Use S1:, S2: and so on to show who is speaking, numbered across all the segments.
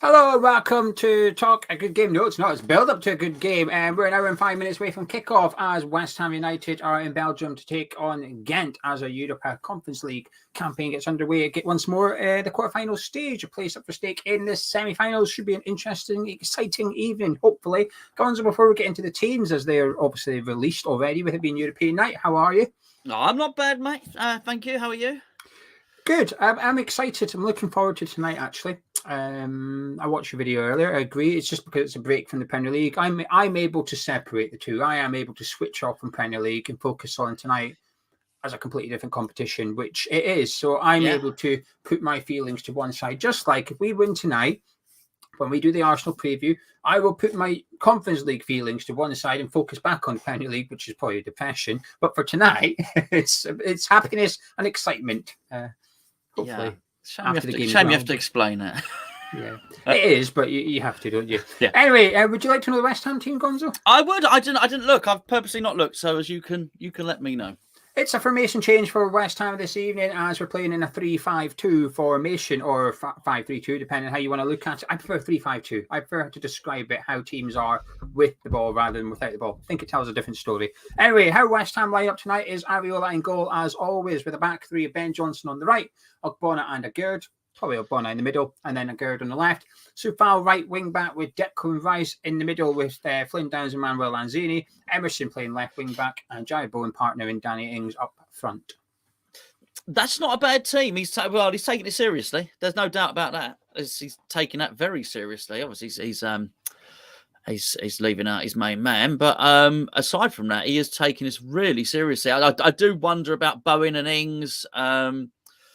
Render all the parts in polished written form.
S1: Hello and welcome to Talk a Good Game. No, it's not. It's build up to a good game. And we're an hour and 5 minutes away from kickoff as West Ham United are in Belgium to take on Gent as a Europa Conference League campaign gets underway. Get once more the quarterfinal stage, a place up for stake in the semi-finals. Should be an interesting, exciting evening, hopefully. Gonzo, before we get into the teams, as they're obviously released already with it being European night, how are you?
S2: No, I'm not bad, mate. Thank you. How are you?
S1: Good. I'm excited. I'm looking forward to tonight, actually. I watched your video earlier. I agree. It's just because it's a break from the Premier League. I'm able to separate the two. I am able to switch off from Premier League and focus on tonight as a completely different competition, which it is. So I'm able to put my feelings to one side. Just like if we win tonight, when we do the Arsenal preview, I will put my Conference League feelings to one side and focus back on Premier League, which is probably depression. But for tonight, it's happiness and excitement. Hopefully.
S2: Yeah. Shame you have to explain it.
S1: Yeah, it is, but you have to, don't you?
S2: Yeah.
S1: Anyway, would you like to know the West Ham team, Gonzo?
S2: I would. I didn't look. I've purposely not looked, so as you can let me know.
S1: It's a formation change for West Ham this evening as we're playing in a 3-5-2 formation or 5-3-2, depending on how you want to look at it. I prefer 3-5-2. I prefer to describe it how teams are with the ball rather than without the ball. I think it tells a different story. Anyway, how West Ham line up tonight is Areola in goal as always with a back three of Ben Johnson on the right, Ogbonna and Agurd. Probably Ogbonna in the middle, and then Agurd on the left. Sufal right wing back with Declan and Rice in the middle with Flynn Downs and Manuel Lanzini. Emerson playing left wing back, and Jai Bowen partner in Danny Ings up front.
S2: That's not a bad team. He's taking it seriously. There's no doubt about that. He's taking that very seriously. Obviously, he's leaving out his main man, but aside from that, he is taking this really seriously. I do wonder about Bowen and Ings.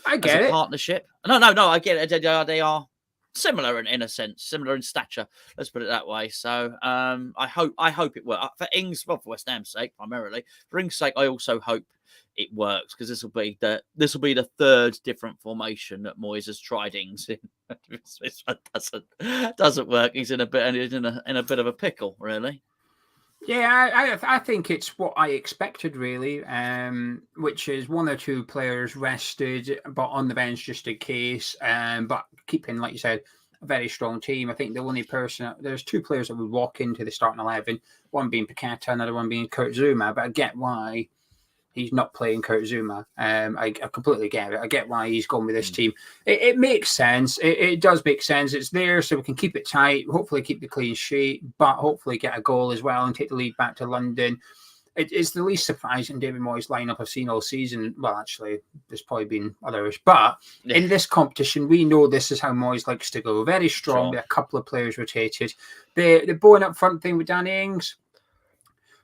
S1: I get it.
S2: Partnership. No, I get it. They are similar in a sense, similar in stature. Let's put it that way. So I hope it works for Ings. Well, for West Ham's sake, primarily. For Ings' sake, I also hope it works because this will be the third different formation that Moyes has tried Ings in. It doesn't work. He's in a bit of a pickle, really.
S1: Yeah, I think it's what I expected, really, which is one or two players rested, but on the bench just in case, but keeping, like you said, a very strong team. I think the only there's two players that would walk into the starting 11, one being Paqueta, another one being Kurt Zouma, but I get why he's not playing Kurt Zouma. I completely get it. I get why he's gone with this team. It makes sense. It does make sense. It's there so we can keep it tight, hopefully keep the clean sheet, but hopefully get a goal as well and take the lead back to London. It's the least surprising David Moyes lineup I've seen all season. Well, actually, there's probably been others, but in this competition, we know this is how Moyes likes to go. Very strong. Sure. A couple of players rotated. The Bowen up front thing with Danny Ings,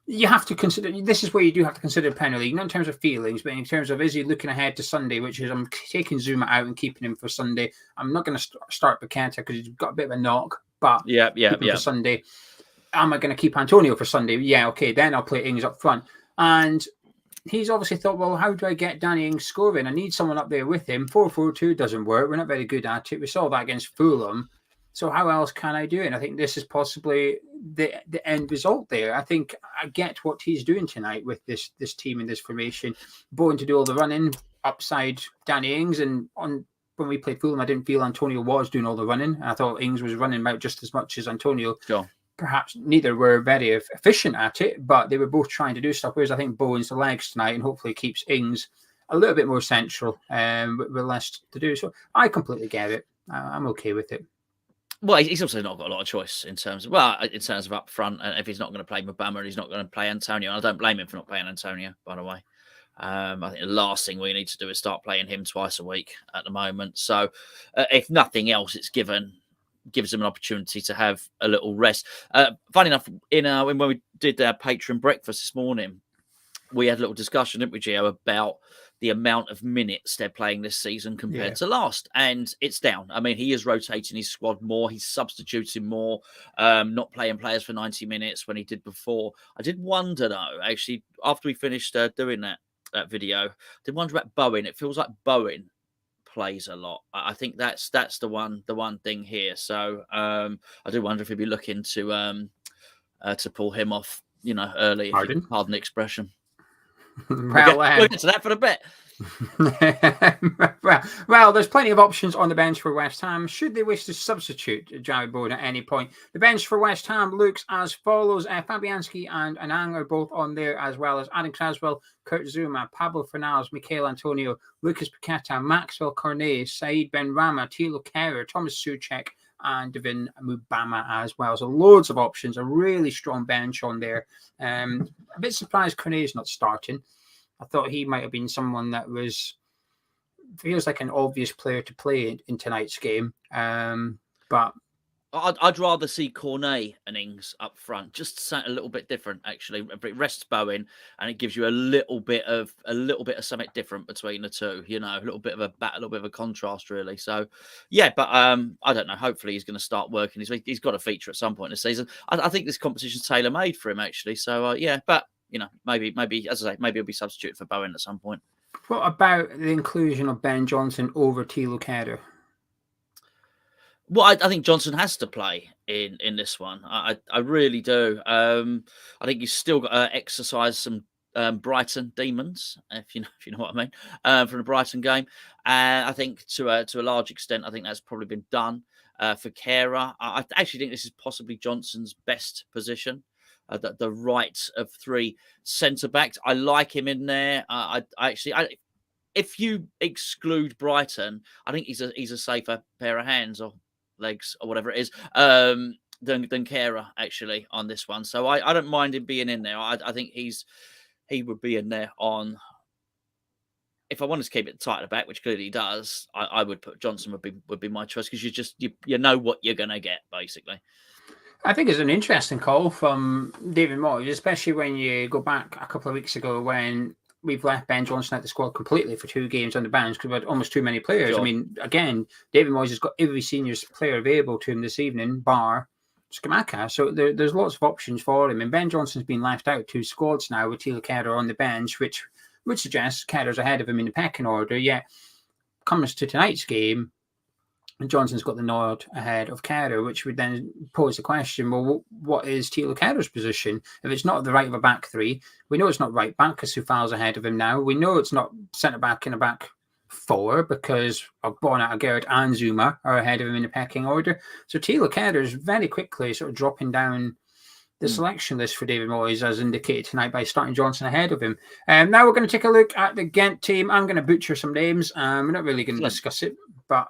S1: you have to consider, this is where you do have to consider Premier League, not in terms of feelings, but in terms of, is he looking ahead to Sunday, which is I'm taking Zouma out and keeping him for Sunday. I'm not going to start Paqueta because he's got a bit of a knock, but for Sunday. Am I going to keep Antonio for Sunday? Yeah, okay, then I'll play Ings up front. And he's obviously thought, well, how do I get Danny Ings scoring? I need someone up there with him. 4-4-2 doesn't work. We're not very good at it. We saw that against Fulham. So how else can I do it? And I think this is possibly the end result there. I think I get what he's doing tonight with this team and this formation. Bowen to do all the running, upside Danny Ings. And when we played Fulham, I didn't feel Antonio was doing all the running. I thought Ings was running about just as much as Antonio.
S2: Sure.
S1: Perhaps neither were very efficient at it, but they were both trying to do stuff. Whereas I think Bowen's the legs tonight and hopefully keeps Ings a little bit more central with less to do. So I completely get it. I'm okay with it.
S2: Well, he's also not got a lot of choice in terms of up front. And if he's not going to play Mabama, he's not going to play Antonio. And I don't blame him for not playing Antonio, by the way. I think the last thing we need to do is start playing him twice a week at the moment. So if nothing else, gives him an opportunity to have a little rest. Funny enough, when we did our Patreon breakfast this morning, we had a little discussion, didn't we, Geo, about the amount of minutes they're playing this season compared to last. And it's down. I mean, he is rotating his squad more. He's substituting more, not playing players for 90 minutes when he did before. I did wonder, though, actually, after we finished doing that video, I did wonder about Bowen. It feels like Bowen plays a lot. I think that's the one thing here. So I do wonder if he'd be looking to pull him off, early. Pardon the expression.
S1: Well,
S2: we'll get to that for a bit.
S1: well, there's plenty of options on the bench for West Ham should they wish to substitute Jared Bowen at any point. The bench for West Ham looks as follows. Fabianski and Anang are both on there, as well as Adam Craswell, Kurt Zuma, Pablo Fernales, Michael Antonio, Lucas Paqueta, Maxwell Cornet, Said Benrahma, Thilo Kehrer, Thomas Soucek, and Devin Mubama as well. So loads of options, a really strong bench on there. A bit surprised Cornet's not starting. I thought he might have been someone that feels like an obvious player to play in tonight's game. But
S2: I'd rather see Cornet and Ings up front, just something a little bit different. Actually, it rests Bowen, and it gives you a little bit of something different between the two. You know, a little bit of a contrast, really. So, yeah, but I don't know. Hopefully, he's going to start working. He's got a feature at some point in the season. I think this competition's tailor made for him, actually. So, yeah, but. You know, maybe, as I say, maybe he'll be substituted for Bowen at some point.
S1: What about the inclusion of Ben Johnson over Thilo Kehrer?
S2: Well, I think Johnson has to play in this one. I really do. I think he's still got to exercise some Brighton demons, if you know what I mean, from the Brighton game. And I think to a large extent, I think that's probably been done for Kehrer. I actually think this is possibly Johnson's best position. The right of three centre backs. I like him in there. If you exclude Brighton, I think he's a safer pair of hands or legs or whatever it is than Kehrer actually on this one. So I don't mind him being in there. I think he would be in there on. If I wanted to keep it tight at the back, which clearly he does, I would put Johnson would be my choice because you know what you're going to get basically.
S1: I think it's an interesting call from David Moyes, especially when you go back a couple of weeks ago when we've left Ben Johnson out the squad completely for 2 games on the bench because we had almost too many players. Sure. I mean, again, David Moyes has got every senior player available to him this evening, bar Scamacca. So there's lots of options for him. And Ben Johnson's been left out 2 squads now with Thilo Kehrer on the bench, which would suggest Kehler's ahead of him in the pecking order. Yet, comes to tonight's game, and Johnson's got the nod ahead of Kehrer, which would then pose the question, well, what is Thilo Kehler's position? If it's not the right of a back 3, we know it's not right back because Soufal's ahead of him now. We know it's not centre-back in a back 4 because of Bonat, Gerd and Zuma are ahead of him in the pecking order. So Thilo Kehrer is very quickly sort of dropping down the selection list for David Moyes, as indicated tonight by starting Johnson ahead of him. Now we're going to take a look at the Gent team. I'm going to butcher some names. We're not really going to discuss it, but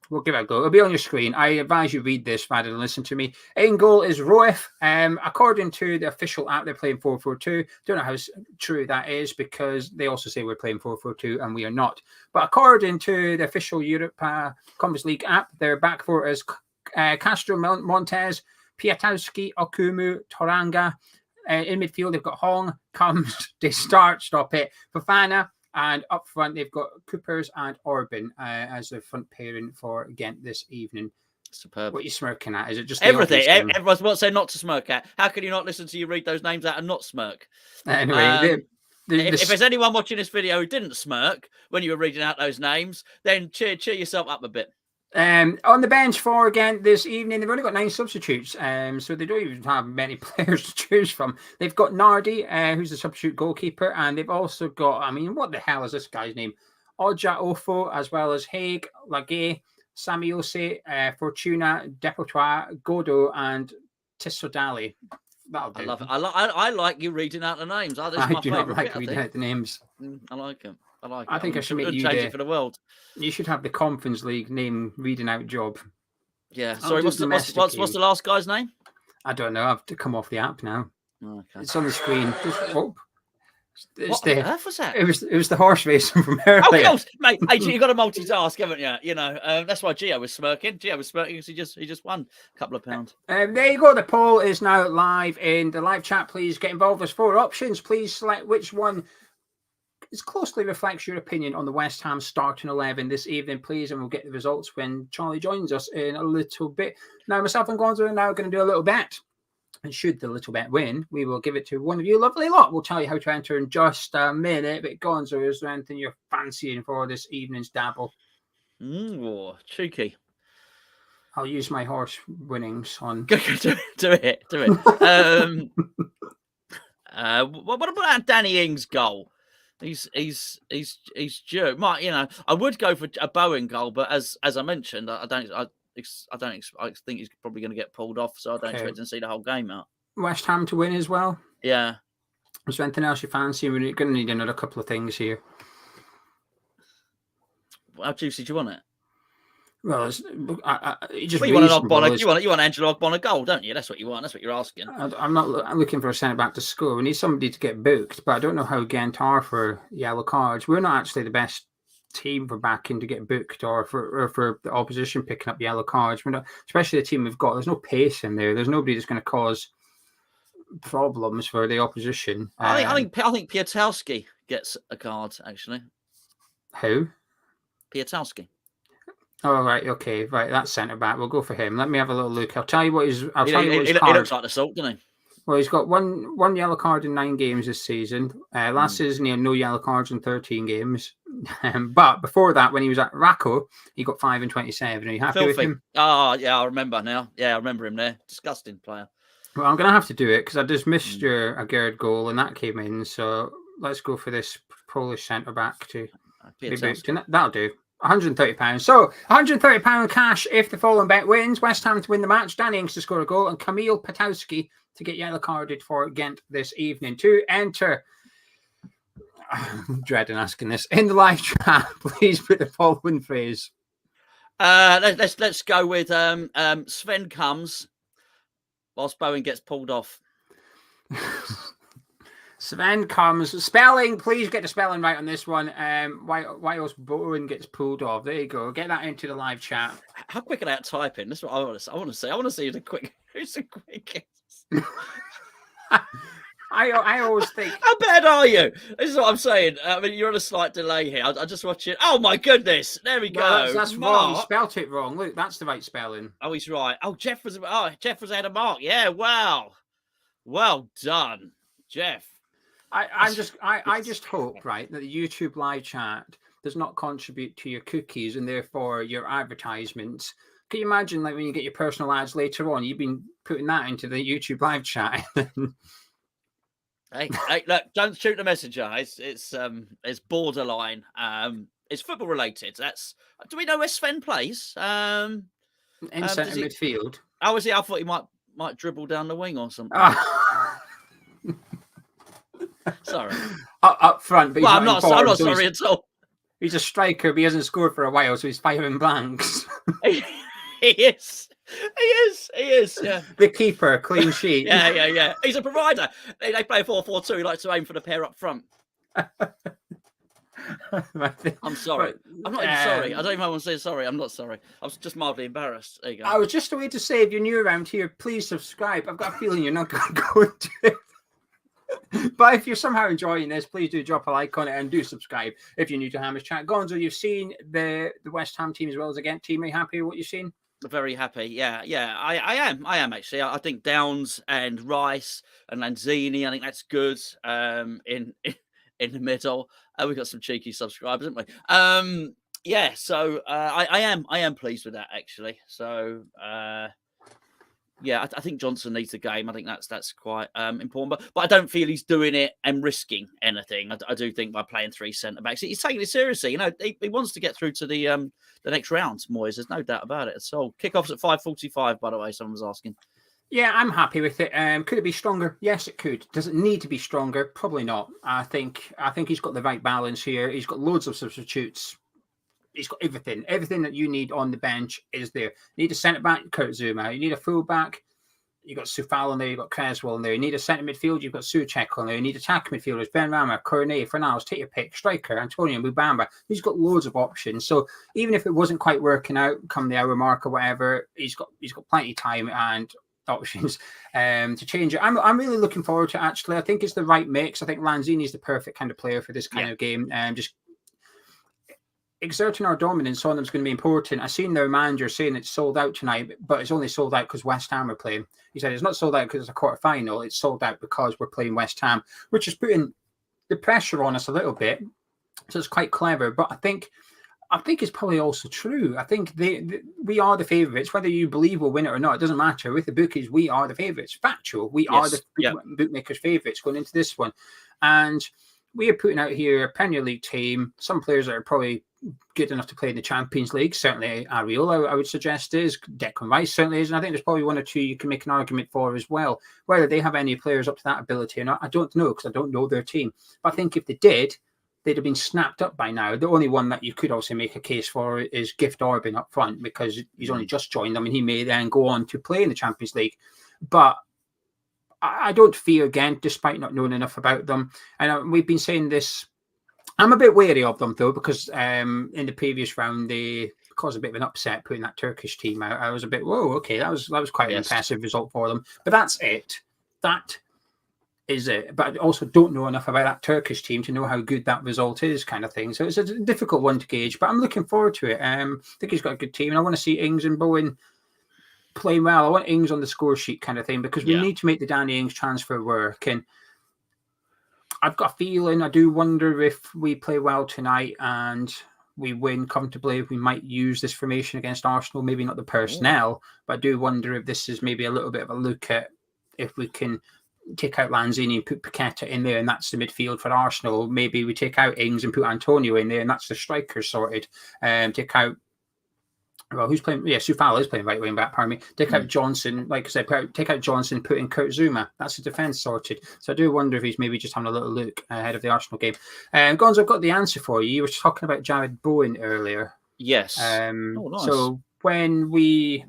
S1: we'll give it a go. It'll be on your screen. I advise you read this rather than listen to me. In goal is Roef. According to the official app, they're playing 4-4-2. Don't know how true that is because they also say we're playing 4-4-2 and we are not. But according to the official Europa Conference League app, their back four is Castro Montes, Piatowski, Okumu, Toranga. In midfield, they've got Hong, Comes, they stop it, Fofana. And up front, they've got Coopers and Orban as the front pairing for Gent this evening.
S2: Superb.
S1: What are you smirking at? Is it just
S2: everything? Everyone's what say not to smirk at. How can you not listen to you read those names out and not smirk?
S1: Anyway,
S2: if there's anyone watching this video who didn't smirk when you were reading out those names, then cheer yourself up a bit.
S1: On the bench for Gent this evening, they've only got 9 substitutes, so they don't even have many players to choose from. They've got Nardi, who's the substitute goalkeeper, and they've also got, I mean, what the hell is this guy's name? Oja Ofo, as well as Haig, Lagay, Samiose, Fortuna, Depotois, Godo, and Tissodali. That'll do.
S2: I love it. I like you reading out the names.
S1: I do not like reading out the names.
S2: I like them.
S1: I think I should make you
S2: change it for the world.
S1: You should have the Conference League name reading out job.
S2: Yeah. Sorry, what's the last guy's name?
S1: I don't know. I have to come off the app now.
S2: Okay.
S1: It's on the screen.
S2: What on earth was that?
S1: It was the horse racing from earlier.
S2: Oh, God, mate! You've got to multitask, haven't you? You know, that's why Geo was smirking. Geo was smirking because he just won a couple of pounds.
S1: There you go. The poll is now live in the live chat. Please get involved. There's 4 options. Please select which one closely reflects your opinion on the West Ham starting 11 this evening, please, and we'll get the results when Charlie joins us in a little bit. Now, myself and Gonzo are now going to do a little bet, and should the little bet win, we will give it to one of you lovely lot. We'll tell you how to enter in just a minute, but Gonzo, is there anything you're fancying for this evening's dabble?
S2: Cheeky.
S1: I'll use my horse winnings on...
S2: do it. What about Danny Ings' goal? He's due. I would go for a Bowen goal, but as I mentioned, I think he's probably going to get pulled off, so I don't expect to see the whole game out.
S1: West Ham to win as well.
S2: Yeah.
S1: Is there anything else you fancy? We're going to need another couple of things here.
S2: How juicy do you want it?
S1: Well,
S2: you want Angelo Ogbonna goal, don't you? That's what you want. That's what you're asking.
S1: I'm looking for a centre back to score. We need somebody to get booked, but I don't know how Gent are for yellow cards. We're not actually the best team for backing to get booked or for the opposition picking up yellow cards. We're not, especially the team we've got. There's no pace in there. There's nobody that's going to cause problems for the opposition.
S2: I think Piatowski gets a card actually.
S1: Who?
S2: Piatowski.
S1: Oh, right. Okay. Right. That's centre back. We'll go for him. Let me have a little look. I'll tell you what his. He
S2: looks like the salt, doesn't he?
S1: Well, he's got one yellow card in 9 games this season. Last season, he had no yellow cards in 13 games. But before that, when he was at Racco, he got 5 in 27. Are you happy with him?
S2: Oh, yeah. I remember now. Yeah, I remember him there. Disgusting player.
S1: Well, I'm going to have to do it because I just missed your Agerd goal and that came in. So let's go for this Polish centre back to be booked. And that'll do. £130. So £130 cash if the following bet wins. West Ham to win the match, Danny Ings to score a goal, and Kamil Piatowski to get yellow carded for Gent this evening. To enter, I'm dreading asking this, in the live chat, please put the following phrase.
S2: Let's go with Sven comes whilst Bowen gets pulled off.
S1: Sven comes. Spelling, please get the spelling right on this one. Why else Bowen gets pulled off? There you go. Get that into the live chat.
S2: How quick are they at typing? That's what I want to say. I want to see who's the quickest.
S1: I always think.
S2: How bad are you? This is what I'm saying. I mean, you're on a slight delay here. I just watch it. Oh my goodness! There we go.
S1: That's wrong. He spelt it wrong. Look, that's the right spelling.
S2: Oh, he's right. Oh, Jeff was ahead of Mark. Yeah. Wow. Well done, Jeff.
S1: I just hope, right, that the YouTube live chat does not contribute to your cookies and therefore your advertisements. Can you imagine, like, when you get your personal ads later on, you've been putting that into the YouTube live chat?
S2: Hey, look, don't shoot the messenger. It's borderline. It's football related. Do we know where Sven plays?
S1: In centre midfield.
S2: Oh, is he? I thought he might dribble down the wing or something. Sorry. Up
S1: front, but
S2: I'm not sorry at all.
S1: He's a striker, but he hasn't scored for a while, so he's firing blanks.
S2: He is. Yeah.
S1: The keeper, clean sheet.
S2: Yeah. He's a provider. They play a 4-4-2. He likes to aim for the pair up front. I'm sorry. I'm not even sorry. I don't even want to say sorry. I'm not sorry. I was just mildly embarrassed. There you go.
S1: I was just a way to say, if you're new around here, please subscribe. I've got a feeling you're not going to go into it. But if you're somehow enjoying this, please do drop a like on it and do subscribe if you're new to Hammer's Chat. Gonzo, you've seen the West Ham team as well as the Gent team. Are you happy with what you've seen?
S2: Very happy. Yeah. I am actually. I think Downs and Rice and Lanzini, I think that's good. In the middle, we've got some cheeky subscribers, haven't we? Yeah. So I am pleased with that actually. So yeah, I think Johnson needs the game. I think that's quite important. But I don't feel he's doing it and risking anything. I do think by playing 3 centre backs, he's taking it seriously. You know, he wants to get through to the next round, Moyes. There's no doubt about it. So kickoff's at 5:45, by the way. Someone was asking. Yeah, I'm happy with it. Could it be stronger? Yes, it could. Does it need to be stronger? Probably not. I think he's got the right balance here. He's got loads of substitutes. He's got everything. Everything that you need on the bench is there. You need a centre back, Kurt Zuma. You need a full back. You've got Soufal on there. You've got Creswell on there. You need a centre midfield. You've got Souček on there. You need attack midfielders. Ben Rama, Cornet, Fornals. Take your pick. Striker, Antonio Mubamba. He's got loads of options. So even if it wasn't quite working out come the hour mark or whatever, he's got plenty of time and options to change it. I'm really looking forward to it, actually. I think it's the right mix. I think Lanzini is the perfect kind of player for this kind of game. Just exerting our dominance on them is going to be important. I've seen their manager saying it's sold out tonight, but it's only sold out because West Ham are playing. He said it's not sold out because it's a quarter-final. It's sold out because we're playing West Ham, which is putting the pressure on us a little bit. So it's quite clever. But I think it's probably also true. I think we are the favourites. Whether you believe we'll win it or not, it doesn't matter. With the bookies, we are the favourites. Factual. We are the bookmakers' favourites going into this one. And
S1: we are putting out here a Premier League team. Some players that are probably good enough to play in the Champions League. Certainly Areola, I would suggest, is. Declan Rice certainly is. And I think there's probably one or two you can make an argument for as well. Whether they have any players up to that ability or not, I don't know, because I don't know their team. But I think if they did, they'd have been snapped up by now. The only one that you could also make a case for is Gift Orban up front, because he's only just joined them and he may then go on to play in the Champions League. But I don't fear Gent, despite not knowing enough about them. And we've been saying this. I'm a bit wary of them, though, because in the previous round, they caused a bit of an upset putting that Turkish team out. I was a bit, whoa, okay, that was quite an impressive result for them. But that's it. That is it. But I also don't know enough about that Turkish team to know how good that result is, kind of thing. So it's a difficult one to gauge, but I'm looking forward to it. I think he's got a good team, and I want to see Ings and Bowen playing well. I want Ings on the score sheet, kind of thing, because we need to make the Danny Ings transfer work. And I've got a feeling, I do wonder if we play well tonight and we win comfortably, we might use this formation against Arsenal. Maybe not the personnel, but I do wonder if this is maybe a little bit of a look at if we can take out Lanzini and put Paqueta in there, and that's the midfield for Arsenal. Maybe we take out Ings and put Antonio in there, and that's the striker sorted. Take out, well, who's playing? Yeah, Sufala is playing right wing back, pardon me. Take out Johnson, like I said, take out Johnson, put in Kurt Zuma. That's the defence sorted. So I do wonder if he's maybe just having a little look ahead of the Arsenal game. Gonzo, I've got the answer for you. You were talking about Jared Bowen earlier.
S2: Yes.
S1: Nice. So when we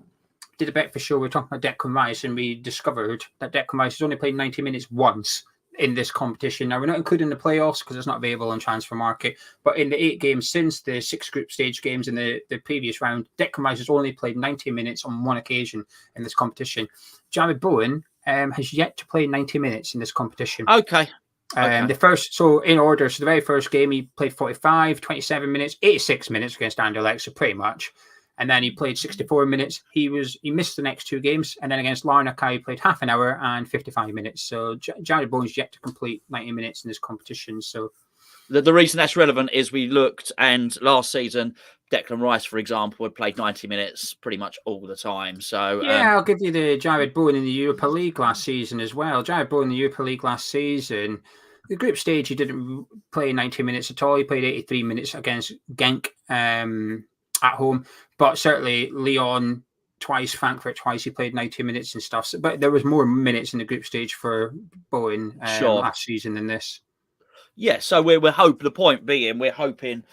S1: did a breakfast show, we were talking about Declan Rice, and we discovered that Declan Rice has only played 90 minutes once in this competition. Now, we're not including the playoffs because it's not available on Transfer Market, but in the 8 games since the 6 group stage games in the previous round, Declan Rice has only played 90 minutes on one occasion in this competition. Jared Bowen has yet to play 90 minutes in this competition.
S2: Okay.
S1: The first, so in order, so the very first game he played 45, 27 minutes, 86 minutes against Anderlecht, so pretty much. And then he played 64 minutes. He missed the next 2 games. And then against Larnaca, he played half an hour and 55 minutes. So Jared Bowen's yet to complete 90 minutes in this competition. So
S2: the reason that's relevant is we looked, and last season, Declan Rice, for example, had played 90 minutes pretty much all the time. So
S1: yeah, I'll give you the Jared Bowen in the Europa League last season as well. Jared Bowen in the Europa League last season, the group stage, he didn't play 90 minutes at all. He played 83 minutes against Genk at home. But certainly Lyon twice, Frankfurt twice, he played 90 minutes and stuff. So, but there was more minutes in the group stage for Bowen last season than this.
S2: Yeah, so we're hoping, the point being, we're hoping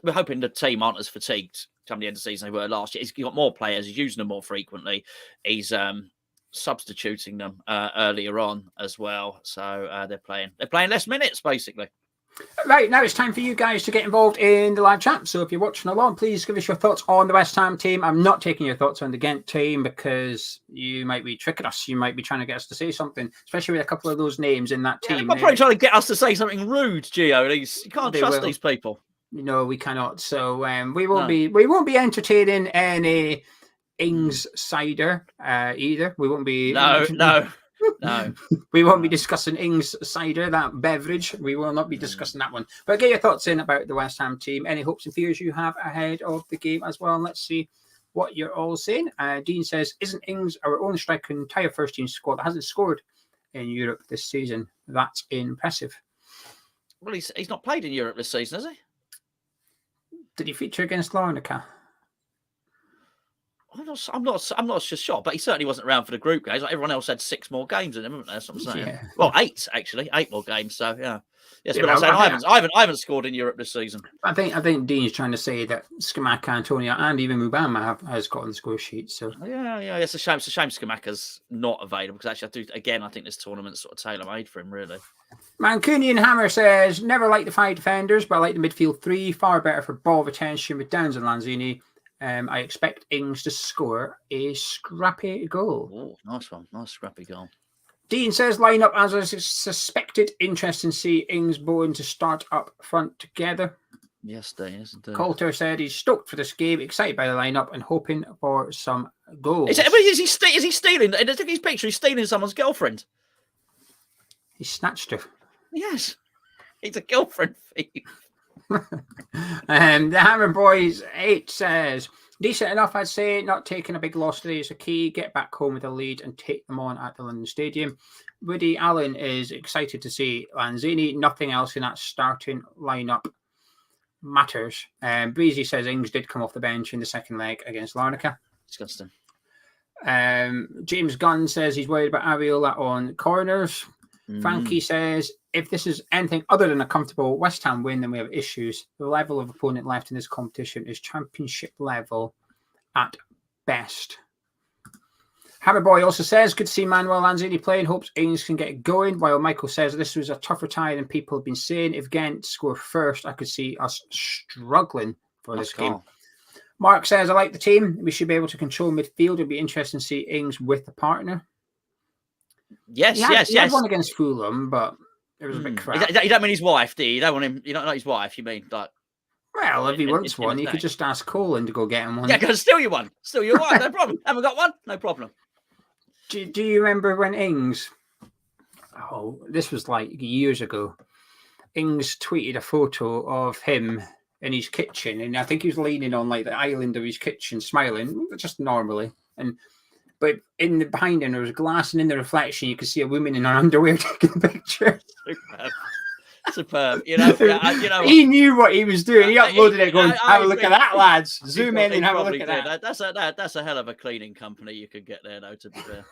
S2: the team aren't as fatigued come the end of the season they were last year. He's got more players, he's using them more frequently. He's substituting them earlier on as well. So they're playing less minutes, basically.
S1: Right, now it's time for you guys to get involved in the live chat. So if you're watching along, please give us your thoughts on the West Ham team. I'm not taking your thoughts on the Gent team because you might be tricking us. You might be trying to get us to say something, especially with a couple of those names in that team.
S2: They're probably trying to get us to say something rude, Geo. You can't trust these people.
S1: No, we cannot. So we won't be entertaining any Ings cider either. We won't be.
S2: No.
S1: We won't be discussing Ings cider, that beverage. We will not be discussing that one. But get your thoughts in about the West Ham team. Any hopes and fears you have ahead of the game as well. And let's see what you're all saying. Dean says, isn't Ings our only striker in the entire first team squad that hasn't scored in Europe this season? That's impressive.
S2: Well, he's not played in Europe this season, has he?
S1: Did he feature against Larnaca?
S2: I'm not just shocked, but he certainly wasn't around for the group games. Like everyone else had 6 more games in him, haven't they? Something saying. Yeah. Well, 8 actually, 8 more games. So yeah, yes. But I'm saying I haven't scored in Europe this season.
S1: I think Dean's trying to say that Scamacca, Antonio, and even Mubama has got on the score sheet. So
S2: yeah, it's a shame. It's a shame Scamacca's not available because actually I think this tournament's sort of tailor made for him, really.
S1: Mancunian Hammer says, never liked the 5 defenders, but I like the midfield 3. Far better for ball retention with Downs and Lanzini. I expect Ings to score a scrappy goal.
S2: Oh, nice one. Nice scrappy goal.
S1: Dean says, line up as I suspected. Interesting to see Ings Bowen to start up front together.
S2: Yes, Dean.
S1: Coulter said he's stoked for this game, excited by the lineup and hoping for some goals.
S2: Is he stealing? I took his picture. He's stealing someone's girlfriend.
S1: He snatched her.
S2: Yes. He's a girlfriend thief.
S1: The Hammer Boys 8 says, Decent enough, I'd say. Not taking a big loss today is a key. Get back home with a lead and take them on at the London Stadium. Woody Allen is excited to see Lanzini. Nothing else in that starting lineup matters. Breezy says Ings did come off the bench in the second leg against Larnaca.
S2: Disgusting.
S1: James Gunn says he's worried about Areola on corners. Frankie says, if this is anything other than a comfortable West Ham win, then we have issues. The level of opponent left in this competition is championship level at best. Hammerboy also says, good to see Manuel Lanzini playing. Hopes Ings can get it going. While Michael says this was a tougher tie than people have been saying. If Gent score first, I could see us struggling for this game. Mark says, I like the team. We should be able to control midfield. It'll be interesting to see Ings with the partner.
S2: Yes.
S1: He had one against Fulham, but it was a bit crap.
S2: You don't mean his wife, do you? You don't want him. You don't like his wife. You mean like?
S1: Well, if he wants one, you could just ask Colin to go get him one.
S2: Yeah, go steal you one. Steal your one. No problem. Haven't got one. No problem.
S1: Do you remember when Ings? Oh, this was like years ago. Ings tweeted a photo of him in his kitchen, and I think he was leaning on like the island of his kitchen, smiling just normally, But behind him, there was glass, and in the reflection, you could see a woman in her underwear taking a picture.
S2: Superb.
S1: He knew what he was doing. He uploaded it, going, "Have a look at that, lads. Zoom in and have a look at that."
S2: That's a hell of a cleaning company you could get there, though. To be fair.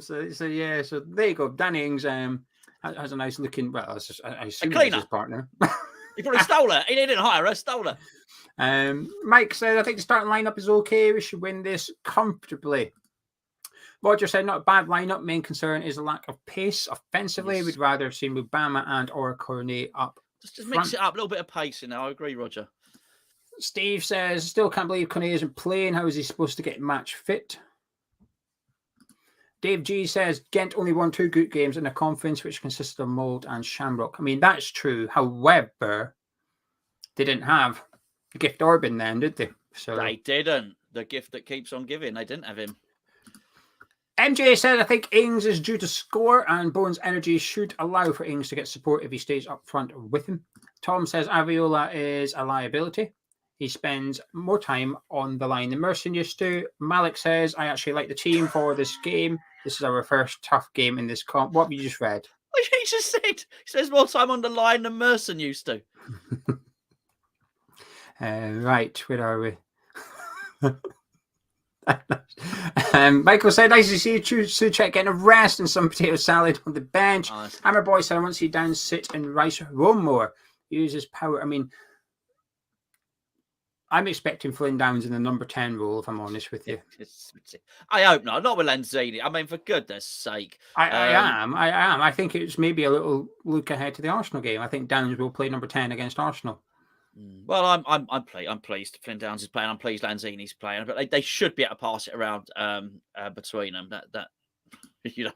S1: So there you go. Danny Ings has a nice looking. Well, I assume
S2: cleaner.
S1: His partner.
S2: He probably stole her. He didn't hire her. Stole her.
S1: Mike said, I think the starting lineup is okay. We should win this comfortably. Roger said, not a bad lineup. Main concern is a lack of pace. Offensively,
S2: Yes.
S1: We'd rather have seen Mubama and or Cornet up.
S2: Just mix it up. A little bit of pace in there. I agree, Roger.
S1: Steve says, still can't believe Cornet isn't playing. How is he supposed to get match fit? Dave G says, Gent only won 2 good games in a conference, which consisted of Mould and Shamrock. I mean, that's true. However, they didn't have Gift Orban then, did they? So
S2: they didn't. The gift that keeps on giving. They didn't have him.
S1: MJ said, I think Ings is due to score and Bowen's energy should allow for Ings to get support if he stays up front with him. Tom says Aviola is a liability. He spends more time on the line than Merson used to. Malik says, I actually like the team for this game. This is our first tough game in this comp. What have you just read?
S2: He just said, he says more time on the line than Merson used to.
S1: Right, where are we? Michael said, nice to see you, Suchek, getting a rest and some potato salad on the bench.
S2: Nice.
S1: Hammerboy said, I want to see you down, sit and Rice one more. Use his power. I mean, I'm expecting Flynn Downs in the number 10 role, if I'm honest with you.
S2: I hope not. Not with Lanzini. I mean, for goodness sake.
S1: I am. I think it's maybe a little look ahead to the Arsenal game. I think Downs will play number 10 against Arsenal.
S2: Well, I'm pleased. Flynn Downs is playing. I'm pleased Lanzini's playing. But they should be able to pass it around between them. That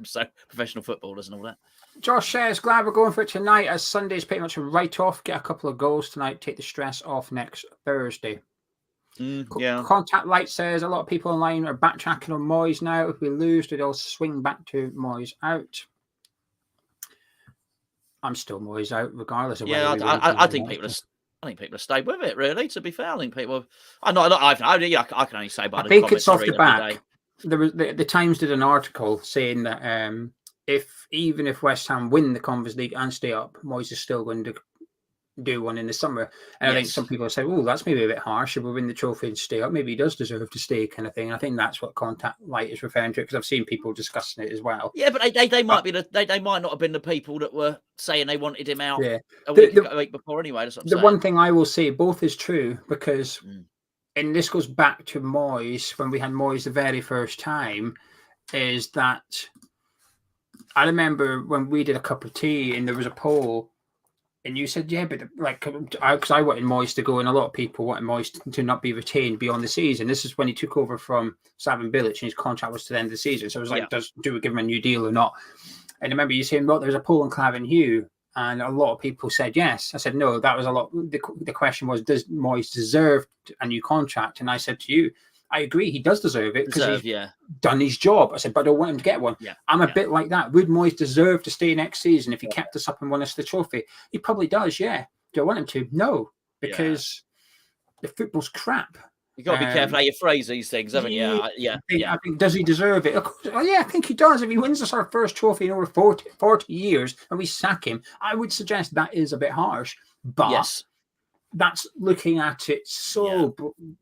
S2: so professional footballers and all that. Josh
S1: says, glad we're going for it tonight, as Sunday's pretty much a write-off. Get a couple of goals tonight. Take the stress off next Thursday. Contact Light says, a lot of people online are backtracking on Moyes now. If we lose, they'll swing back to Moyes out. I'm still Moyes out, regardless of whether
S2: I think people have stayed with it, really, to be fair. I think people... I can only say by the comments.
S1: I think it's off the back. The Times did an article saying that even if West Ham win the Conference League and stay up, Moyes is still going to do one in the summer. And I think some people say, oh, that's maybe a bit harsh. If we win the trophy and stay up, maybe he does deserve to stay, kind of thing. And I think that's what Contact Light is referring to, because I've seen people discussing it as well.
S2: Yeah, but they might be they might not have been the people that were saying they wanted him out a week before anyway. That's what I'm saying.
S1: One thing I will say, both is true, because and this goes back to Moyes, when we had Moyes the very first time, is that I remember when we did a cup of tea and there was a poll, and you said, yeah, but because I wanted Moyes to go, and a lot of people wanted Moyes to not be retained beyond the season. This is when he took over from Slaven Bilic, and his contract was to the end of the season. So it was like, do we give him a new deal or not? And I remember you saying, well, there's a poll in Claven Hugh, and a lot of people said yes. I said, no, that was a lot. The question was, does Moyes deserve a new contract? And I said to you, I agree, he does deserve it because he's done his job. I said, but I don't want him to get one. I'm a bit like that. Would Moyes deserve to stay next season if he kept us up and won us the trophy? He probably does, yeah. Do I want him to? No, because the football's crap.
S2: You've got to be careful how you phrase these things, haven't you?
S1: Yeah. I think, does he deserve it? Of course, I think he does. If he wins us our first trophy in over 40 years and we sack him, I would suggest that is a bit harsh. But
S2: yes,
S1: that's looking at it so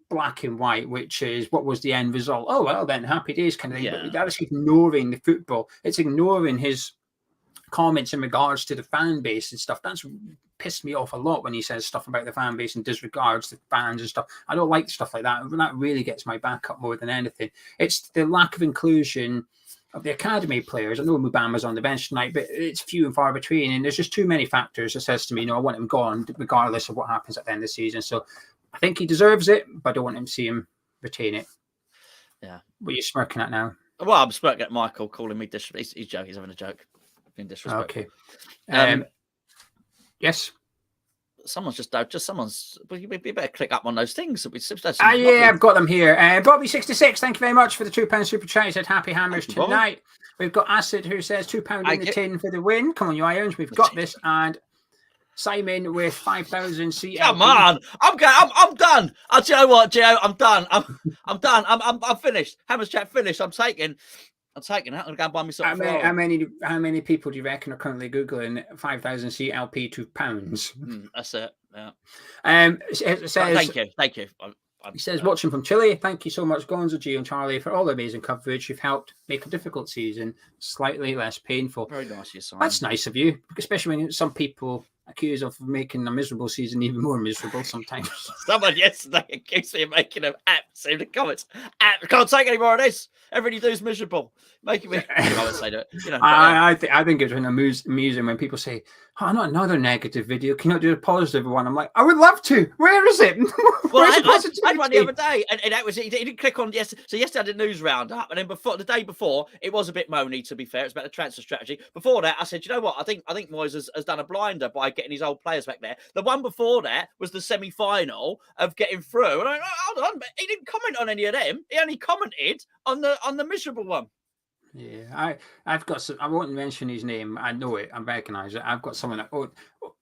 S1: black and white, which is what was the end result. Oh, well, then happy days kind of thing. But that's ignoring the football. It's ignoring his comments in regards to the fan base and stuff. That's pissed me off a lot when he says stuff about the fan base and disregards the fans and stuff. I don't like stuff like that. That really gets my back up more than anything. It's the lack of inclusion of the academy players. I know Mubama's on the bench tonight, but it's few and far between. And there's just too many factors that says to me, I want him gone regardless of what happens at the end of the season. So I think he deserves it, but I don't want him to see him retain it.
S2: Yeah.
S1: What are you smirking at now?
S2: Well, I'm smirking at Michael calling me disrespectful. He's joking. He's having a joke. Being disrespectful.
S1: Okay. Yes.
S2: Someone's you better click up on those things.
S1: I've got them here. Bobby66, thank you very much for the £2 super chat. He said happy hammers tonight. We've got Acid who says £2 in the tin for the win. Come on, you irons. We've got this. And Simon with 5,000 CLP.
S2: Come on, I'm done. Do you know what, Geo? I'm done. I'm done. I'm finished. Hammers chat finished. I'm taking that. I'm going to go and buy myself.
S1: How many people do you reckon are currently googling 5,000 CLP £2?
S2: That's it. Yeah.
S1: It says.
S2: Thank you.
S1: He says, watching from Chile, thank you so much, Gonzo, Geo, and Charlie, for all the amazing coverage. You've helped make a difficult season slightly less painful.
S2: Very nice of you, Simon.
S1: That's nice of you, especially when some people accuse of making a miserable season even more miserable sometimes.
S2: Someone yesterday accused me of making an in the comments. Can't take any more of this. Everything you do is miserable. Making me. I would say that.
S1: I think it's amusing when people say, "Oh, not another negative video. Can you not do a positive one?" I'm like, I would love to. Where is it?
S2: Well, I had one the other day, and that was it. He didn't click on yesterday. So yesterday I did a news roundup, and then the day before, it was a bit moany. To be fair, it's about the transfer strategy. Before that, I said, you know what? I think Moyes has done a blinder by getting his old players back there. The one before that was the semi-final of getting through, and I hold on, but he didn't comment on any of them. He only commented on the miserable one.
S1: Yeah, I've got some. I won't mention his name. I know it. I recognise it. I've got someone that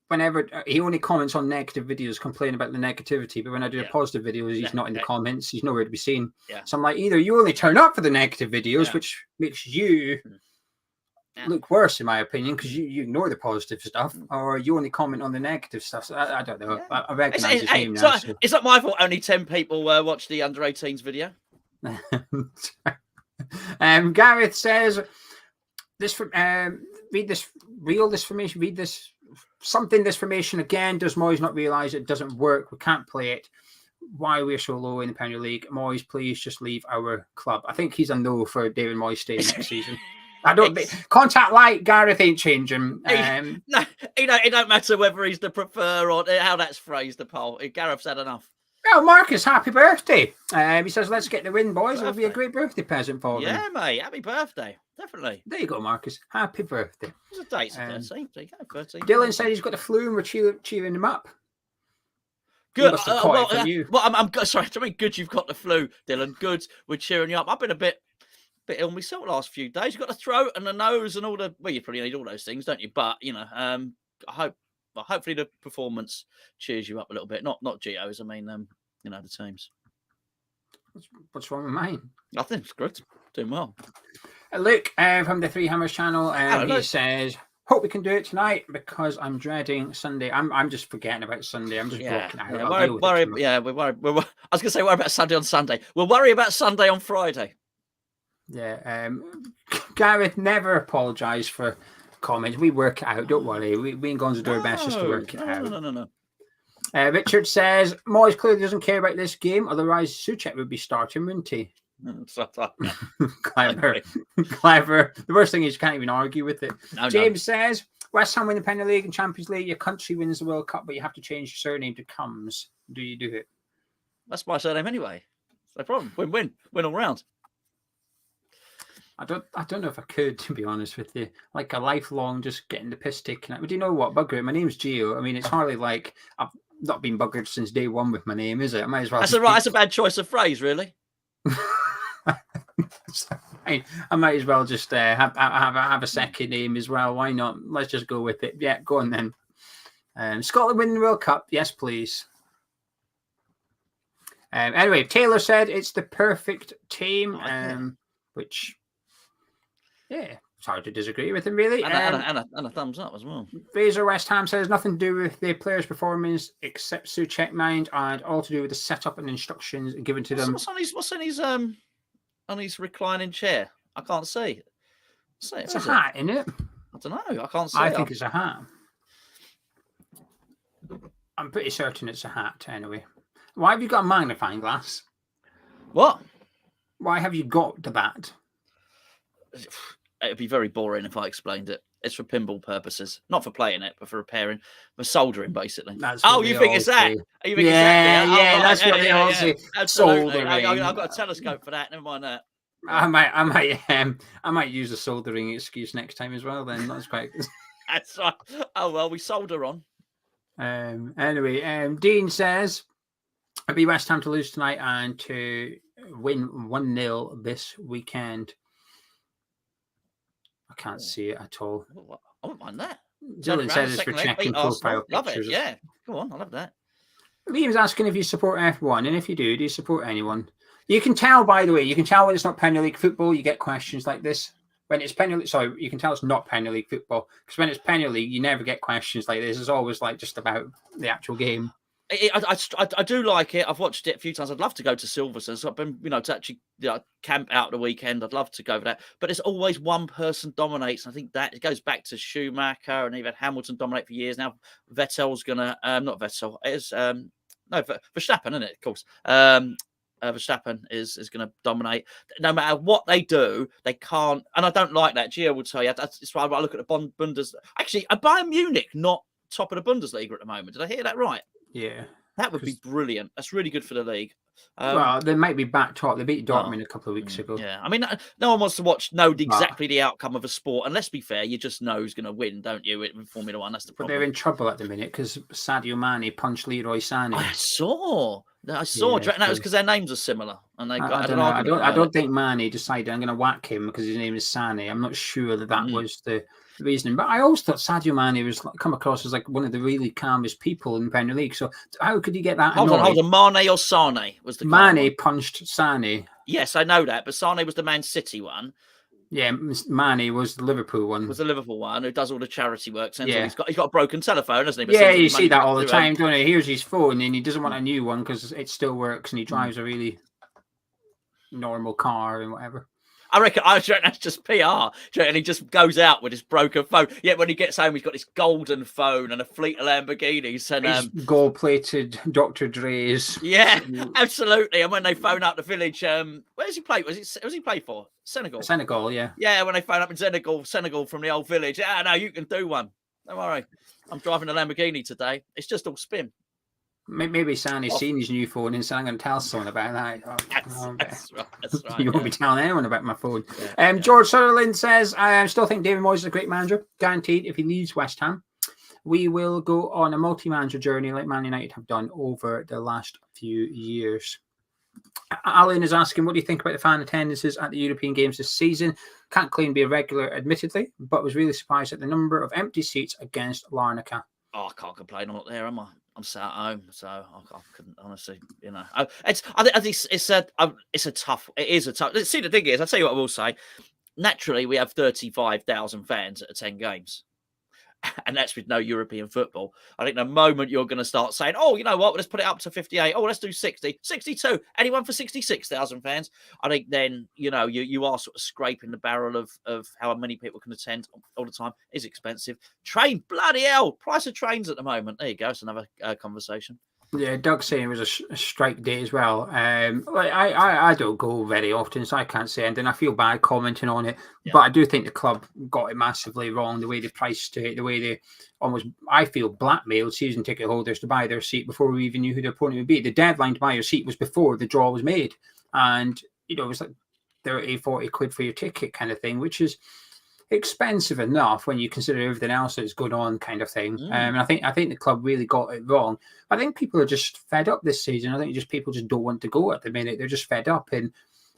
S1: whenever he only comments on negative videos, complain about the negativity. But when I do positive videos, he's not in the comments. He's nowhere to be seen.
S2: Yeah.
S1: So I'm like, either you only turn up for the negative videos, which makes you look worse, in my opinion, because you ignore the positive stuff, or you only comment on the negative stuff. So I don't know. Yeah. I recognise his name now.
S2: It's not my fault. Only 10 people watched the under 18s video.
S1: Gareth says this read this formation. Read this formation again. Does Moyes not realise it doesn't work? We can't play it. Why we're so low in the Premier League? Moyes, please just leave our club. I think he's a no for David Moyes staying next season. I don't contact light. Gareth ain't changing.
S2: No, it don't matter whether he's the prefer or how that's phrased. The poll. Gareth's had enough.
S1: Oh, Marcus, happy birthday. He says, let's get the win, boys. It'll be a great birthday present for him.
S2: Yeah, mate. Happy birthday. Definitely.
S1: There you go, Marcus. Happy birthday.
S2: There's a date, 13. There you go, 13.
S1: Dylan said he's got the flu and we're cheering him up.
S2: Good. I'm sorry. I mean, good you've got the flu, Dylan. Good. We're cheering you up. I've been a bit ill myself the last few days. You've got the throat and the nose and all the... Well, you probably need all those things, don't you? But, hopefully the performance cheers you up a little bit. Not Geo's. I mean, the teams.
S1: What's wrong with mine?
S2: Nothing. It's good. Doing well.
S1: Luke from the Three Hammers channel, he says, hope we can do it tonight because I'm dreading Sunday. I'm just forgetting about Sunday. I'm just blocking out.
S2: We're worried. I was going to say worry about Sunday on Sunday. We'll worry about Sunday on Friday.
S1: Yeah. Gareth, never apologise for comments. We work it out. Don't worry. We and Gonzo do our best just to work it out.
S2: No.
S1: Richard says, Moyes clearly doesn't care about this game. Otherwise, Souček would be starting, wouldn't he? Clever. The worst thing is you can't even argue with it. James says, West Ham win the Premier League and Champions League. Your country wins the World Cup, but you have to change your surname to Comes. Do you do it?
S2: That's my surname anyway. No problem. Win all round.
S1: I don't know if I could, to be honest with you. Like a lifelong just getting the piss taken out. But do you know what? Bugger it. My name's Geo. I mean, it's hardly like I've not been buggered since day one with my name, is it? I might as well.
S2: That's a bad choice of phrase, really.
S1: I might as well just have a second name as well. Why not? Let's just go with it. Yeah, go on then. Scotland winning the World Cup. Yes, please. Anyway, Taylor said it's the perfect team, which, yeah, it's hard to disagree with him, really.
S2: And a thumbs up as well.
S1: Fraser West Ham says nothing to do with the players' performance except Souček mind, and all to do with the setup and instructions given to them.
S2: What's on his reclining chair? I can't see.
S1: It's a hat, isn't it?
S2: I don't know. I can't see.
S1: I think it's a hat. I'm pretty certain it's a hat, anyway. Why have you got a magnifying glass?
S2: What?
S1: Why have you got that?
S2: It'd be very boring if I explained it. It's for pinball purposes, not for playing it, but for repairing, for soldering, basically.
S1: You think
S2: it's that? You think
S1: that's what they all say.
S2: Soldering. I've got a telescope for that. Never mind that.
S1: I might use a soldering excuse next time as well. Then that's quite.
S2: That's right. Oh well, we solder on.
S1: Anyway, Dean says it'd be West Ham to lose tonight and to win 1-0 this weekend. I can't see it at all.
S2: I wouldn't mind that.
S1: Dylan says it's for checking profile
S2: love
S1: pictures.
S2: It, yeah. Go on, I love that.
S1: Liam's asking if you support F1, and if you do you support anyone? You can tell, by the way, when it's not Premier League football, you get questions like this. When it's Premier League, sorry, you can tell it's not Premier League football, because when it's Premier League, you never get questions like this. It's always like just about the actual game.
S2: I do like it. I've watched it a few times. I'd love to go to Silverstone. So I've been, to actually camp out the weekend. I'd love to go for that. But it's always one person dominates. I think that it goes back to Schumacher, and you've had Hamilton dominate for years now. Vettel's gonna not Vettel. It's Verstappen, isn't it? Of course. Verstappen is going to dominate. No matter what they do, they can't. And I don't like that. Gio will tell you. That's why I look at the Bundesliga. Actually, Bayern Munich not top of the Bundesliga at the moment. Did I hear that right?
S1: Yeah.
S2: That would be brilliant. That's really good for the league.
S1: Well, they might be back top. They beat Dortmund a couple of weeks ago.
S2: Yeah. I mean, no one wants to know exactly the outcome of a sport. And let's be fair, you just know who's going to win, don't you, in Formula One? That's the problem.
S1: But they're in trouble at the minute because Sadio Mane punched Leroy Sané.
S2: I saw.
S1: Yeah,
S2: that was because their names are similar. And they got.
S1: I don't think Mane decided I'm going to whack him because his name is Sané. I'm not sure that was the reasoning. But I always thought Sadio Mane was come across as like one of the really calmest people in Premier League. So how could he get that?
S2: Hold on. Mane or Sané was the
S1: Mane punched Sané.
S2: Yes, I know that, but Sané was the Man City one.
S1: Yeah, Mane was the Liverpool one.
S2: Was the Liverpool one who does all the charity work? Yeah. He's got a broken telephone, hasn't he?
S1: But you see that all the time, don't you? Here's his phone, and he doesn't want a new one because it still works, and he drives a really normal car and whatever.
S2: I reckon that's just PR. And he just goes out with his broken phone. Yet when he gets home, he's got this golden phone and a fleet of Lamborghinis. And
S1: his gold-plated Dr. Dre's.
S2: Yeah, absolutely. And when they phone up the village, where does he play? Was he play for? Senegal.
S1: Senegal, yeah.
S2: Yeah, when they phone up in Senegal from the old village. Yeah, no, you can do one. Don't worry. I'm driving a Lamborghini today. It's just all spin.
S1: Maybe Sandy's seen his new phone and said, I'm going to tell someone about that.
S2: That's right.
S1: You won't be telling anyone about my phone. George Sutherland says, I still think David Moyes is a great manager. Guaranteed if he leaves West Ham, we will go on a multi-manager journey like Man United have done over the last few years. Alan is asking, what do you think about the fan attendances at the European Games this season? Can't claim to be a regular, admittedly, but was really surprised at the number of empty seats against Larnaca.
S2: Oh, I can't complain. I'm not there, am I? I'm sat at home, so I couldn't honestly, It's a tough. See, the thing is, I'll tell you what I will say. Naturally, we have 35,000 fans at 10 games. And that's with no European football. I think the moment you're going to start saying, oh, you know what, let's put it up to 58. Oh, let's do 60, 62. Anyone for 66,000 fans? I think then, you are sort of scraping the barrel of how many people can attend all the time. It's expensive. Train, bloody hell. Price of trains at the moment. There you go. It's another conversation.
S1: Yeah, Doug's saying it was a strike day as well. I don't go very often, so I can't say anything. I feel bad commenting on it, but I do think the club got it massively wrong. The way they priced it, the way they almost, I feel, blackmailed season ticket holders to buy their seat before we even knew who their opponent would be. The deadline to buy your seat was before the draw was made, and it was like 30, 40 quid for your ticket kind of thing, which is expensive enough when you consider everything else that's going on, kind of thing. And I think the club really got it wrong. I think people are just fed up this season. I think people just don't want to go at the minute. They're just fed up, and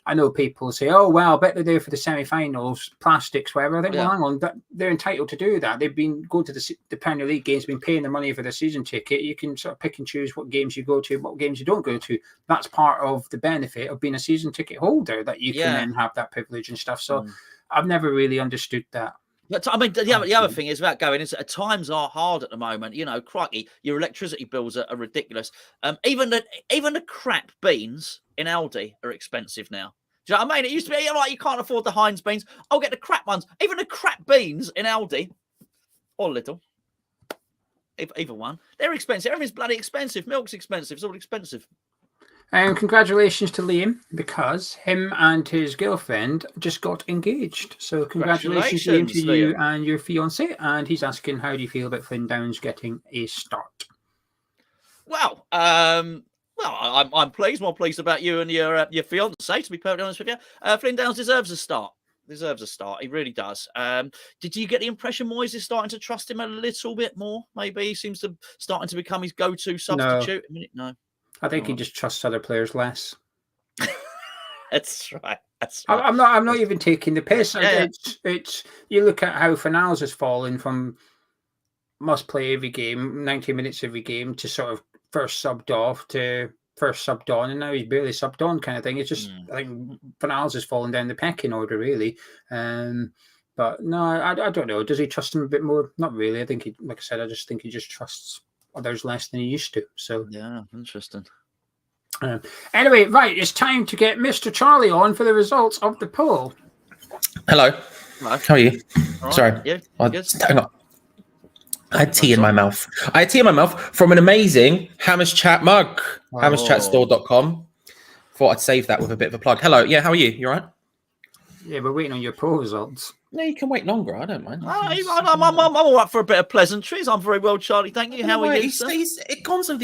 S1: I know people say, "Oh well, I bet they're there for the semi-finals, plastics, whatever." I think, well,
S2: Yeah.
S1: hang on, they're entitled to do that. They've been going to the Premier League games, been paying their money for the season ticket. You can sort of pick and choose what games you go to, what games you don't go to. That's part of the benefit of being a season ticket holder, that you can then have that privilege and stuff. So I've never really understood that.
S2: But I mean, the other thing is about going is times are hard at the moment. You know, crikey, your electricity bills are ridiculous. Even the crap beans in Aldi are expensive now. Do you know what I mean? It used to be like you can't afford the Heinz beans. I'll get the crap ones. Even the crap beans in Aldi or Lidl, either one, they're expensive. Everything's bloody expensive. Milk's expensive. It's all expensive.
S1: And congratulations to Liam, because him and his girlfriend just got engaged. So congratulations Liam, to you and your fiance. And he's asking, how do you feel about Flynn Downs getting a start?
S2: Well, I'm pleased. More pleased about you and your fiance. To be perfectly honest with you, Flynn Downs deserves a start. He really does. Did you get the impression Moyes is starting to trust him a little bit more? Maybe he seems to starting to become his go-to substitute.
S1: No. I think he just trusts other players less.
S2: That's right.
S1: I'm not even taking the piss. It's you look at how Fornals has fallen from must play every game, 90 minutes every game, to sort of first subbed off to first subbed on, and now he's barely subbed on kind of thing. It's just I think Fornals has fallen down the pecking order really. But no, I don't know. Does he trust him a bit more? Not really. I think like I said, I just think he just trusts others less than he used to. So
S2: yeah, interesting.
S1: Anyway, right, it's time to get Mr. Charlie on for the results of the poll.
S3: Hello. How are you?
S2: Right.
S3: Sorry.
S2: Yeah,
S3: hang on. I had tea in my mouth. From an amazing Hammers Chat mug. HammersChatStore.com. Thought I'd save that with a bit of a plug. Hello. Yeah, how are you? You all right?
S1: Yeah, we're waiting on your poll results.
S3: No, you can wait longer. I don't mind.
S2: I'm all up for a bit of pleasantries. I'm very well, Charlie. Thank you. How are you?
S3: Gonzo,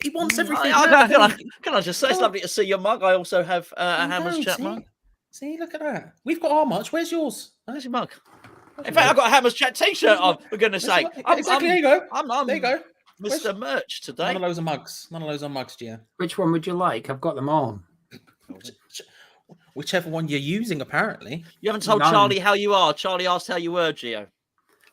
S3: he wants everything.
S2: Can I just say, it's lovely to see your mug. I also have a Hammers Chat mug.
S3: See, look at that. We've got our much. Where's yours?
S2: Where's your mug? In fact, I've got a Hammers Chat t-shirt on, for goodness sake.
S3: Exactly, there you go.
S2: There
S3: you go.
S2: Mr. Merch today.
S3: None of those are mugs, Gio.
S1: Which one would you like? I've got them all.
S3: Whichever one you're using, apparently.
S2: You haven't told Charlie how you are. Charlie asked how you were, Gio.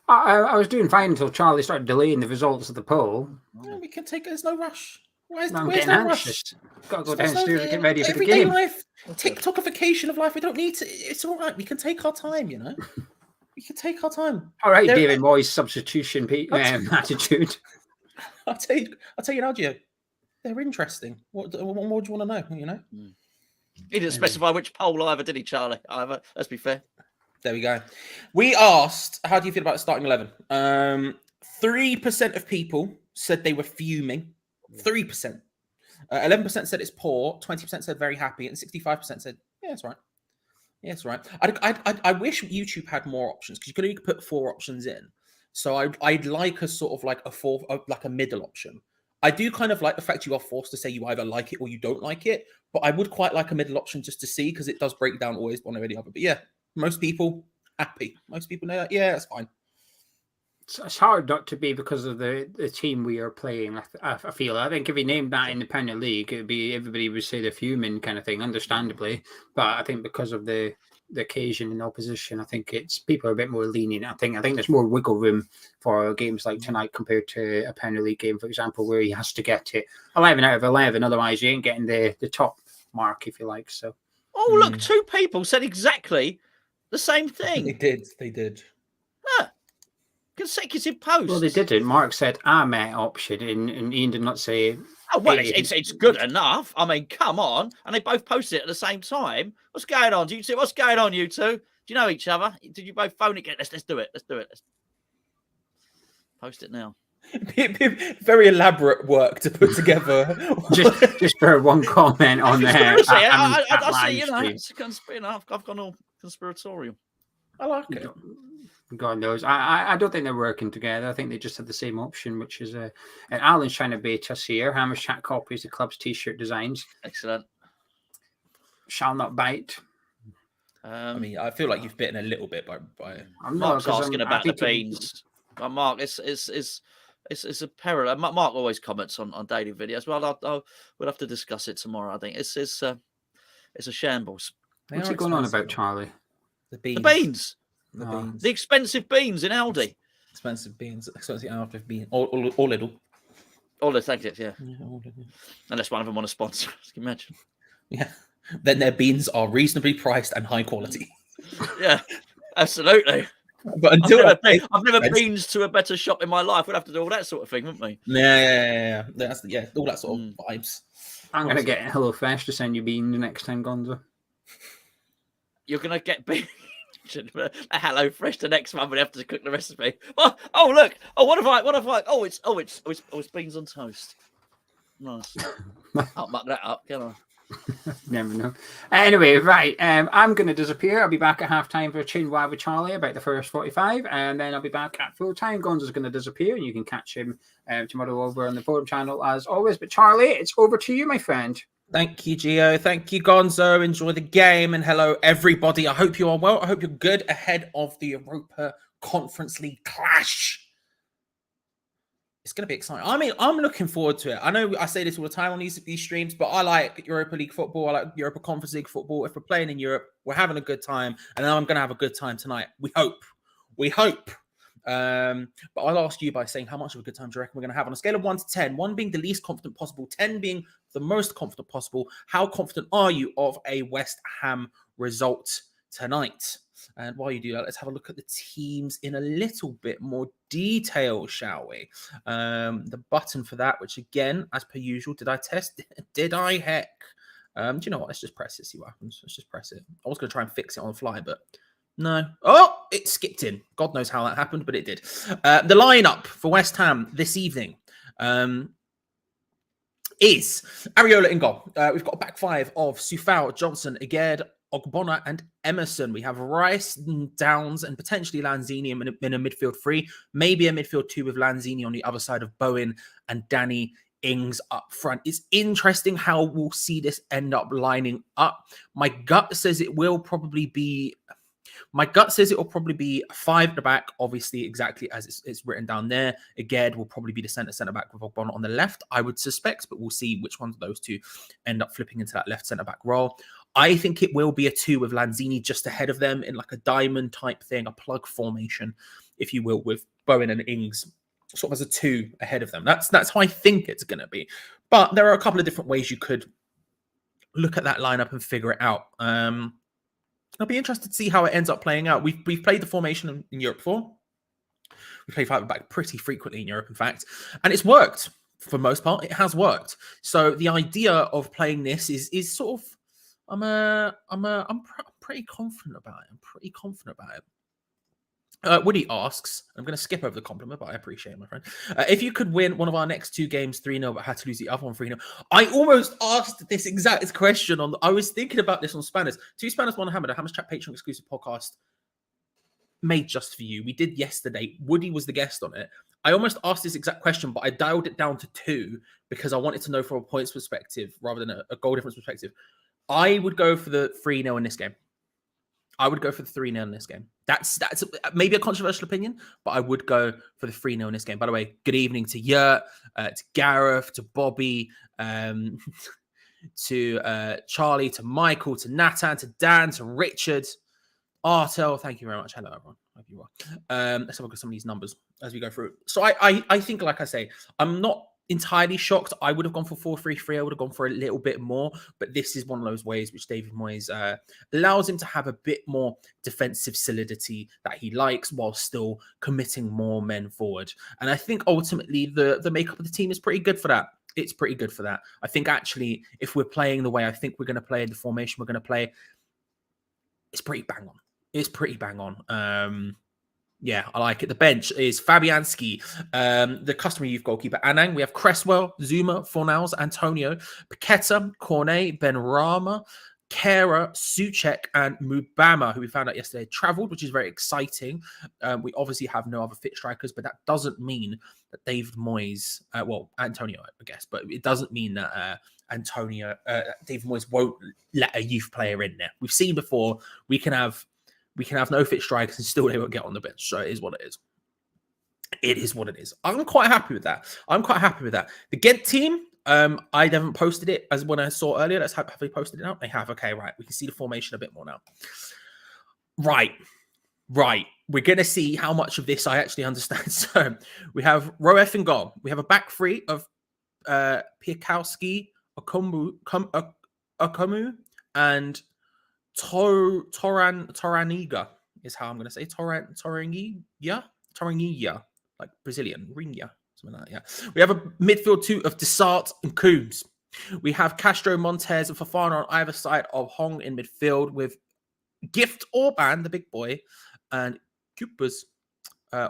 S1: I was doing fine until Charlie started delaying the results of the poll.
S3: No, we can take it. There's no rush. Where's
S1: no
S3: no
S1: rush? Got to go downstairs and get ready for the game.
S3: Everyday life, TikTokification of life. We don't need to. It's all right. We can take our time, you know. We can take our time.
S1: All right, David Moyes' substitution attitude.
S3: I'll tell you now, Gio. They're interesting. What more do you want to know? You know.
S2: He didn't specify which poll either, did he, Charlie? Either. Let's be fair.
S3: There we go. We asked, how do you feel about starting 11? 3% of people said they were fuming. 3%. 11% said it's poor. 20% said very happy. And 65% said, yeah, it's right. Yeah, it's right. I wish YouTube had more options, because you could only put 4 options in. So I'd like a sort of like a middle option. I do kind of like the fact you are forced to say you either like it or you don't like it, but I would quite like a middle option just to see, because it does break down always one or the other. But yeah, most people happy. Most people know that. Yeah, that's fine.
S1: It's hard not to be because of the team we are playing. I feel. I think if we named that in the Premier League, it'd be everybody would say the fuming kind of thing, understandably. But I think because of the occasion and opposition, I think it's people are a bit more lenient. I think there's more wiggle room for games like tonight compared to a Premier League game, for example, where he has to get it 11 out of 11. Otherwise, you ain't getting the top mark, if you like. So.
S2: Oh, look, 2 people said exactly the same thing.
S3: They did.
S2: Huh. Consecutive posts.
S1: Well, they didn't. Mark said Met option, and Ian did not say.
S2: Oh, well, it's good enough. I mean, come on. And they both posted it at the same time. What's going on? What's going on, you two? Do you know each other? Did you both phone it? Let's do it. Let's post it now.
S3: Very elaborate work to put together.
S1: just for one comment on there.
S2: I see, it's a conspiracy. I've gone all conspiratorial.
S3: I like it.
S1: God knows. I don't think they're working together. I think they just have the same option, which is and Alan's trying to bait us here. Hammers Chat copies the club's t-shirt designs.
S2: Excellent.
S1: Shall not bite.
S3: I mean, I feel like you've bitten a little bit by.
S2: Mark's asking about the beans. Mark, it's a parallel. Mark always comments on daily videos. Well, we'll have to discuss it tomorrow. I think it's It's a shambles.
S3: They
S1: What's
S3: are
S1: he going on
S3: expensive.
S1: about, Charlie?
S3: The beans.
S2: The beans.
S3: The
S1: Oh.
S3: beans.
S2: The expensive beans in Aldi.
S3: Expensive beans. Expensive out of beans. Or little.
S2: Oh, the thank you, yeah.
S3: Yeah, all little.
S2: Unless one of them want to sponsor. Can you imagine?
S3: Yeah. Then their beans are reasonably priced and high quality.
S2: Yeah, absolutely.
S3: But until
S2: I've never been to a better shop in my life. We'd have to do all that sort of thing, wouldn't we?
S3: Yeah. That's all that sort of vibes.
S1: I'm going to get HelloFresh to send you beans next time, Gonzo.
S2: You're going to get beans. A Hello Fresh the next month. We have to cook the recipe. Oh, look. Oh, what have I? Oh, it's beans on toast. Nice. I'll muck that up, can I?
S1: Never know. Anyway, right. I'm going to disappear. I'll be back at halftime for a chin wide with Charlie about the first 45, and then I'll be back at full time. Gonzo's going to disappear, and you can catch him tomorrow over on the forum channel as always. But Charlie, it's over to you, my friend.
S3: Thank you, Geo. Thank you, Gonzo. Enjoy the game, and hello, everybody. I hope you are well. I hope you're good ahead of the Europa Conference League clash. It's going to be exciting. I mean, I'm looking forward to it. I know I say this all the time on these streams, but I like Europa League football. I like Europa Conference League football. If we're playing in Europe, we're having a good time. And I'm going to have a good time tonight. We hope. But I'll ask you by saying, how much of a good time do you reckon we're going to have on a scale of 1 to 10? 1 being the least confident possible, 10 being the most confident possible. How confident are you of a West Ham result tonight? And while you do that, let's have a look at the teams in a little bit more detail, shall we? The button for that, which again, as per usual, did I test? Did I? Heck. Do you know what? Let's just press it, see what happens. Let's just press it. I was going to try and fix it on the fly, but no. Oh, it skipped in. God knows how that happened, but it did. The lineup for West Ham this evening is Areola in goal. We've got a back five of Sufal, Johnson, Aged, Ogbonna and Emerson. We have Rice, Downs, and potentially Lanzini in a midfield three. Maybe a midfield two with Lanzini on the other side of Bowen and Danny Ings up front. It's interesting how we'll see this end up lining up. My gut says it will probably be five at the back, obviously exactly as it's written down there. Aged will probably be the centre back with Ogbonna on the left, I would suspect, but we'll see which ones of those two end up flipping into that left centre back role. I think it will be a two with Lanzini just ahead of them in like a diamond type thing, a plug formation, if you will, with Bowen and Ings sort of as a two ahead of them. That's how I think it's going to be. But there are a couple of different ways you could look at that lineup and figure it out. I'll be interested to see how it ends up playing out. We've played the formation in Europe before. We play five back pretty frequently in Europe, in fact, and it's worked for the most part. It has worked. So the idea of playing this is sort of, I'm pretty confident about it. I'm pretty confident about it. Woody asks, I'm going to skip over the compliment, but I appreciate it, my friend. If you could win one of our next two games 3-0, but had to lose the other one 3-0. I almost asked this exact question I was thinking about this on Spanish. Two Spanish, one Hammer, the Hammers Chat Patreon exclusive podcast made just for you. We did yesterday. Woody was the guest on it. I almost asked this exact question, but I dialed it down to 2 because I wanted to know from a points perspective rather than a goal difference perspective. I would go for the 3-0 in this game. I would go for the 3-0 in this game. That's maybe a controversial opinion, but I would go for the 3-0 in this game. By the way, good evening to Yurt, to Gareth, to Bobby, to Charlie, to Michael, to Nathan, to Dan, to Richard, Artel. Thank you very much. Hello, everyone. Hope you are. Let's have a look at some of these numbers as we go through. So I think, like I say, I'm not entirely shocked. I would have gone for 4-3-3. I would have gone for a little bit more, but this is one of those ways which David Moyes allows him to have a bit more defensive solidity that he likes while still committing more men forward. And I think ultimately the makeup of the team is pretty good for that. It's pretty good for that. I think actually, if we're playing the way I think we're going to play, the formation we're going to play, it's pretty bang on. It's pretty bang on. Yeah, I like it. The bench is Fabianski, the customary youth goalkeeper, Anang. We have Cresswell, Zuma, Fornals, Antonio, Paqueta, Cornet, Benrahma, Kera, Suchek, and Mubama, who we found out yesterday travelled, which is very exciting. We obviously have no other fit strikers, but that doesn't mean that David Moyes, Antonio, I guess, but it doesn't mean that David Moyes won't let a youth player in there. We've seen before, we can have no fit strikers and still they won't get on the bench. So it is what it is. It is what it is. I'm quite happy with that. The Gent team, I haven't posted it as when I saw earlier. Have they posted it now? They have. Okay, right. We can see the formation a bit more now. Right. We're going to see how much of this I actually understand. So we have Roef in goal. We have a back three of Piakowski, Okomu, and Toraniga is how I'm going to say. Toraniga, like Brazilian, Ringa, something like that. Yeah. We have a midfield two of Desart and Coombs. We have Castro, Montez, and Fofana on either side of Hong in midfield with Gift Orban, the big boy, and Coopers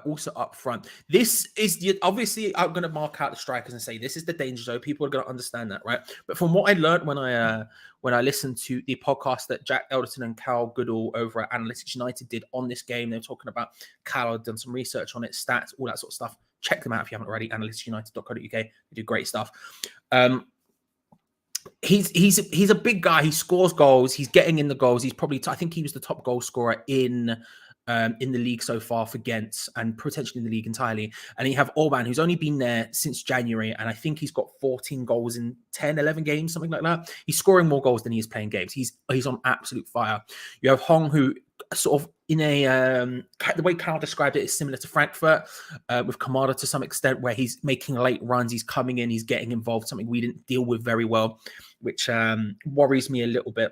S3: also up front. This is obviously I'm going to mark out the strikers and say this is the danger zone. People are going to understand that, right? But from what I learned when I listened to the podcast that Jack Elderton and Cal Goodall over at Analytics United did on this game, they were talking about Cal had done some research on it, stats, all that sort of stuff. Check them out if you haven't already. Analyticsunited.co.uk. They do great stuff. He's a big guy. He scores goals. He's getting in the goals. He's probably I think he was the top goal scorer in the league so far for Gent and potentially in the league entirely. And you have Orban, who's only been there since January, and I think he's got 14 goals in 10, 11 games, something like that. He's scoring more goals than he is playing games. He's on absolute fire. You have Hong, who sort of in a the way Carl described it is similar to Frankfurt with Kamada to some extent, where he's making late runs, he's coming in, he's getting involved, something we didn't deal with very well, which worries me a little bit.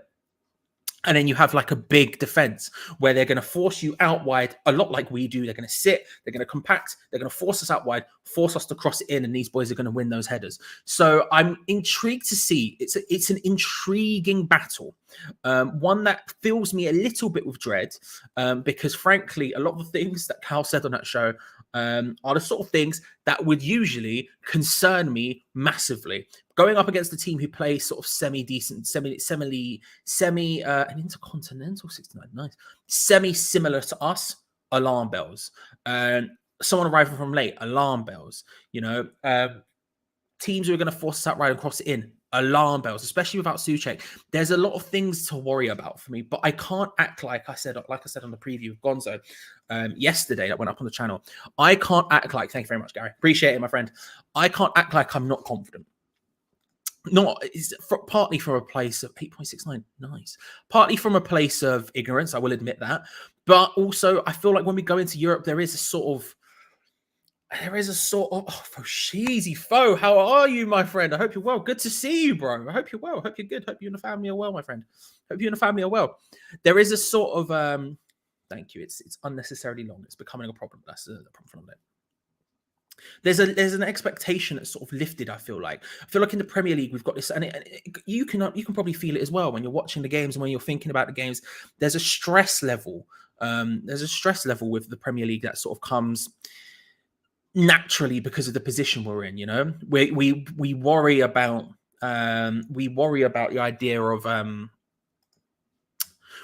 S3: And then you have like a big defense where they're going to force you out wide a lot like we do. They're going to sit, they're going to compact, they're going to force us out wide, force us to cross it in, and these boys are going to win those headers. So I'm intrigued to see. It's an intriguing battle. One that fills me a little bit with dread because frankly, a lot of the things that Cal said on that show are the sort of things that would usually concern me massively. Going up against a team who plays sort of semi-decent, an intercontinental 69, nice, semi-similar to us, alarm bells. Someone arriving from late, alarm bells. You know, teams who are going to force us out right and cross it in, alarm bells, especially without Souček. There's a lot of things to worry about for me, but I can't act like I said on the preview of Gonzo yesterday that went up on the channel. I can't act like, thank you very much, Gary. Appreciate it, my friend. I can't act like I'm not confident. Partly from a place of 8.69, nice. Partly from a place of ignorance, I will admit that. But also, I feel like when we go into Europe, there is a sort of Foshizi Fo. How are you, my friend? I hope you're well. Good to see you, bro. I hope you're well. I hope you're good. Hope you and the family are well, my friend. Hope you and the family are well. There is a sort of thank you. It's unnecessarily long. It's becoming a problem. That's the problem from it. There's an expectation that's sort of lifted. I feel like in the Premier League we've got this, and you can probably feel it as well when you're watching the games and when you're thinking about the games. There's a stress level. There's a stress level with the Premier League that sort of comes naturally because of the position we're in. You know, we worry about the idea of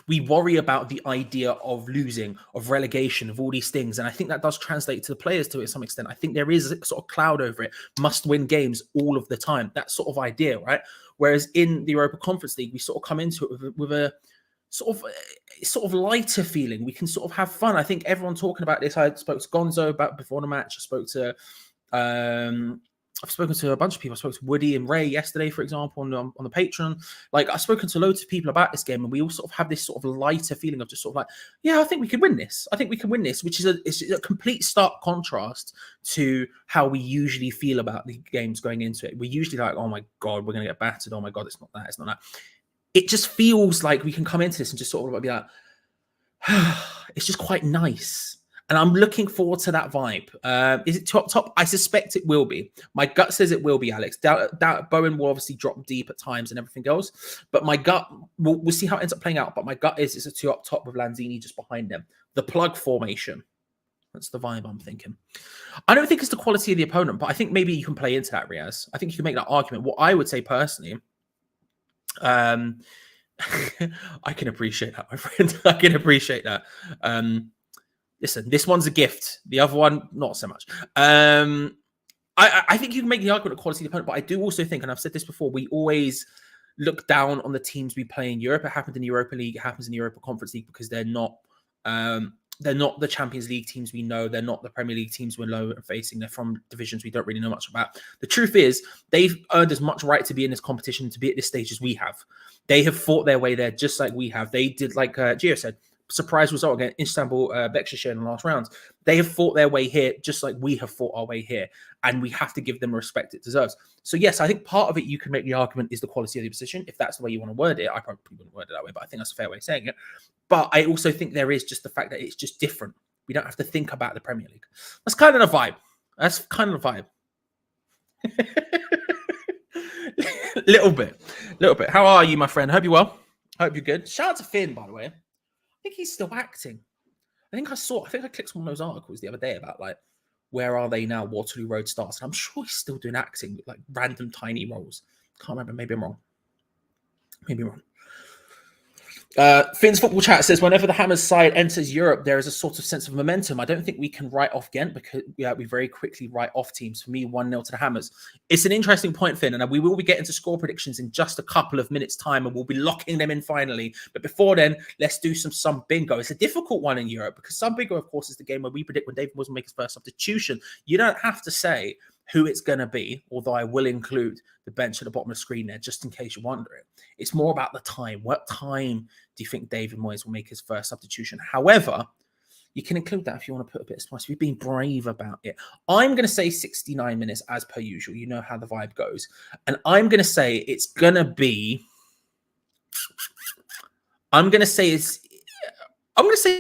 S3: we worry about the idea of losing, of relegation, of all these things. And I think that does translate to the players to some extent. I think there is a sort of cloud over it, must win games all of the time, that sort of idea, right? Whereas in the Europa Conference League, we sort of come into it with a sort of lighter feeling. We can sort of have fun. I think everyone talking about this, I spoke to Gonzo about before the match. I've spoken to a bunch of people. I spoke to Woody and Ray yesterday, for example, on the Patreon. Like, I've spoken to loads of people about this game, and we all sort of have this sort of lighter feeling of just sort of like, yeah, I think we can win this. I think we can win this, which is a complete stark contrast to how we usually feel about the games going into it. We're usually like, oh my God, we're going to get battered. Oh my God, it's not that. It's not that. It just feels like we can come into this and just sort of be like, it's just quite nice. And I'm looking forward to that vibe. Is it top? I suspect it will be. My gut says it will be, Alex. Bowen will obviously drop deep at times and everything else. But my gut, we'll see how it ends up playing out. But my gut is it's a two up top with Lanzini just behind them. The plug formation. That's the vibe I'm thinking. I don't think it's the quality of the opponent, but I think maybe you can play into that, Riaz. I think you can make that argument. What I would say personally, I can appreciate that, my friend. I can appreciate that. Listen, this one's a gift. The other one, not so much. I think you can make the argument of quality of the opponent, but I do also think, and I've said this before, we always look down on the teams we play in Europe. It happens in the Europa League. It happens in the Europa Conference League because they're not They're not the Champions League teams we know. They're not the Premier League teams we're low and facing. They're from divisions we don't really know much about. The truth is, they've earned as much right to be in this competition, to be at this stage as we have. They have fought their way there just like we have. They did, like Geo said, surprise result against Istanbul Beşiktaş in the last rounds. They have fought their way here just like we have fought our way here. And we have to give them the respect it deserves. So yes, I think part of it you can make the argument is the quality of the opposition, if that's the way you want to word it. I probably wouldn't word it that way, but I think that's a fair way of saying it. But I also think there is just the fact that it's just different. We don't have to think about the Premier League. That's kind of the vibe. Little bit. How are you, my friend? Hope you're well. Hope you're good. Shout out to Finn, by the way. I think he's still acting. I think I clicked on one of those articles the other day about like, where are they now? Waterloo Road starts. And I'm sure he's still doing acting with like random tiny roles. Can't remember. Maybe I'm wrong. Finn's football chat says, whenever the Hammers side enters Europe, there is a sort of sense of momentum. I don't think we can write off Gent because we very quickly write off teams. For me, 1-0 to the Hammers. It's an interesting point, Finn, and we will be getting to score predictions in just a couple of minutes' time, and we'll be locking them in finally. But before then, let's do some bingo. It's a difficult one in Europe because some bingo, of course, is the game where we predict when David Moyes will make his first substitution. You don't have to say who it's going to be, although I will include the bench at the bottom of the screen there, just in case you're wondering. It's more about the time. What time do you think David Moyes will make his first substitution? However, you can include that if you want to put a bit of spice. We've been brave about it. I'm going to say 69 minutes as per usual. You know how the vibe goes. And I'm going to say it's going to be... I'm going to say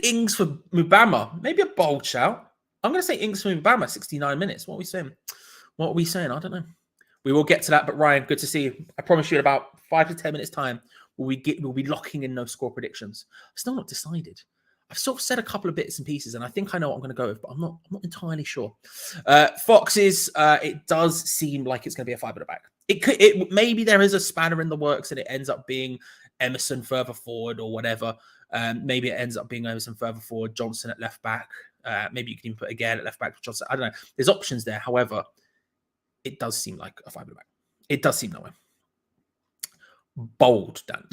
S3: Ings for Mubama. Maybe a bold shout. I'm going to say Ings for Mubama, 69 minutes. What are we saying? I don't know. We will get to that. But Ryan, good to see you. I promise you in about 5 to 10 minutes time, we'll be locking in those score predictions. Still not decided. I've sort of said a couple of bits and pieces, and I think I know what I'm going to go with, but I'm not entirely sure. Foxes, it does seem like it's going to be a 5 at the back. Maybe there is a spanner in the works and it ends up being Emerson further forward or whatever. Maybe it ends up being Emerson further forward, Johnson at left back. Maybe you can even put again at left back for Johnson. I don't know. There's options there. However, it does seem like a 5 at the back. It does seem that way. Bold, Dan.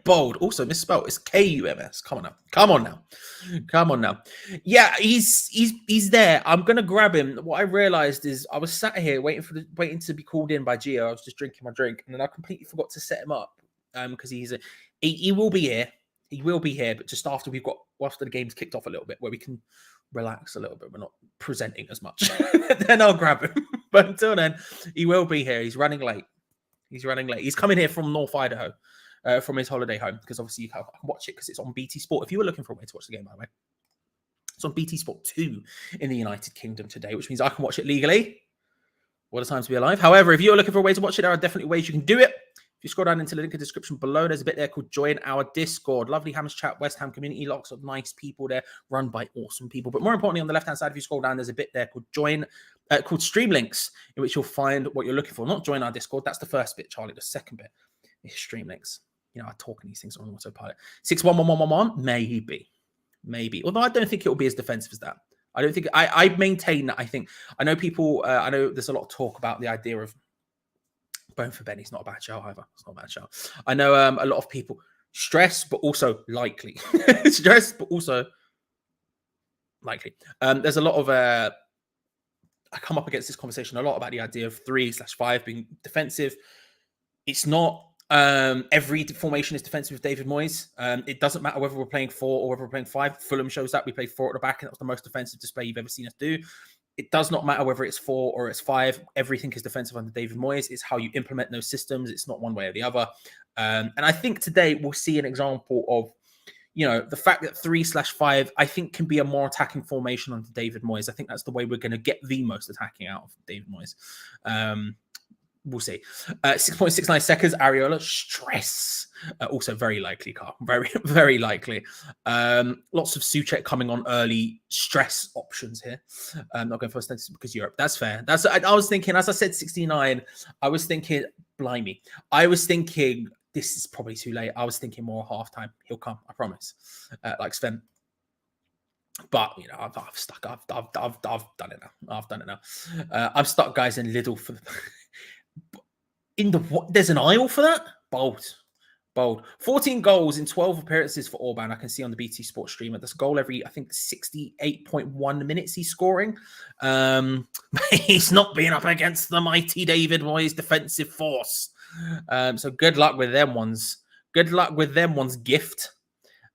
S3: Bold. Also misspelled. It's K-U-M-S. Come on now. Yeah, he's there. I'm gonna grab him. What I realized is I was sat here waiting to be called in by Geo. I was just drinking my drink, and then I completely forgot to set him up. Because he will be here. He will be here, but just after the game's kicked off a little bit, where we can relax a little bit. We're not presenting as much. Then I'll grab him. But until then, he will be here. He's running late. He's coming here from North Idaho, from his holiday home, because obviously you can watch it because it's on BT Sport. If you were looking for a way to watch the game, by the way, it's on BT Sport 2 in the United Kingdom today, which means I can watch it legally. What a time to be alive. However, if you're looking for a way to watch it, there are definitely ways you can do it. If you scroll down into the link in the description below, there's a bit there called Join Our Discord. Lovely Hammers chat, West Ham community, lots of nice people there, run by awesome people. But more importantly, on the left-hand side, if you scroll down, there's a bit there called called Stream Links, in which you'll find what you're looking for. Not Join Our Discord. That's the first bit, Charlie. The second bit is Stream Links. You know, I talk in these things on autopilot. 611111, maybe. Although I don't think it will be as defensive as that. I don't think I maintain that. I know people. I know there's a lot of talk about the idea of Bone for Benny's not a bad show either. It's not a bad show. I know a lot of people stress, but also likely. Stress, but also likely. There's a lot of I come up against this conversation a lot about the idea of 3/5 being defensive. It's not every formation is defensive with David Moyes. It doesn't matter whether we're playing 4 or whether we're playing 5. Fulham shows that we played 4 at the back, and that was the most defensive display you've ever seen us do. It does not matter whether it's 4 or it's 5. Everything is defensive under David Moyes. It's how you implement those systems. It's not one way or the other. And I think today we'll see an example of, the fact that 3/5, I think, can be a more attacking formation under David Moyes. I think that's the way we're going to get the most attacking out of David Moyes. We'll see. 6.69 seconds, Areola. Stress. Also very likely, Carl. Very, very likely. Lots of Souček coming on early. Stress options here. I'm not going for a statistic because Europe. That's fair. I was thinking, as I said, 69. I was thinking, blimey. I was thinking, this is probably too late. I was thinking more halftime. He'll come, I promise. Like Sven. But I've stuck. I've done it now. I've stuck guys in Lidl for the. There's an aisle for that? Bold. Bold. 14 goals in 12 appearances for Orban. I can see on the BT Sports streamer. That's a goal every, I think, 68.1 minutes he's scoring. He's not being up against the mighty David Moyes defensive force. So good luck with them ones. Good luck with them ones, gift.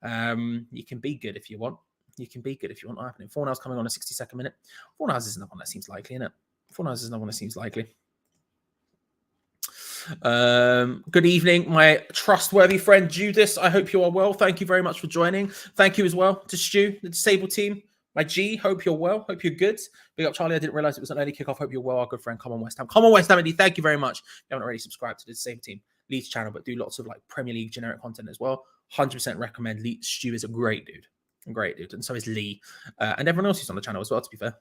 S3: You can be good if you want. You can be good if you want. Happening. Fornals coming on a 62nd minute. Fornals isn't the one that seems likely, isn't it? Fornals isn't the one that seems likely. Good evening, my trustworthy friend Judas. I hope you are well. Thank you very much for joining. Thank you as well to Stu, the disabled team. My G, hope you're well. Hope you're good. Big up, Charlie. I didn't realize it was an early kickoff. Hope you're well, our good friend. Come on, West Ham. Come on, West Ham. Indeed. Thank you very much. If you haven't already subscribed to the disabled team Leeds channel, but do lots of like Premier League generic content as well. 100% recommend. Stu is a great dude. And so is Lee. And everyone else who's on the channel as well, to be fair.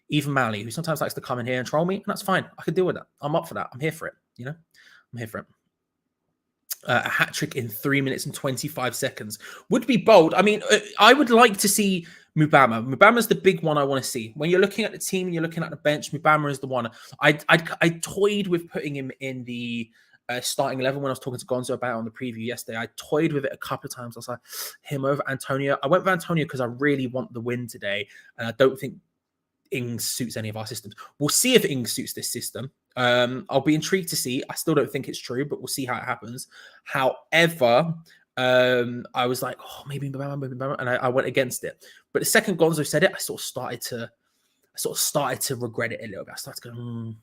S3: Even Mally, who sometimes likes to come in here and troll me, and that's fine. I can deal with that. I'm up for that. I'm here for it. You know, I'm here for it. A hat trick in 3 minutes and 25 seconds would be bold. I mean, I would like to see Mubama. Mubama's the big one I want to see. When you're looking at the team and you're looking at the bench, Mubama is the one. I toyed with putting him in the starting 11 when I was talking to Gonzo about it on the preview yesterday. I toyed with it a couple of times. I was like, him over Antonio. I went for Antonio because I really want the win today, and I don't think Ings suits any of our systems. We'll see if Ings suits this system. I'll be intrigued to see. I still don't think it's true, but we'll see how it happens. However, I was like, oh, maybe, and I went against it. But the second Gonzo said it, I sort of started to regret it a little bit. I started to go,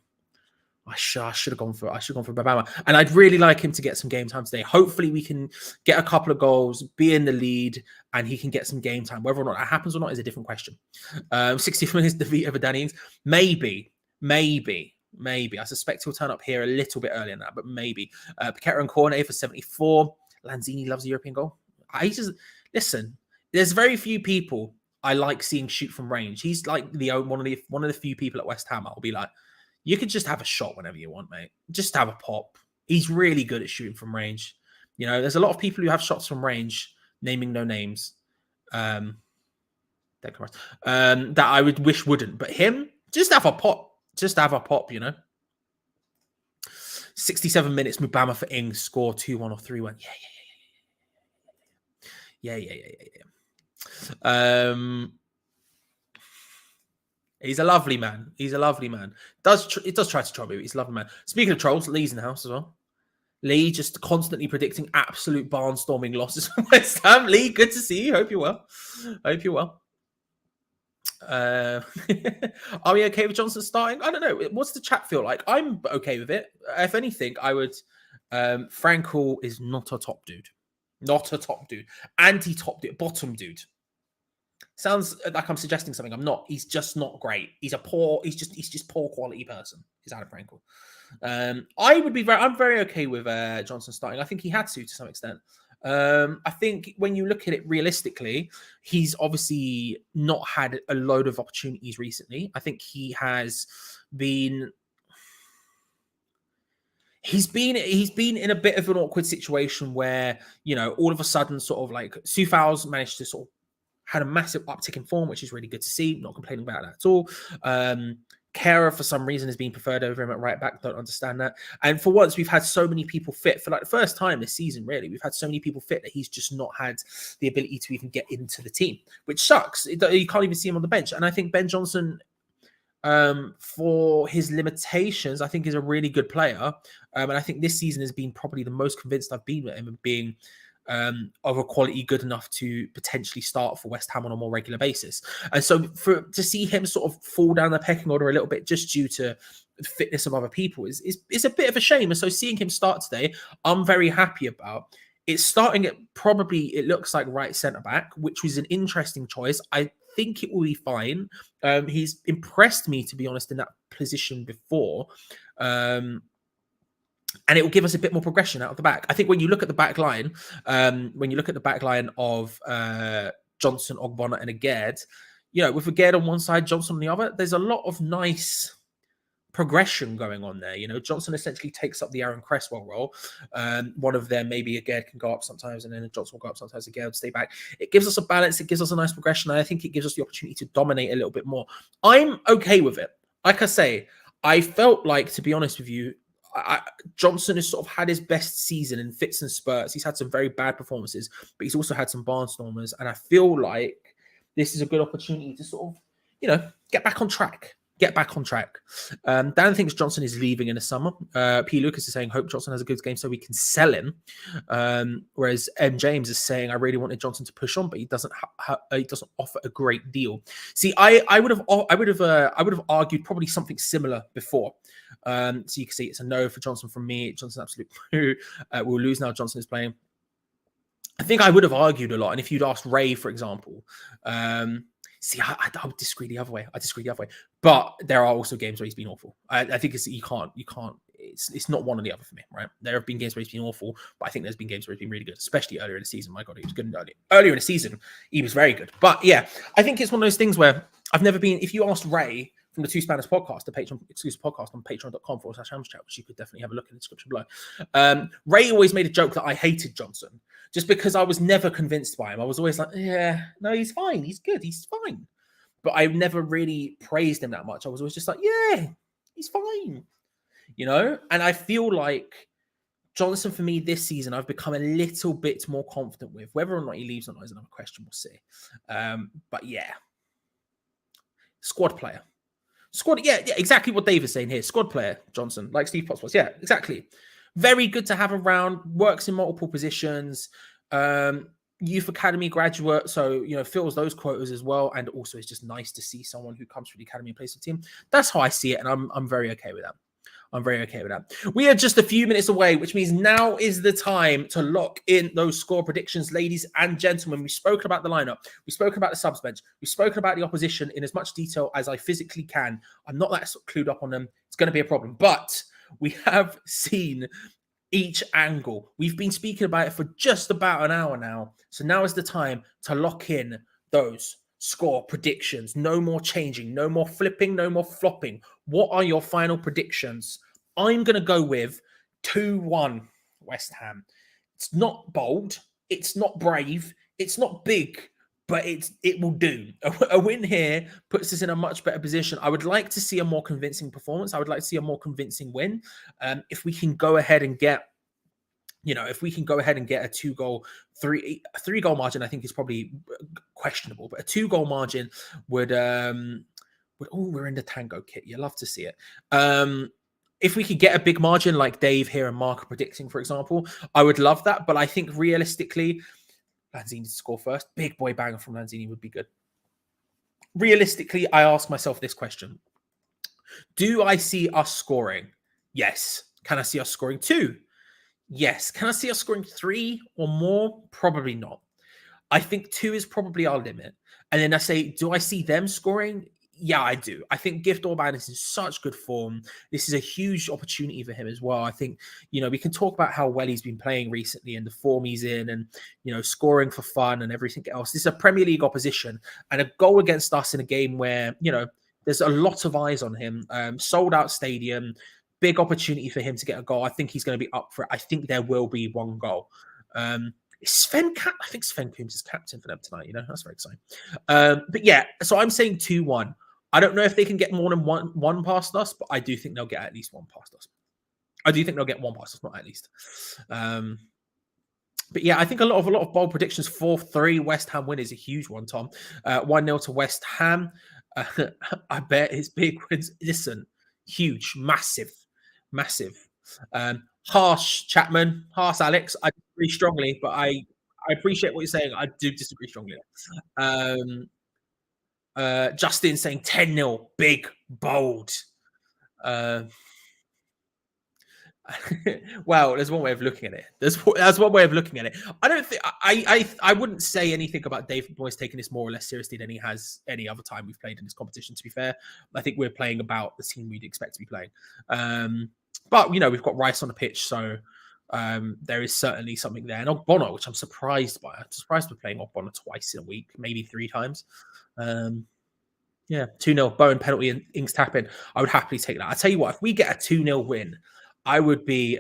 S3: I should have gone for Babama. And I'd really like him to get some game time today. Hopefully we can get a couple of goals, be in the lead, and he can get some game time. Whether or not that happens or not is a different question. 60 minutes defeat over Danny Ings. Maybe. I suspect he'll turn up here a little bit earlier than that, but maybe. Paqueta and Cornet for 74. Lanzini loves a European goal. Listen, there's very few people I like seeing shoot from range. He's like one of the few people at West Ham I'll be like, you could just have a shot whenever you want, mate. Just have a pop. He's really good at shooting from range. You know, there's a lot of people who have shots from range, naming no names, that I would wish wouldn't. But him, just have a pop. Just have a pop, you know. 67 minutes, Mubama for Ings, score 2-1 or 3-1. Yeah. He's a lovely man. It does try to troll me, but he's a lovely man. Speaking of trolls, Lee's in the house as well. Lee just constantly predicting absolute barnstorming losses from West Ham. Lee, good to see you. Hope you're well. Are we okay with Johnson starting? I don't know. What's the chat feel like? I'm okay with it. If anything, I would. Frankel is not a top dude. Anti-top dude. Bottom dude. Sounds like I'm suggesting something. I'm not. He's just not great. He's just poor quality person. Is Adam Frankel. I'm very okay with Johnson starting. I think he had to some extent. I think when you look at it realistically, he's obviously not had a load of opportunities recently. I think he's been in a bit of an awkward situation where, you know, all of a sudden sort of like Soufal's managed to sort of had a massive uptick in form, which is really good to see. Not complaining about that at all. Kera, for some reason, has been preferred over him at right back. Don't understand that. And for once, we've had so many people fit. For like the first time this season, really, we've had so many people fit that he's just not had the ability to even get into the team, which sucks. You can't even see him on the bench. And I think Ben Johnson, for his limitations, I think is a really good player. And I think this season has been probably the most convinced I've been with him of being of a quality good enough to potentially start for West Ham on a more regular basis. And so to see him sort of fall down the pecking order a little bit just due to the fitness of other people is a bit of a shame. And so seeing him start today, I'm very happy about. It's starting at probably, it looks like right centre back, which was an interesting choice. I think it will be fine. He's impressed me, to be honest, in that position before. And it will give us a bit more progression out of the back. I think when you look at the back line, of Johnson, Ogbonna, and Agerd, you know, with Agerd on one side, Johnson on the other, there's a lot of nice progression going on there. You know, Johnson essentially takes up the Aaron Cresswell role. One of them, maybe Agerd can go up sometimes, and then Johnson will go up sometimes. Agerd will stay back. It gives us a balance. It gives us a nice progression. And I think it gives us the opportunity to dominate a little bit more. I'm okay with it. Like I say, I felt like, to be honest with you, Johnson has sort of had his best season in fits and spurts. He's had some very bad performances, but he's also had some barnstormers. And I feel like this is a good opportunity to sort of, get back on track. Dan thinks Johnson is leaving in the summer. P. Lucas is saying, hope Johnson has a good game so we can sell him. Whereas M. James is saying, I really wanted Johnson to push on, but he doesn't he doesn't offer a great deal. See, I would have argued probably something similar before. So you can see it's a no for Johnson from me. Johnson absolute poo. We'll lose now. Johnson is playing. I think I would have argued a lot. And if you'd asked Ray, for example, see, I would disagree the other way. But there are also games where he's been awful. I think you can't. It's not one or the other for me, right? There have been games where he's been awful, but I think there's been games where he's been really good, especially earlier in the season. My God, he was good earlier in the season. He was very good. But yeah, I think it's one of those things where I've never been. If you asked Ray from the Two Spanners podcast, the Patreon exclusive podcast on patreon.com/hamchat, which you could definitely have a look in the description below. Ray always made a joke that I hated Johnson just because I was never convinced by him. I was always like, yeah, no, he's fine. He's good. He's fine. But I never really praised him that much. I was always just like, yeah, he's fine. And I feel like Johnson, for me, this season, I've become a little bit more confident with. Whether or not he leaves or not is another question. We'll see. But yeah. Squad player. Yeah, exactly what Dave is saying here. Squad player, Johnson, like Steve Potts was. Yeah, exactly. Very good to have around, works in multiple positions, youth academy graduate, so fills those quotas as well. And also it's just nice to see someone who comes from the academy and plays for the team. That's how I see it, and I'm very okay with that. We are just a few minutes away, which means now is the time to lock in those score predictions, ladies and gentlemen. We've spoken about the lineup. We've spoken about the subs bench. We've spoken about the opposition in as much detail as I physically can. I'm not that clued up on them. It's going to be a problem. But we have seen each angle. We've been speaking about it for just about an hour now. So now is the time to lock in those score predictions. No more changing, no more flipping, no more flopping. What are your final predictions? I'm going to go with 2-1 West Ham. It's not bold. It's not brave. It's not big, but it will do. A win here puts us in a much better position. I would like to see a more convincing performance. I would like to see a more convincing win. If we can go ahead and get, a 2-goal, three-goal margin, I think is probably questionable, but a 2-goal margin would we're in the Tango kit. You love to see it. If we could get a big margin like Dave here and Mark are predicting, for example, I would love that. But I think realistically, Lanzini to score first. Big boy banger from Lanzini would be good. Realistically, I ask myself this question. Do I see us scoring? Yes. Can I see us scoring 2? Yes. Can I see us scoring 3 or more? Probably not. I think 2 is probably our limit. And then I say, do I see them scoring? Yeah, I do. I think Gift Orban is in such good form. This is a huge opportunity for him as well. I think, we can talk about how well he's been playing recently and the form he's in and, scoring for fun and everything else. This is a Premier League opposition and a goal against us in a game where, there's a lot of eyes on him. Sold out stadium, big opportunity for him to get a goal. I think he's going to be up for it. I think there will be 1 goal. I think Sven Coombs is captain for them tonight. That's very exciting. But yeah, so I'm saying 2-1. I don't know if they can get more than one past us, but I do think they'll get at least 1 past us. I do think they'll get 1 past us, not at least. But yeah, I think a lot of bold predictions. 4-3 West Ham win is a huge one, Tom. 1-0 to West Ham. I bet his big wins. Listen, huge, massive. Harsh Chapman, harsh Alex. I disagree strongly, but I appreciate what you're saying. I do disagree strongly. Justin saying 10-0, big, bold. Well, there's one way of looking at it. That's one way of looking at it. I don't think I wouldn't say anything about David Moyes taking this more or less seriously than he has any other time we've played in this competition. To be fair, I think we're playing about the team we'd expect to be playing. But we've got Rice on the pitch, so there is certainly something there. And Ogbono, which I'm surprised by. I'm surprised we're playing Ogbono twice in a week, maybe 3 times. Yeah, 2-0, Bowen penalty and Ings tap in. I would happily take that. I tell you what, if we get a 2-0 win, I would be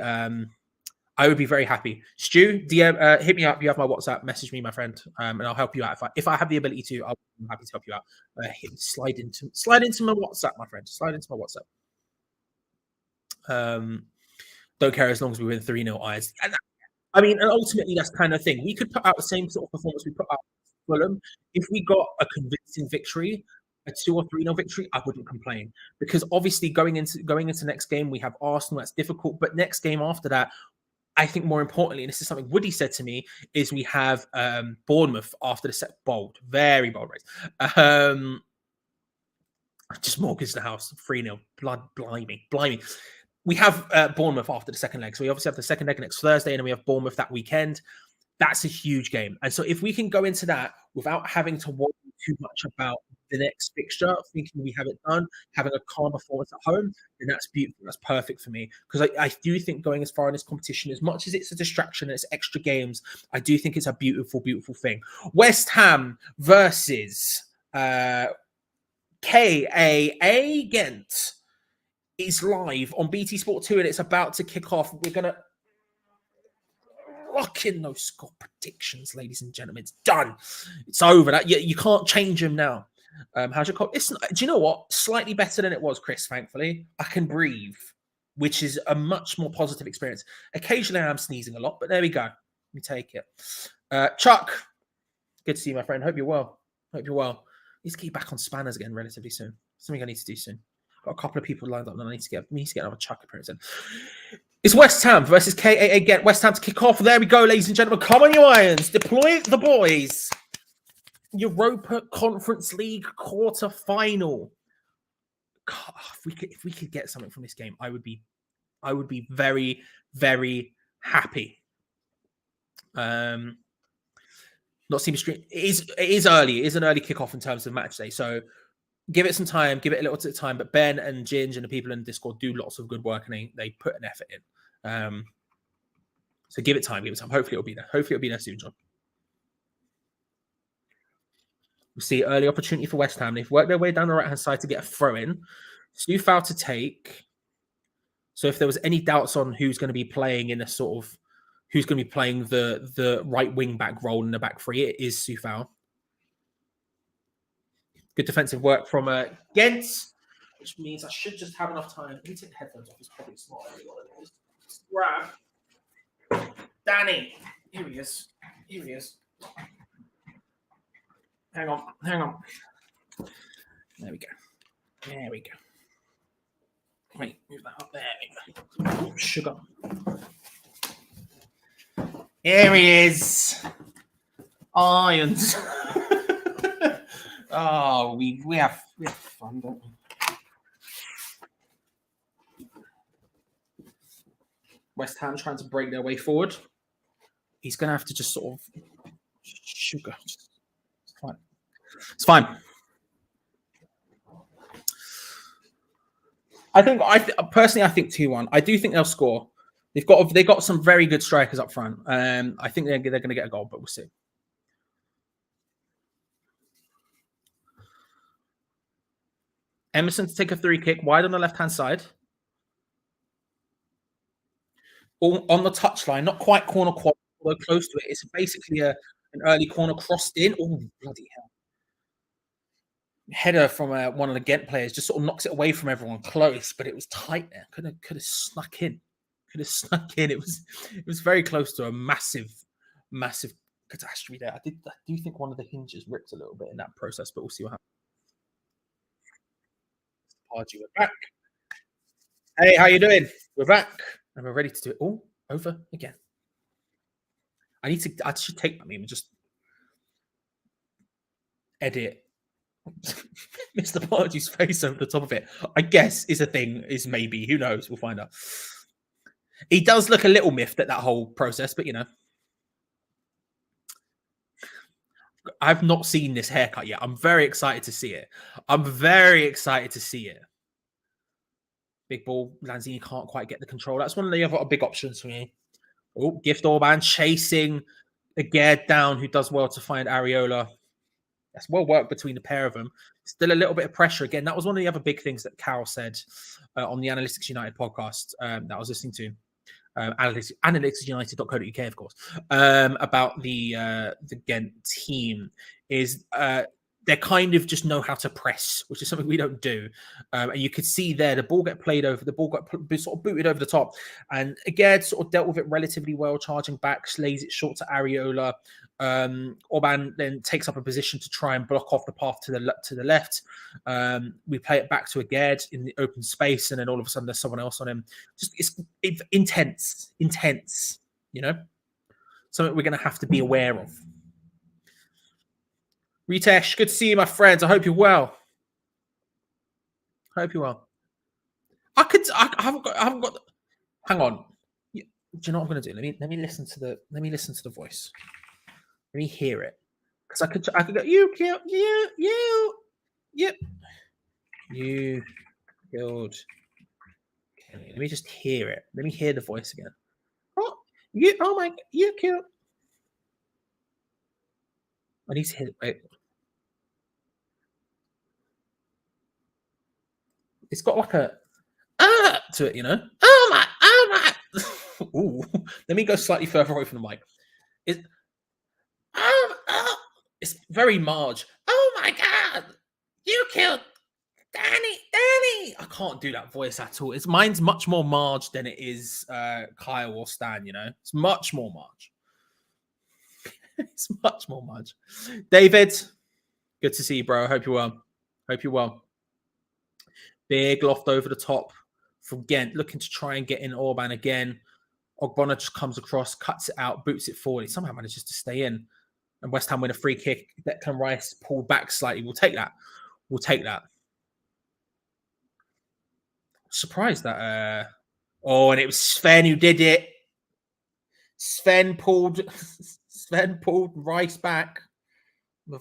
S3: very happy. Stu, DM, hit me up. You have my WhatsApp. Message me, my friend, and I'll help you out. If I have the ability to, I'm happy to help you out. Slide into my WhatsApp, my friend. Slide into my WhatsApp. Don't care as long as we win 3-0 eyes. And I mean, and ultimately, that's kind of thing. We could put out the same sort of performance we put out Fulham. If we got a convincing victory, a 2 or 3-0 victory, I wouldn't complain. Because obviously going into next game, we have Arsenal, that's difficult. But next game after that, I think more importantly, and this is something Woody said to me, is we have Bournemouth after the set. Bold, very bold race. Just mortgaged the house, 3-0. Blimey. We have Bournemouth after the second leg. So we obviously have the second leg next Thursday, and then we have Bournemouth that weekend. That's a huge game. And so if we can go into that without having to worry too much about the next fixture, thinking we have it done, having a calm performance at home, then that's beautiful. That's perfect for me. Because I do think going as far in this competition, as much as it's a distraction and it's extra games, I do think it's a beautiful, beautiful thing. West Ham versus KAA Gent is live on BT Sport 2 and it's about to kick off. We're going to lock in those score predictions, ladies and gentlemen. It's done. It's over. That you can't change them now. How's your cold? Do you know what? Slightly better than it was, Chris, thankfully. I can breathe, which is a much more positive experience. Occasionally I'm sneezing a lot, but there we go. Let me take it. Chuck, good to see you, my friend. Hope you're well. Need to get you back on Spanners again relatively soon. Something I need to do soon. Got a couple of people lined up, and I need to get another Chuck appearance in. It's West Ham versus KAA Gent. West Ham to kick off. There we go, ladies and gentlemen. Come on, you irons. Deploy the boys. Europa Conference League quarter-final. God, if we could get something from this game, I would be very, very happy. Not seeing stream. It is early. It is an early kickoff in terms of match day. So give it some time. Give it a little bit of time. But Ben and Ginge and the people in Discord do lots of good work and they put an effort in. So give it time. Hopefully it'll be there. Hopefully it'll be there soon, John. We see early opportunity for West Ham. They've worked their way down the right-hand side to get a throw-in. Soufal to take. So if there was any doubts on who's going to be playing in a sort of who's going to be playing the right wing back role in the back three, it is Soufal. Good defensive work from Gent, which means I should just have enough time. Let me take the headphones off. It's probably smart. Just grab Danny. Here he is. Hang on. There we go. Wait, move that up. There we go. Oh, sugar. Here he is. Irons. Oh, we have fun, don't we? West Ham trying to break their way forward. He's going to have to just sort of sugar. It's fine. I think personally, I think 2-1. I do think they'll score. They've got some very good strikers up front. I think they're going to get a goal, but we'll see. Emerson to take a free kick wide on the left-hand side. All on the touchline, not quite corner quad, although close to it. It's basically an early corner crossed in. Oh, bloody hell. Header from one of the Gent players just sort of knocks it away from everyone close, but it was tight there. Could have snuck in. It was very close to a massive catastrophe there. I do think one of the hinges ripped a little bit in that process, but we'll see what happens. We're back. Hey, how you doing? We're back and we're ready to do it all over again. I should take that meme and just edit Mr. Pardew's face over the top of it. I guess is a thing, is maybe. Who knows? We'll find out. He does look a little miffed at that whole process, but you know. I've not seen this haircut yet. I'm very excited to see it. Big ball. Lanzini can't quite get the control. That's one of the other big options for me. Oh, Gift Orban chasing Aguerd down, who does well to find Areola. That's well worked between the pair of them. Still a little bit of pressure. Again, that was one of the other big things that Carol said on the Analytics United podcast that I was listening to. Analyticsunited.co.uk, of course, about the Gent team is they kind of just know how to press, which is something we don't do. And you could see there the ball got sort of booted over the top. And again, sort of dealt with it relatively well, charging back, lays it short to Areola. Orban then takes up a position to try and block off the path to the left. We play it back to Aged in the open space, and then all of a sudden there's someone else on him. It's intense, you know? Something we're going to have to be aware of. Ritesh, good to see you, my friends. I hope you're well. I haven't got. Hang on. Do you know what I'm going to do? Let me listen to the voice. Let me hear it, because I could go. You killed. Yep. You killed. Kenny. Let me just hear it. Let me hear the voice again. Oh, you. Oh my. You killed. I need to hear it. Wait. It's got like a to it, you know. Oh my. Ooh. Let me go slightly further away from the mic. It's very Marge. Oh my God! You killed Danny. I can't do that voice at all. Mine's much more Marge than it is Kyle or Stan. You know, it's much more Marge. It's much more Marge. David, good to see you, bro. I hope you're well. Big loft over the top from Gent, looking to try and get in Orban again. Ogbonna just comes across, cuts it out, boots it forward. He somehow manages to stay in. And West Ham win a free kick. Declan Rice pulled back slightly. We'll take that. Surprised that. And it was Sven who did it. Sven pulled Rice back. And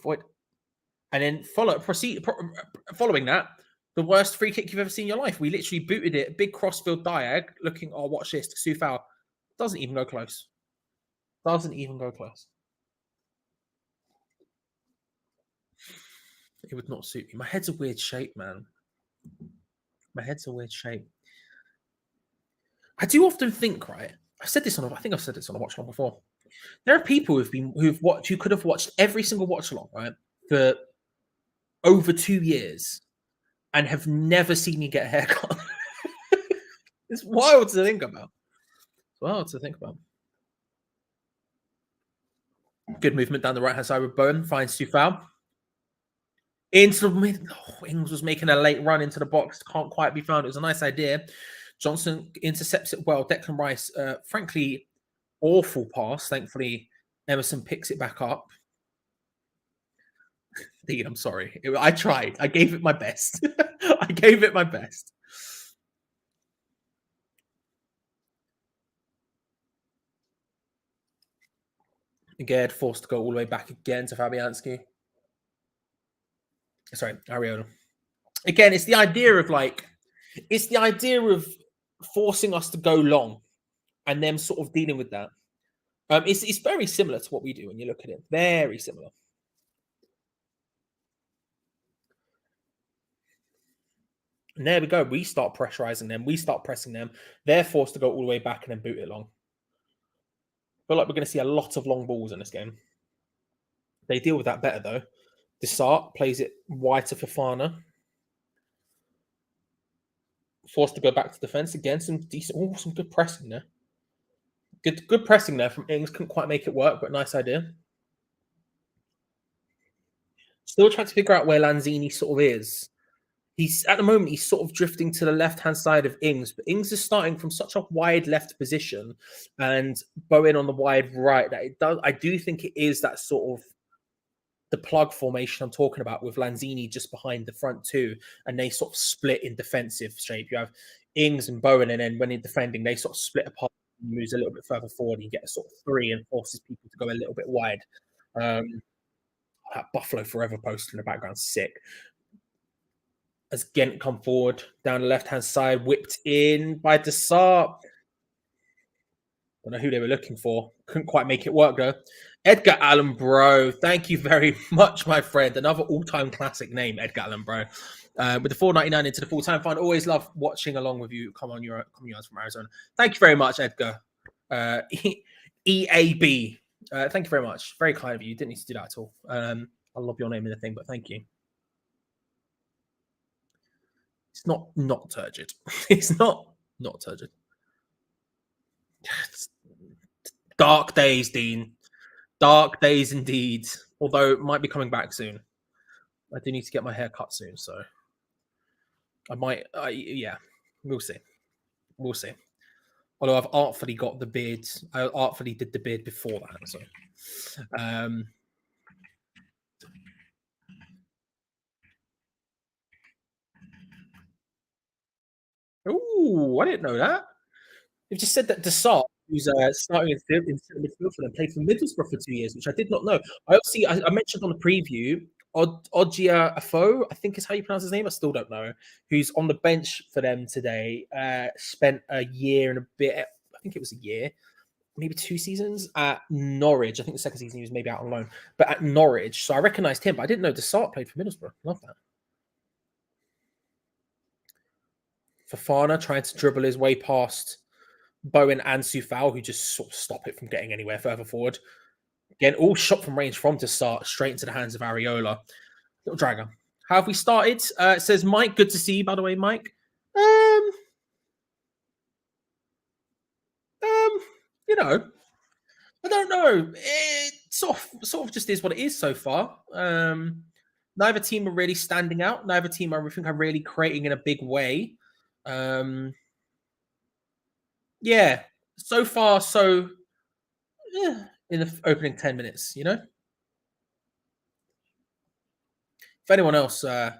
S3: then following that, the worst free kick you've ever seen in your life. We literally booted it, big crossfield diag, looking, watch this, Soufal. Doesn't even go close. It would not suit me. My head's a weird shape, man. I do often think, right? I think I've said this on a watch along before. There are people who could have watched every single watch along, right, for over 2 years and have never seen me get a haircut. It's wild to think about. Good movement down the right-hand side with Bowen. Finds Soufal. Into the mid. Ings was making a late run into the box. Can't quite be found. It was a nice idea. Johnson intercepts it well. Declan Rice, frankly, awful pass. Thankfully, Emerson picks it back up. Dean, I'm sorry. I tried. I gave it my best. Again, forced to go all the way back again to Fabianski. Sorry, Areola. Again, it's the idea of forcing us to go long and them sort of dealing with that. It's very similar to what we do when you look at it. Very similar. And there we go. We start pressurizing them. We start pressing them. They're forced to go all the way back and then boot it long. I feel like we're going to see a lot of long balls in this game. They deal with that better, though. Desart plays it wide to Fofana. Forced to go back to defense again. Some good pressing there. Good pressing there from Ings. Couldn't quite make it work, but nice idea. Still trying to figure out where Lanzini sort of is. At the moment, he's sort of drifting to the left-hand side of Ings, but Ings is starting from such a wide left position and Bowen on the wide right that I do think it is that sort of the plug formation I'm talking about, with Lanzini just behind the front two, and they sort of split in defensive shape. You have Ings and Bowen, and then when they're defending, they sort of split apart and moves a little bit further forward, and you get a sort of three and forces people to go a little bit wide. That Buffalo Forever poster in the background, sick. As Gent come forward down the left-hand side, whipped in by Desart. Don't know who they were looking for. Couldn't quite make it work, though. Edgar Allan Bro. Thank you very much, my friend. Another all-time classic name, Edgar Allan Bro. With the $4.99 into the full-time fund. Always love watching along with you. Come on, you're from Arizona. Thank you very much, Edgar. EAB. Thank you very much. Very kind of you. You didn't need to do that at all. I love your name in the thing, but thank you. It's not turgid. It's not turgid. Dark days, Dean. Dark days indeed. Although it might be coming back soon. I do need to get my hair cut soon, so I might. Yeah, we'll see. We'll see. Although I've artfully got the beard. I artfully did the beard before that. So, oh, I didn't know that. You've just said that Desart, who's starting in centre midfield for them, played for Middlesbrough for 2 years, which I did not know. I mentioned on the preview, Ogia Afo, I think is how you pronounce his name. I still don't know. Who's on the bench for them today? Spent a year and a bit. I think it was a year, maybe 2 seasons at Norwich. I think the second season he was maybe out on loan, but at Norwich. So I recognised him, but I didn't know Desart played for Middlesbrough. Love that. Fofana trying to dribble his way past Bowen and Sufal, who just sort of stop it from getting anywhere further forward. Again, all shot from range from Desart straight into the hands of Areola. Little dragger. How have we started? It says Mike. Good to see you, by the way, Mike. You know, I don't know. It sort of just is what it is so far. Neither team are really standing out. Neither team I think are really creating in a big way. Yeah, so far, so in the opening 10 minutes, you know? If anyone else has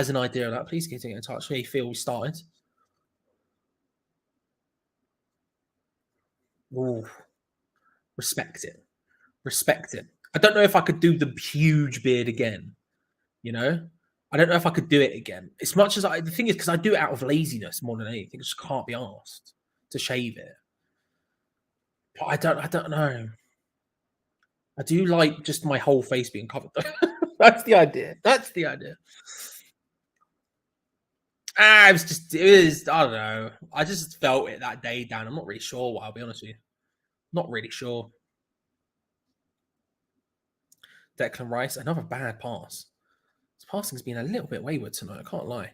S3: an idea of that, please get in touch. How you feel we started? Ooh, respect it. I don't know if I could do the huge beard again. You know, I don't know if I could do it again. As much as the thing is, because I do it out of laziness more than anything. I just can't be asked to shave it. But I don't know. I do like just my whole face being covered. That's the idea. It was, I don't know. I just felt it that day, Dan. I'm not really sure why, I'll be honest with you. Not really sure. Declan Rice, another bad pass. His passing's been a little bit wayward tonight, I can't lie.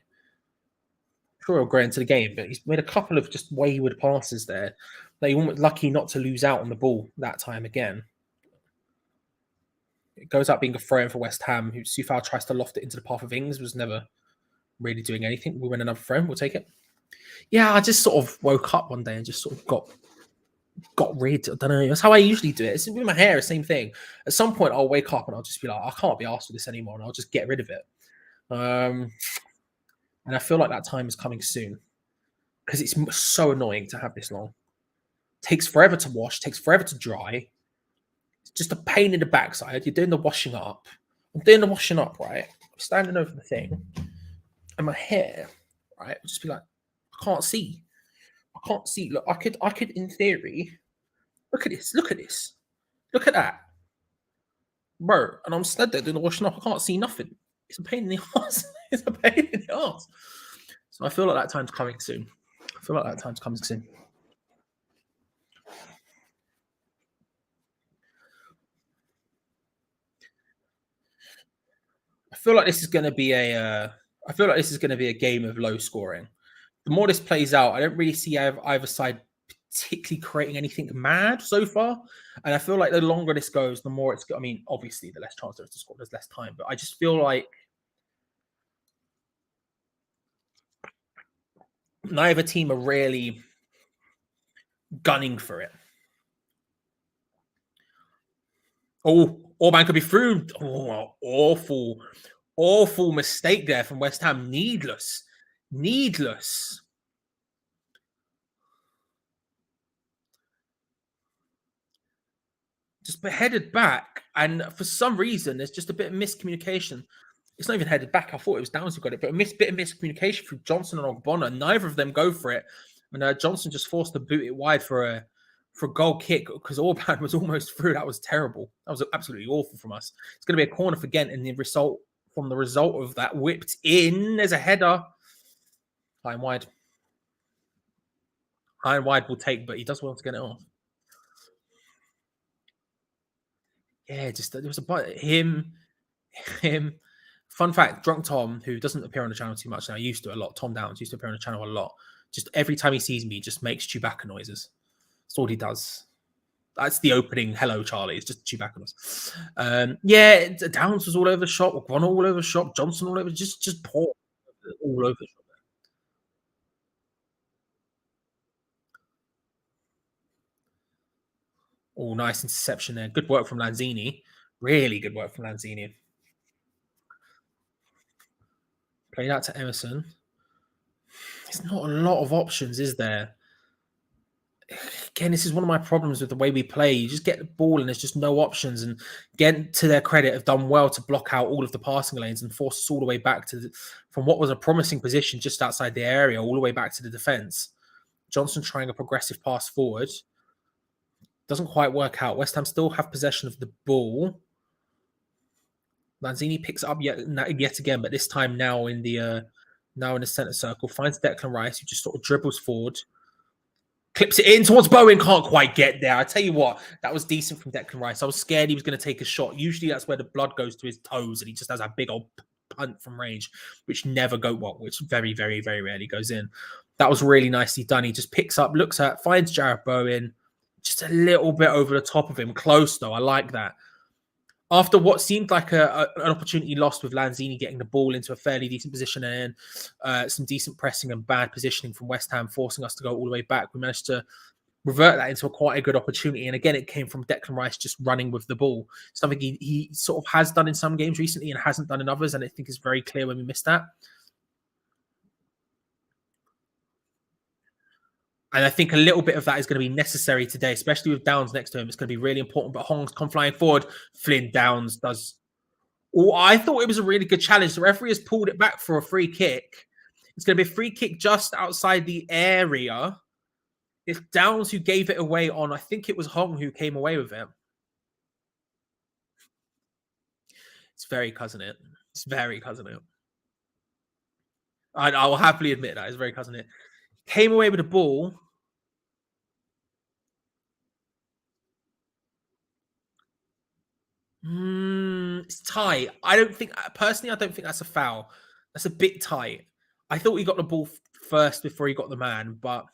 S3: Sure he'll grow into the game, but he's made a couple of just wayward passes there. They were lucky not to lose out on the ball that time again. It goes out being a throw-in for West Ham, who Sufal tries to loft it into the path of Ings, was never really doing anything. We win another throw, we'll take it. Yeah, I just sort of woke up one day and just sort of got rid. I don't know. That's how I usually do it. It's with my hair, the same thing. At some point, I'll wake up and I'll just be like, I can't be asked for this anymore, and I'll just get rid of it. And I feel like that time is coming soon because it's so annoying to have this long. Takes forever to wash, takes forever to dry. It's just a pain in the backside. You're doing the washing up. I'm doing the washing up, right? I'm standing over the thing, and my hair, right, will just be like, I can't see. Look, I could, in theory, look at this. Look at that. Bro, and I'm stood there doing the washing up. I can't see nothing. It's a pain in the ass. It's a pain in the ass. So I feel like that time's coming soon. I feel like this is going to be a game of low scoring. The more this plays out, I don't really see either side particularly creating anything mad so far. And I feel like the longer this goes, the more it's. I mean, obviously, the less chance there is to score. There's less time, but I just feel like neither team are really gunning for it. Oh, Orban could be through. Oh, awful mistake there from West Ham. Needless. Just headed back, and for some reason, there's just a bit of miscommunication. It's not even headed back. I thought it was Downs who got it, but bit of miscommunication through Johnson and Ogbonna. Neither of them go for it, and Johnson just forced to boot it wide for a goal kick because Orban was almost through. That was terrible. That was absolutely awful from us. It's going to be a corner for Gent, and the result of that whipped in. There's a header. High and wide. High and wide will take, but he does well to get it off. Yeah, just there was him. Fun fact: Drunk Tom, who doesn't appear on the channel too much now, used to a lot. Tom Downs used to appear on the channel a lot. Just every time he sees me, just makes Chewbacca noises. That's all he does. That's the opening. Hello, Charlie. It's just Chewbacca noise. Yeah, Downs was all over the shop. O'Connor all over the shop. Johnson all over. Just poor all over the shop. Oh, nice interception there. Good work from Lanzini. Really good work from Lanzini. Played out to Emerson. There's not a lot of options, is there? Again, this is one of my problems with the way we play. You just get the ball and there's just no options. And Gent, to their credit, have done well to block out all of the passing lanes and force us all the way back to from what was a promising position just outside the area, all the way back to the defence. Johnson trying a progressive pass forward. Doesn't quite work out. West Ham still have possession of the ball. Lanzini picks it up yet again, but this time now in the centre circle. Finds Declan Rice, who just sort of dribbles forward. Clips it in towards Bowen, can't quite get there. I tell you what, that was decent from Declan Rice. I was scared he was going to take a shot. Usually that's where the blood goes to his toes and he just has a big old punt from range, which never which very, very, very rarely goes in. That was really nicely done. He just picks up, finds Jarrod Bowen, just a little bit over the top of him. Close though, I like that. After what seemed like an opportunity lost with Lanzini getting the ball into a fairly decent position and some decent pressing and bad positioning from West Ham, forcing us to go all the way back, we managed to revert that into quite a good opportunity. And again, it came from Declan Rice just running with the ball, something he sort of has done in some games recently and hasn't done in others. And I think it's very clear when we missed that. And I think a little bit of that is going to be necessary today, especially with Downs next to him. It's going to be really important. But Hong's come flying forward. Flynn Downs does. Oh, I thought it was a really good challenge. The referee has pulled it back for a free kick. It's going to be a free kick just outside the area. It's Downs who gave it away on, I think it was Hong who came away with it. It's very cousin it. It's very cousin it. I will happily admit that. It's very cousin it. Came away with the ball. It's tight. I don't think that's a foul. That's a bit tight. I thought he got the ball first before he got the man, but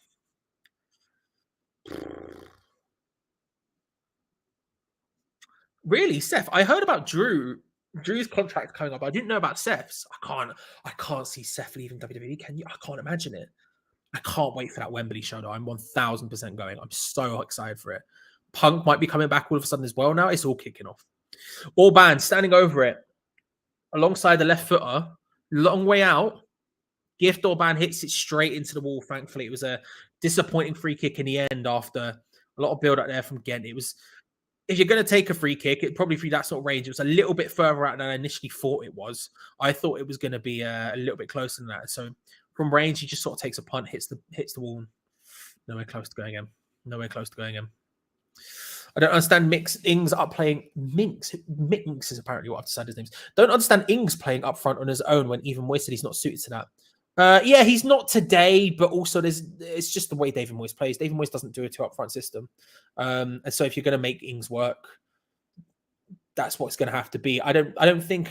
S3: really, Seth, I heard about Drew's contract coming up. I didn't know about Seth's. I can't see Seth leaving WWE. Can you? I can't imagine it. I can't wait for that Wembley show though. I'm 1000% going. I'm so excited for it. Punk might be coming back all of a sudden as well now. It's all kicking off. Orban standing over it alongside the left footer. Long way out. Gift Orban hits it straight into the wall. Thankfully, it was a disappointing free kick in the end after a lot of build up there from Gent. It was, if you're going to take a free kick, it probably be that sort of range. It was a little bit further out than I initially thought it was. I thought it was going to be a little bit closer than that. So from range, he just sort of takes a punt, hits the wall. Nowhere close to going in. Nowhere close to going in. I don't understand Ings up playing. Minx is apparently what I've decided his name is. Don't understand Ings playing up front on his own when even Moyes said he's not suited to that. Yeah, he's not today, but also it's just the way David Moyes plays. David Moyes doesn't do a two up front system. And so if you're going to make Ings work, that's what's going to have to be. I don't think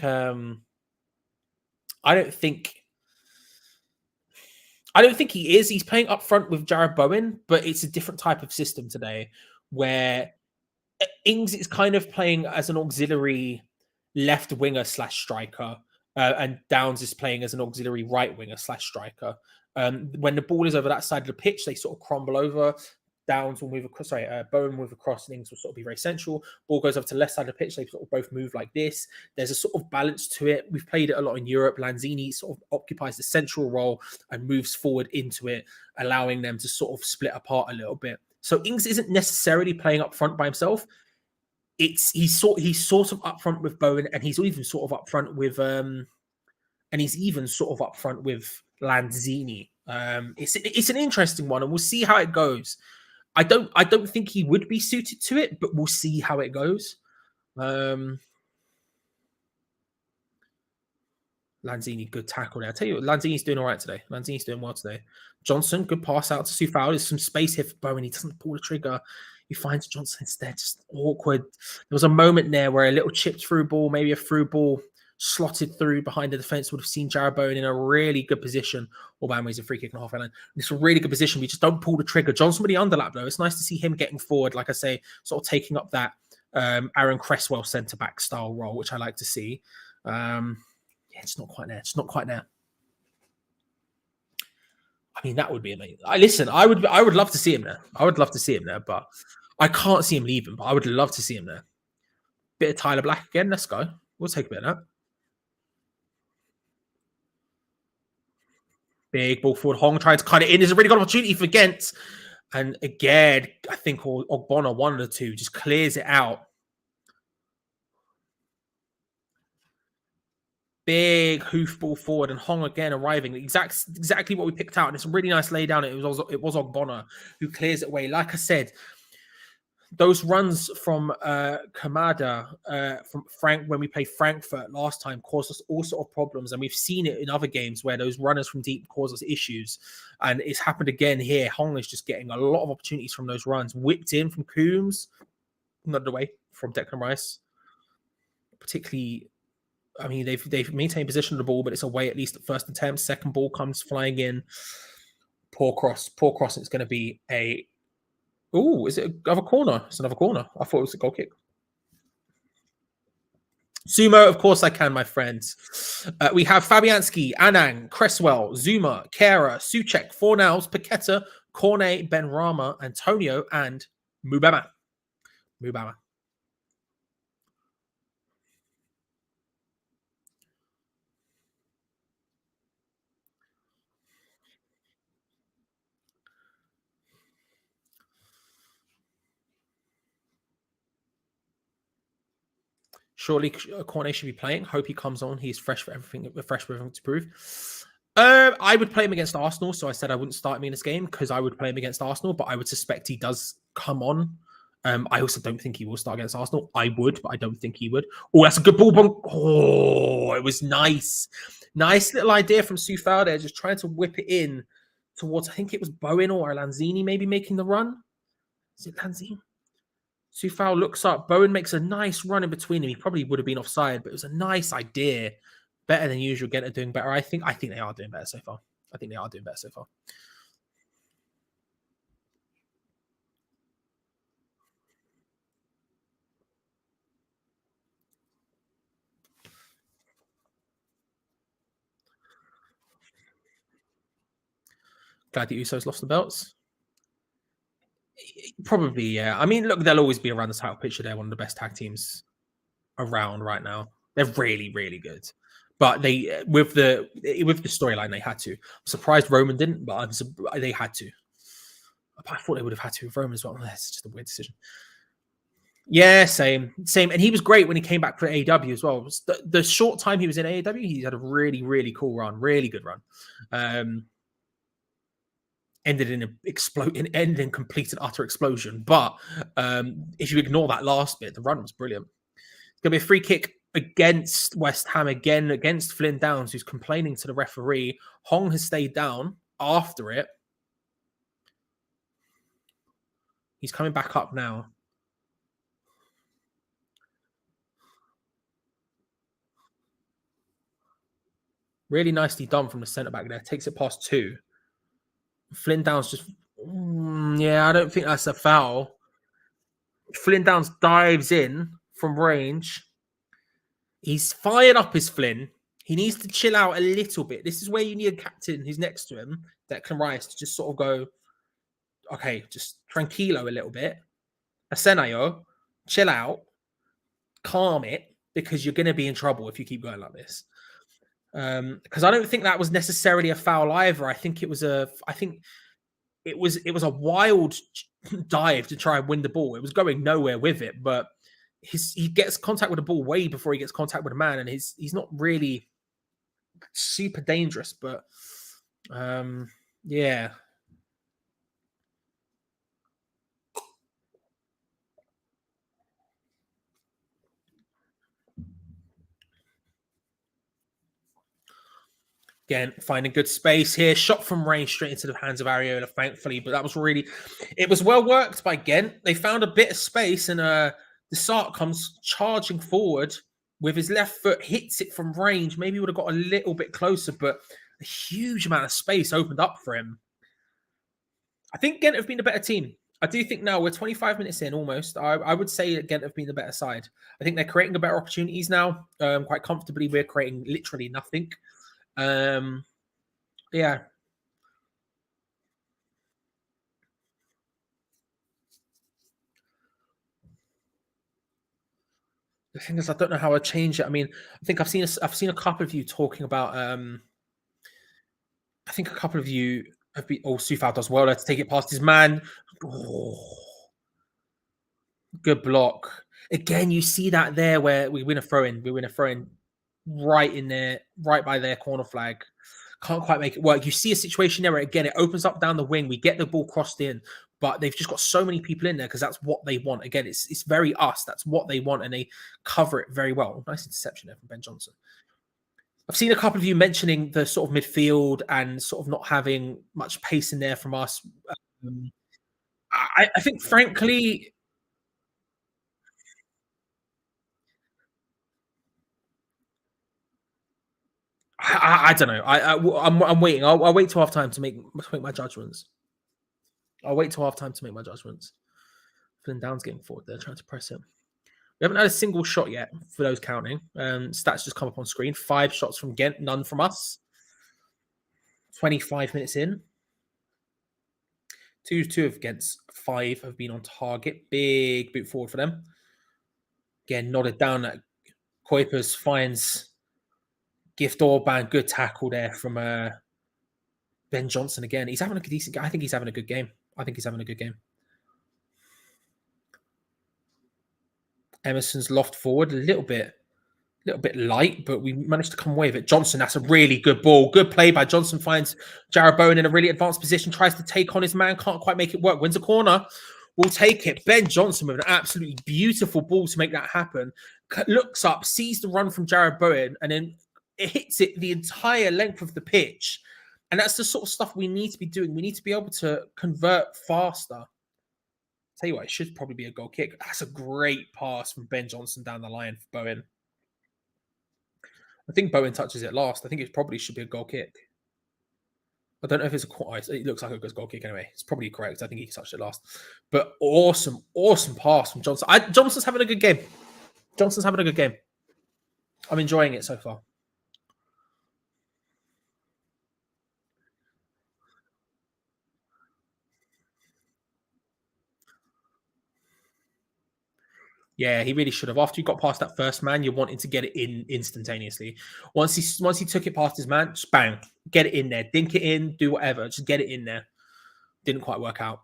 S3: he is. He's playing up front with Jarrod Bowen, but it's a different type of system today where Ings is kind of playing as an auxiliary left winger / striker, and Downs is playing as an auxiliary right winger / striker. When the ball is over that side of the pitch, they sort of crumble over. Downs will move across. Bowen will move across, and Ings will sort of be very central. Ball goes over to the left side of the pitch. They sort of both move like this. There's a sort of balance to it. We've played it a lot in Europe. Lanzini sort of occupies the central role and moves forward into it, allowing them to sort of split apart a little bit. So Ings isn't necessarily playing up front by himself. He's sort of up front with Bowen, and he's even sort of up front with Lanzini. It's an interesting one, and we'll see how it goes. I don't think he would be suited to it, but we'll see how it goes. Lanzini, good tackle there. I tell you what, Lanzini's doing all right today. Lanzini's doing well today. Johnson, good pass out to Sufal. There's some space here for Bowen. He doesn't pull the trigger. He finds Johnson instead, just awkward. There was a moment there where a little chipped through ball, maybe a through ball slotted through behind the defense would have seen Jarrod Bowen in a really good position. Aubameyang's a free kick and a half island. It's a really good position. We just don't pull the trigger. Johnson with the underlap though. It's nice to see him getting forward, like I say, sort of taking up that Aaron Cresswell centre back style role, which I like to see. Yeah, it's not quite there. It's not quite there. I mean, that would be amazing. I would love to see him there. I would love to see him there, but I can't see him leaving. But I would love to see him there. Bit of Tyler Black again. Let's go. We'll take a bit of that. Big ball forward. Hong trying to cut it in. There's a really good opportunity for Gent. And again, I think Ogbonna, one of the two, just clears it out. Big hoof ball forward and Hong again arriving. Exactly what we picked out. And it's a really nice lay down. It was Ogbonna who clears it away. Like I said, those runs from Kamada, from Frank, when we played Frankfurt last time, caused us all sort of problems. And we've seen it in other games where those runners from deep cause us issues. And it's happened again here. Hong is just getting a lot of opportunities from those runs. Whipped in from Coombs, not away from Declan Rice. Particularly, I mean, they've maintained possession of the ball, but it's away at least at first attempt. Second ball comes flying in. Poor cross. It's going to be a... Oh, is it another corner? It's another corner. I thought it was a goal kick. Sumo, of course I can, my friends. We have Fabianski, Anang, Cresswell, Zuma, Kera, Suchek, Fornals, Paqueta, Cornet, Benrahma, Antonio, and Mubama. Surely Cornet should be playing. Hope he comes on. He's fresh for everything to prove. I would play him against Arsenal, so I said I wouldn't start him in this game because I would play him against Arsenal, but I would suspect he does come on. I also don't think he will start against Arsenal. I would, but I don't think he would. Oh, that's a good ball bump. Oh, it was nice. Nice little idea from Sufal there, just trying to whip it in towards, I think it was Bowen or Lanzini maybe making the run. Is it Lanzini? Sufal looks up. Bowen makes a nice run in between him. He probably would have been offside, but it was a nice idea. Better than usual. Gent are doing better. I think they are doing better so far. Glad the Usos lost the belts. Probably, yeah. I mean, look, they'll always be around the title picture. They're one of the best tag teams around right now. They're really, really good. But they, with the storyline, they had to. I'm surprised Roman didn't, but they had to. I thought they would have had to with Roman as well. That's just a weird decision. Yeah, same. And he was great when he came back for AEW as well. The short time he was in AEW, he had a really, really cool run, really good run. Ended in complete and utter explosion. But if you ignore that last bit, the run was brilliant. It's going to be a free kick against West Ham again, against Flynn Downs, who's complaining to the referee. Hong has stayed down after it. He's coming back up now. Really nicely done from the centre-back there. Takes it past two. Flynn Downs just... yeah, I don't think that's a foul. Flynn Downs dives in from range. He's fired up his Flynn. He needs to chill out a little bit. This is where you need a captain who's next to him, Declan Rice, to just sort of go, okay, just tranquilo a little bit. Asenayo, chill out, calm it, because you're going to be in trouble if you keep going like this. Because I don't think that was necessarily a foul either. I think it was a wild dive to try and win the ball. It was going nowhere with it, but he gets contact with the ball way before he gets contact with a man, and he's not really super dangerous. But yeah. Again, finding good space here. Shot from range straight into the hands of Areola, thankfully. But that was really, it was well worked by Gent. They found a bit of space, and the Sark comes charging forward with his left foot, hits it from range. Maybe he would have got a little bit closer, but a huge amount of space opened up for him. I think Gent have been the better team. I do think now we're 25 minutes in almost. I would say that Gent have been the better side. I think they're creating the better opportunities now. Quite comfortably, we're creating literally nothing. Yeah. The thing is, I don't know how I change it. I mean, I think I've seen a couple of you talking about. I think a couple of you have been. Oh, Sufal does well. Let's take it past his man. Oh, good block. Again, you see that there where we win a throw in. We win a throw in right in there, right by their corner flag. Can't quite make it work. You see a situation there where, again, it opens up down the wing. We get the ball crossed in, but they've just got so many people in there because that's what they want. Again, it's very us. That's what they want, and they cover it very well. Nice interception there from Ben Johnson. I've seen a couple of you mentioning the sort of midfield and sort of not having much pace in there from us. I think, frankly, I don't know. I'm waiting. I'll wait till half time to make my judgments. I'll wait till half time to make my judgments. Flynn Down's getting forward. They're trying to press him. We haven't had a single shot yet for those counting. Stats just come up on screen. 5 shots from Gent, none from us. 25 minutes in. Two of Gent's 5 have been on target. Big boot forward for them. Again, nodded down at Kuipers, finds Gift Orban. Good tackle there from Ben Johnson again. He's having a decent. I think he's having a good game. Emerson's loft forward a little bit light, but we managed to come away with it. Johnson, that's a really good ball. Good play by Johnson. Finds Jared Bowen in a really advanced position. Tries to take on his man. Can't quite make it work. Wins a corner. We'll take it. Ben Johnson with an absolutely beautiful ball to make that happen. Looks up, sees the run from Jared Bowen, and then it hits it the entire length of the pitch. And that's the sort of stuff we need to be doing. We need to be able to convert faster. Tell you what, it should probably be a goal kick. That's a great pass from Ben Johnson down the line for Bowen. I think Bowen touches it last. I think it probably should be a goal kick. I don't know if it's it looks like a goal kick anyway. It's probably correct. I think he touched it last. But awesome pass from Johnson. Johnson's having a good game. I'm enjoying it so far. Yeah, he really should have. After you got past that first man, you're wanting to get it in instantaneously. Once he took it past his man, just bang, get it in there, dink it in, do whatever, just get it in there. Didn't quite work out.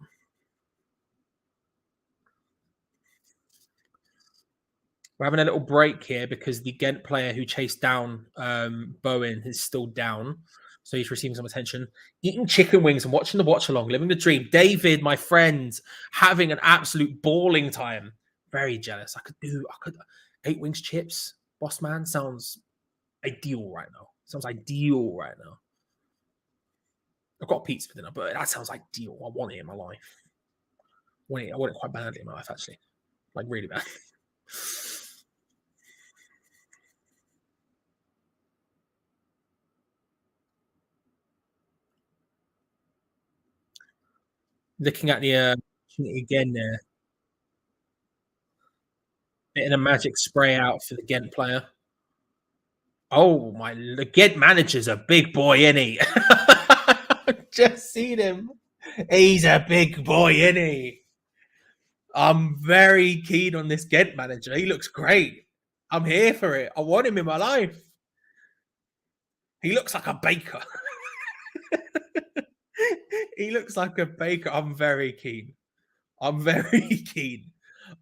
S3: We're having a little break here because the Gent player who chased down Bowen is still down. So he's receiving some attention. Eating chicken wings and watching the watch along, living the dream. David, my friend, having an absolute balling time. Very jealous. I could 8 wings chips. Boss man sounds ideal right now. I've got pizza for dinner, but that sounds ideal. I want it in my life. I want it quite badly in my life, actually. Like, really bad. Looking at the again there. Getting a magic spray out for the Gent player. Oh, the Gent manager's a big boy, isn't he? Just seen him. He's a big boy, isn't he? I'm very keen on this Gent manager. He looks great. I'm here for it. I want him in my life. He looks like a baker. He looks like a baker. I'm very keen.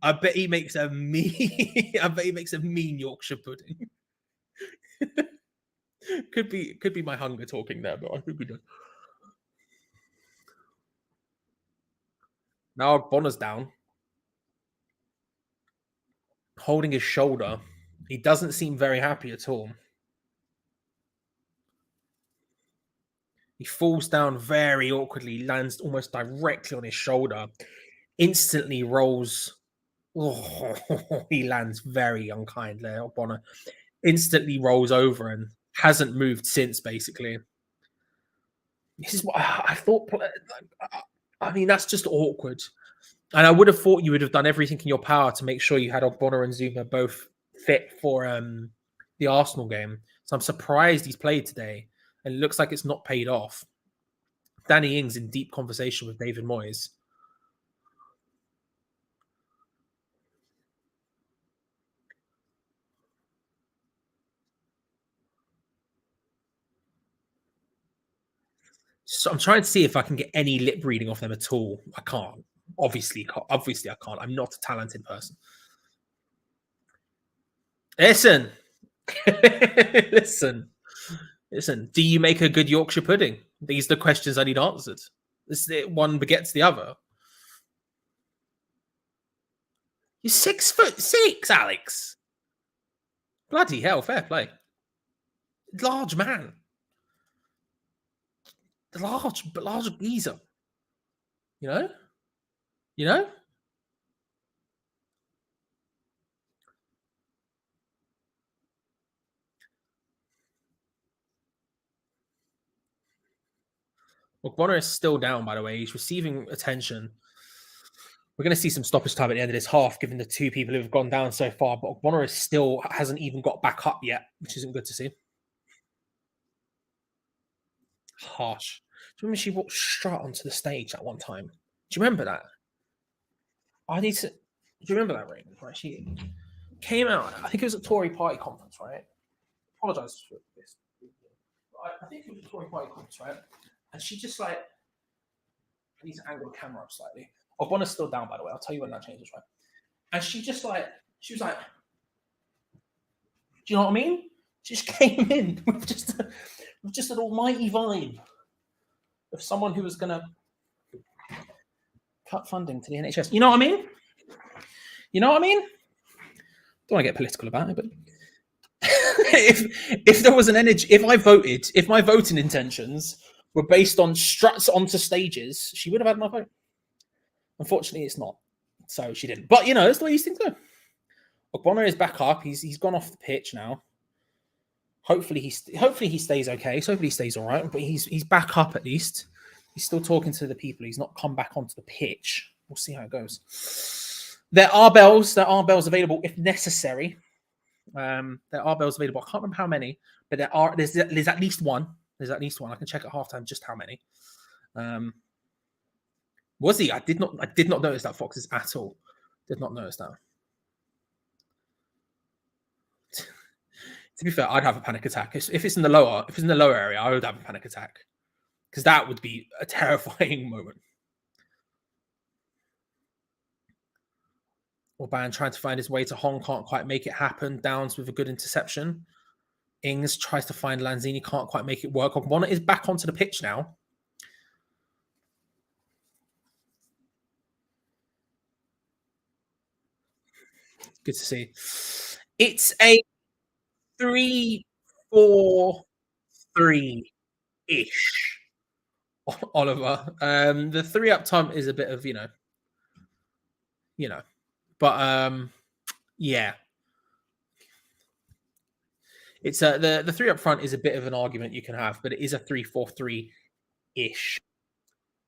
S3: I bet he makes a mean. I bet he makes a mean Yorkshire pudding. could be my hunger talking there, but I think we do. Now Bonner's down, holding his shoulder. He doesn't seem very happy at all. He falls down very awkwardly, lands almost directly on his shoulder, instantly rolls. Oh, he lands very unkind there. Bonner instantly rolls over and hasn't moved since, basically. This is what I thought. I mean, that's just awkward. And I would have thought you would have done everything in your power to make sure you had Ogbonna and Zuma both fit for the Arsenal game. So I'm surprised he's played today. And it looks like it's not paid off. Danny Ings in deep conversation with David Moyes. So I'm trying to see if I can get any lip reading off them at all. I can't. Obviously, I can't. I'm not a talented person. Listen. Listen. Do you make a good Yorkshire pudding? These are the questions I need answered. One begets the other. You're 6'6", Alex. Bloody hell, fair play. Large man. Large geezer. You know? Well, Bonner is still down, by the way. He's receiving attention. We're going to see some stoppage time at the end of this half, given the two people who have gone down so far. But Bonner still hasn't even got back up yet, which isn't good to see. Harsh. Do you remember she walked straight onto the stage at one time? Do you remember that? Do you remember that, Raymond? Right, she came out. I think it was a Tory party conference, right? Apologise for this. I think it was a Tory party conference, right? And she just I need to angle the camera up slightly. Oh, Bonner's still down, by the way. I'll tell you when that changes, right? And she was like, do you know what I mean? She just came in with just an almighty vibe of someone who was going to cut funding to the NHS. You know what I mean? Don't want to get political about it, but if there was an energy, if my voting intentions were based on struts onto stages, she would have had my vote. Unfortunately, it's not. So she didn't. But, that's the way these things go. Ogbonna is back up. He's gone off the pitch now. Hopefully he stays okay. So hopefully he stays all right. But he's back up at least. He's still talking to the people. He's not come back onto the pitch. We'll see how it goes. There are bells available if necessary. There are bells available. I can't remember how many, but there's at least one. There's at least one. I can check at halftime just how many. Was he? I did not notice that, Foxes, at all. Did not notice that. To be fair, I'd have a panic attack. If it's in the lower area, I would have a panic attack. Because that would be a terrifying moment. Orban trying to find his way to Hong, can't quite make it happen. Downs with a good interception. Ings tries to find Lanzini, can't quite make it work. Ogbonna is back onto the pitch now. Good to see. It's a 3-4-3-ish, Oliver. The three up top is a bit of, but yeah. It's the three up front is a bit of an argument you can have, but it is a 3-4-3-ish.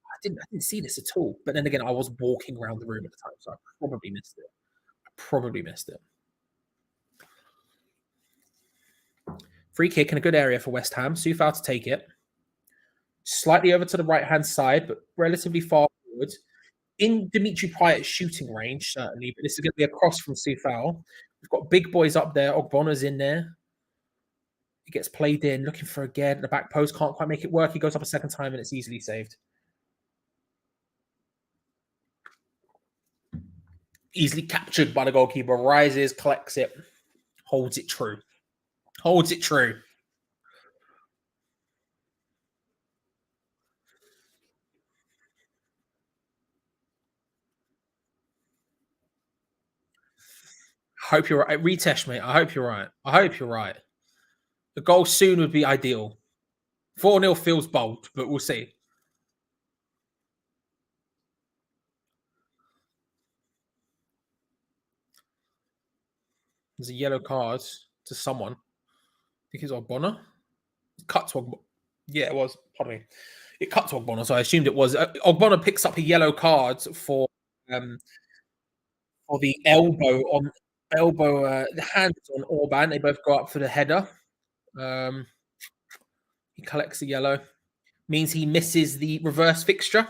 S3: I didn't see this at all. But then again, I was walking around the room at the time, so I probably missed it. Free kick in a good area for West Ham. Soufal to take it. Slightly over to the right-hand side, but relatively far forward. In Dimitri Payet's shooting range, certainly, but this is going to be a cross from Soufal. We've got big boys up there. Ogbonna's in there. He gets played in, looking for again. The back post can't quite make it work. He goes up a second time, and it's easily saved. Easily captured by the goalkeeper. Rises, collects it, holds it true. Hope you're right. Retest, mate. I hope you're right. The goal soon would be ideal. 4-0 feels bold, but we'll see. There's a yellow card to someone. I think it's Ogbonna. Cut to Ogbonna. Yeah, it was. Pardon me. It cut to Ogbonna, so I assumed it was. Ogbonna picks up a yellow card for the the hands on Orban. They both go up for the header. He collects a yellow. Means he misses the reverse fixture.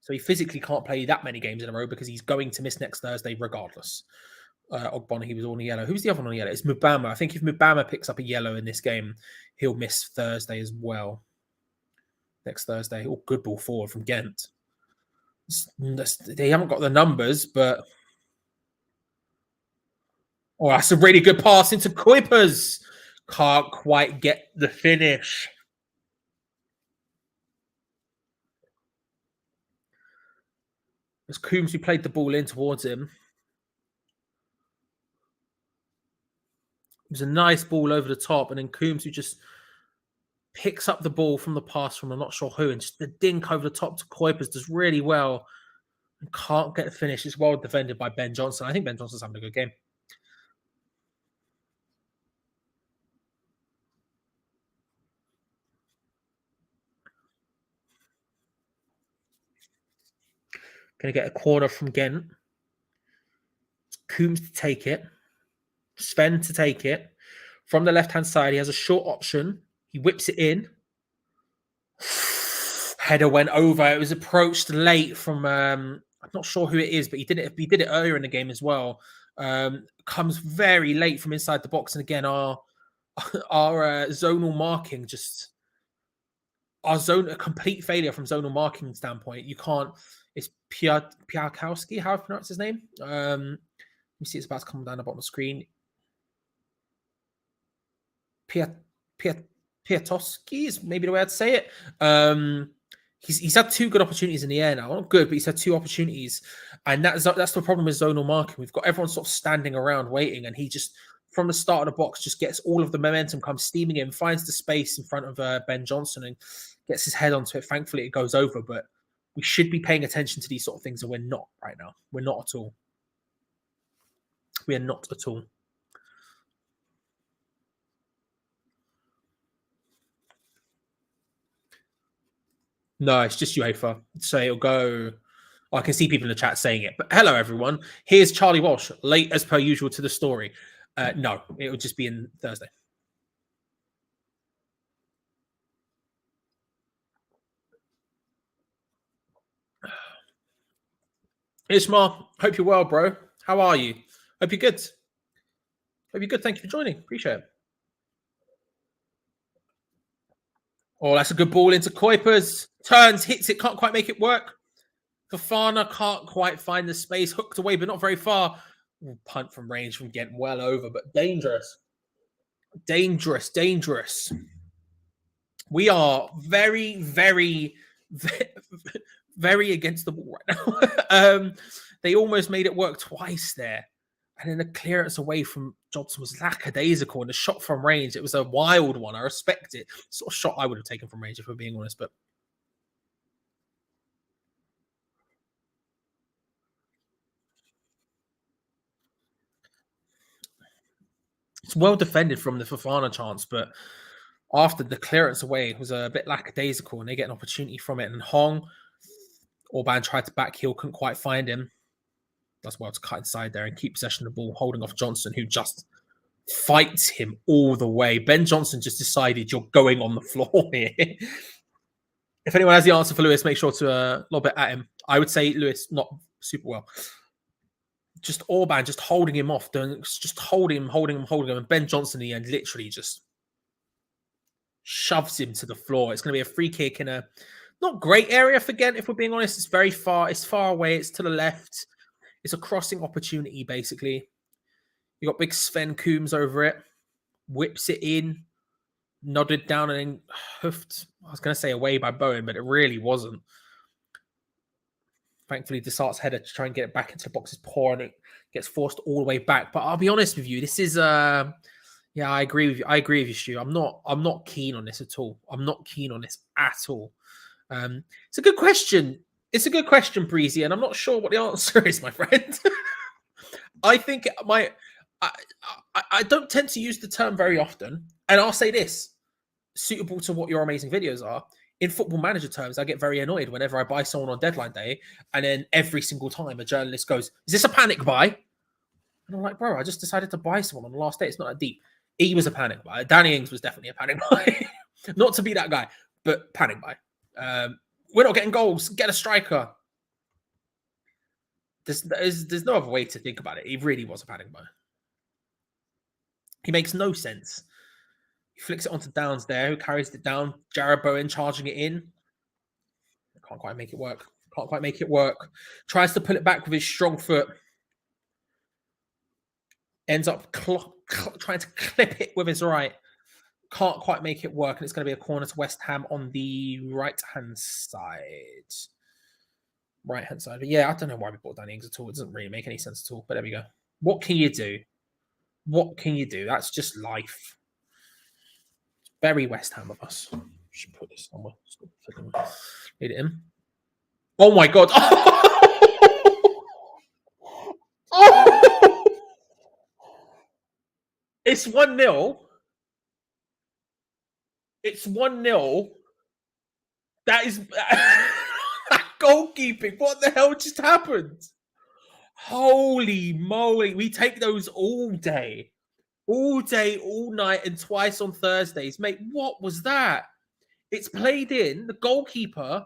S3: So he physically can't play that many games in a row because he's going to miss next Thursday regardless. Ogbonna, he was on a yellow. Who's the other one on a yellow? It's Mubama. I think if Mubama picks up a yellow in this game, he'll miss Thursday as well. Next Thursday. Oh, good ball forward from Gent. They haven't got the numbers, but... Oh, that's a really good pass into Kuipers. Can't quite get the finish. It's Coombs who played the ball in towards him. It was a nice ball over the top, and then Coombs who just picks up the ball from the pass from I'm not sure who, and just the dink over the top to Kuipers does really well and can't get the finish. It's well defended by Ben Johnson. I think Ben Johnson's having a good game. Going to get a corner from Gent. Coombs to take it. Sven to take it. From the left-hand side, he has a short option. He whips it in. Header went over. It was approached late from, I'm not sure who it is, but he did it earlier in the game as well. Comes very late from inside the box. And again, our zonal marking just... a complete failure from zonal marking standpoint. You can't... It's Piakowski, how I pronounce his name. Let me see, it's about to come down the bottom of the screen. Piatowski is maybe the way I'd say it. He's had 2 good opportunities in the air now. Not good, but he's had 2 opportunities. And that's the problem with zonal marking. We've got everyone sort of standing around waiting, and he just, from the start of the box, just gets all of the momentum, comes steaming in, finds the space in front of Ben Johnson and gets his head onto it. Thankfully, it goes over, but we should be paying attention to these sort of things, and we're not right now. We're not at all. We are not at all. No, it's just UEFA. So it'll go... Oh, I can see people in the chat saying it. But hello, everyone. Here's Charlie Walsh, late as per usual to the story. No, it will just be in Thursday. Ismail, hope you're well, bro. How are you? Hope you're good. Hope you're good. Thank you for joining. Appreciate it. Oh, that's a good ball into Kuipers. Turns, hits it, can't quite make it work. Fofana can't quite find the space. Hooked away, but not very far. Ooh, punt from range from getting well over, but dangerous. Dangerous, dangerous. We are very, very, very against the ball right now. They almost made it work twice there. And then the clearance away from Johnson was lackadaisical. And the shot from range, it was a wild one. I respect it. Sort of shot I would have taken from range, if we're being honest. But it's well defended from the Fofana chance. But after the clearance away, it was a bit lackadaisical. And they get an opportunity from it. And Hong, Orban tried to backheel, couldn't quite find him. Does well to cut inside there and keep possession of the ball, holding off Johnson, who just fights him all the way. Ben Johnson just decided you're going on the floor here. If anyone has the answer for Lewis, make sure to lob it at him. I would say Lewis, not super well. Just Orban just holding him off, just holding him. And Ben Johnson in the end literally just shoves him to the floor. It's going to be a free kick in a not great area for Gent, if we're being honest. It's very far. It's far away. It's to the left. It's a crossing opportunity, basically. You got big Sven Coombs over it. Whips it in. Nodded down and then hoofed. I was going to say away by Bowen, but it really wasn't. Thankfully, Desart's header to try and get it back into the box is poor and it gets forced all the way back. But I'll be honest with you, this is Yeah, I agree with you. I agree with you, Stu. I'm not keen on this at all. I'm not keen on this at all. It's a good question. It's a good question, Breezy, and I'm not sure what the answer is, my friend. I think I don't tend to use the term very often, and I'll say this, suitable to what your amazing videos are. In Football Manager terms, I get very annoyed whenever I buy someone on deadline day, and then every single time a journalist goes, "Is this a panic buy?" And I'm like, "Bro, I just decided to buy someone on the last day. It's not that deep." He was a panic buy. Danny Ings was definitely a panic buy. Not to be that guy, but panic buy. We're not getting goals. Get a striker. There's no other way to think about it. He really was a panic buy. He makes no sense. He flicks it onto Downs there, who carries it down. Jarrod Bowen charging it in. Can't quite make it work. Can't quite make it work. Tries to pull it back with his strong foot. Ends up trying to clip it with his right. Can't quite make it work. And it's going to be a corner to West Ham on the right-hand side. Right-hand side. But yeah, I don't know why we bought Danny Ings at all. It doesn't really make any sense at all. But there we go. What can you do? What can you do? That's just life. Very West Ham of us. Should put this somewhere. Lead it in. Oh my god. Oh! It's 1-0. It's 1-0. That is goalkeeping. What the hell just happened? Holy moly. We take those all day. All day, all night, and twice on Thursdays. Mate, what was that? It's played in. The goalkeeper,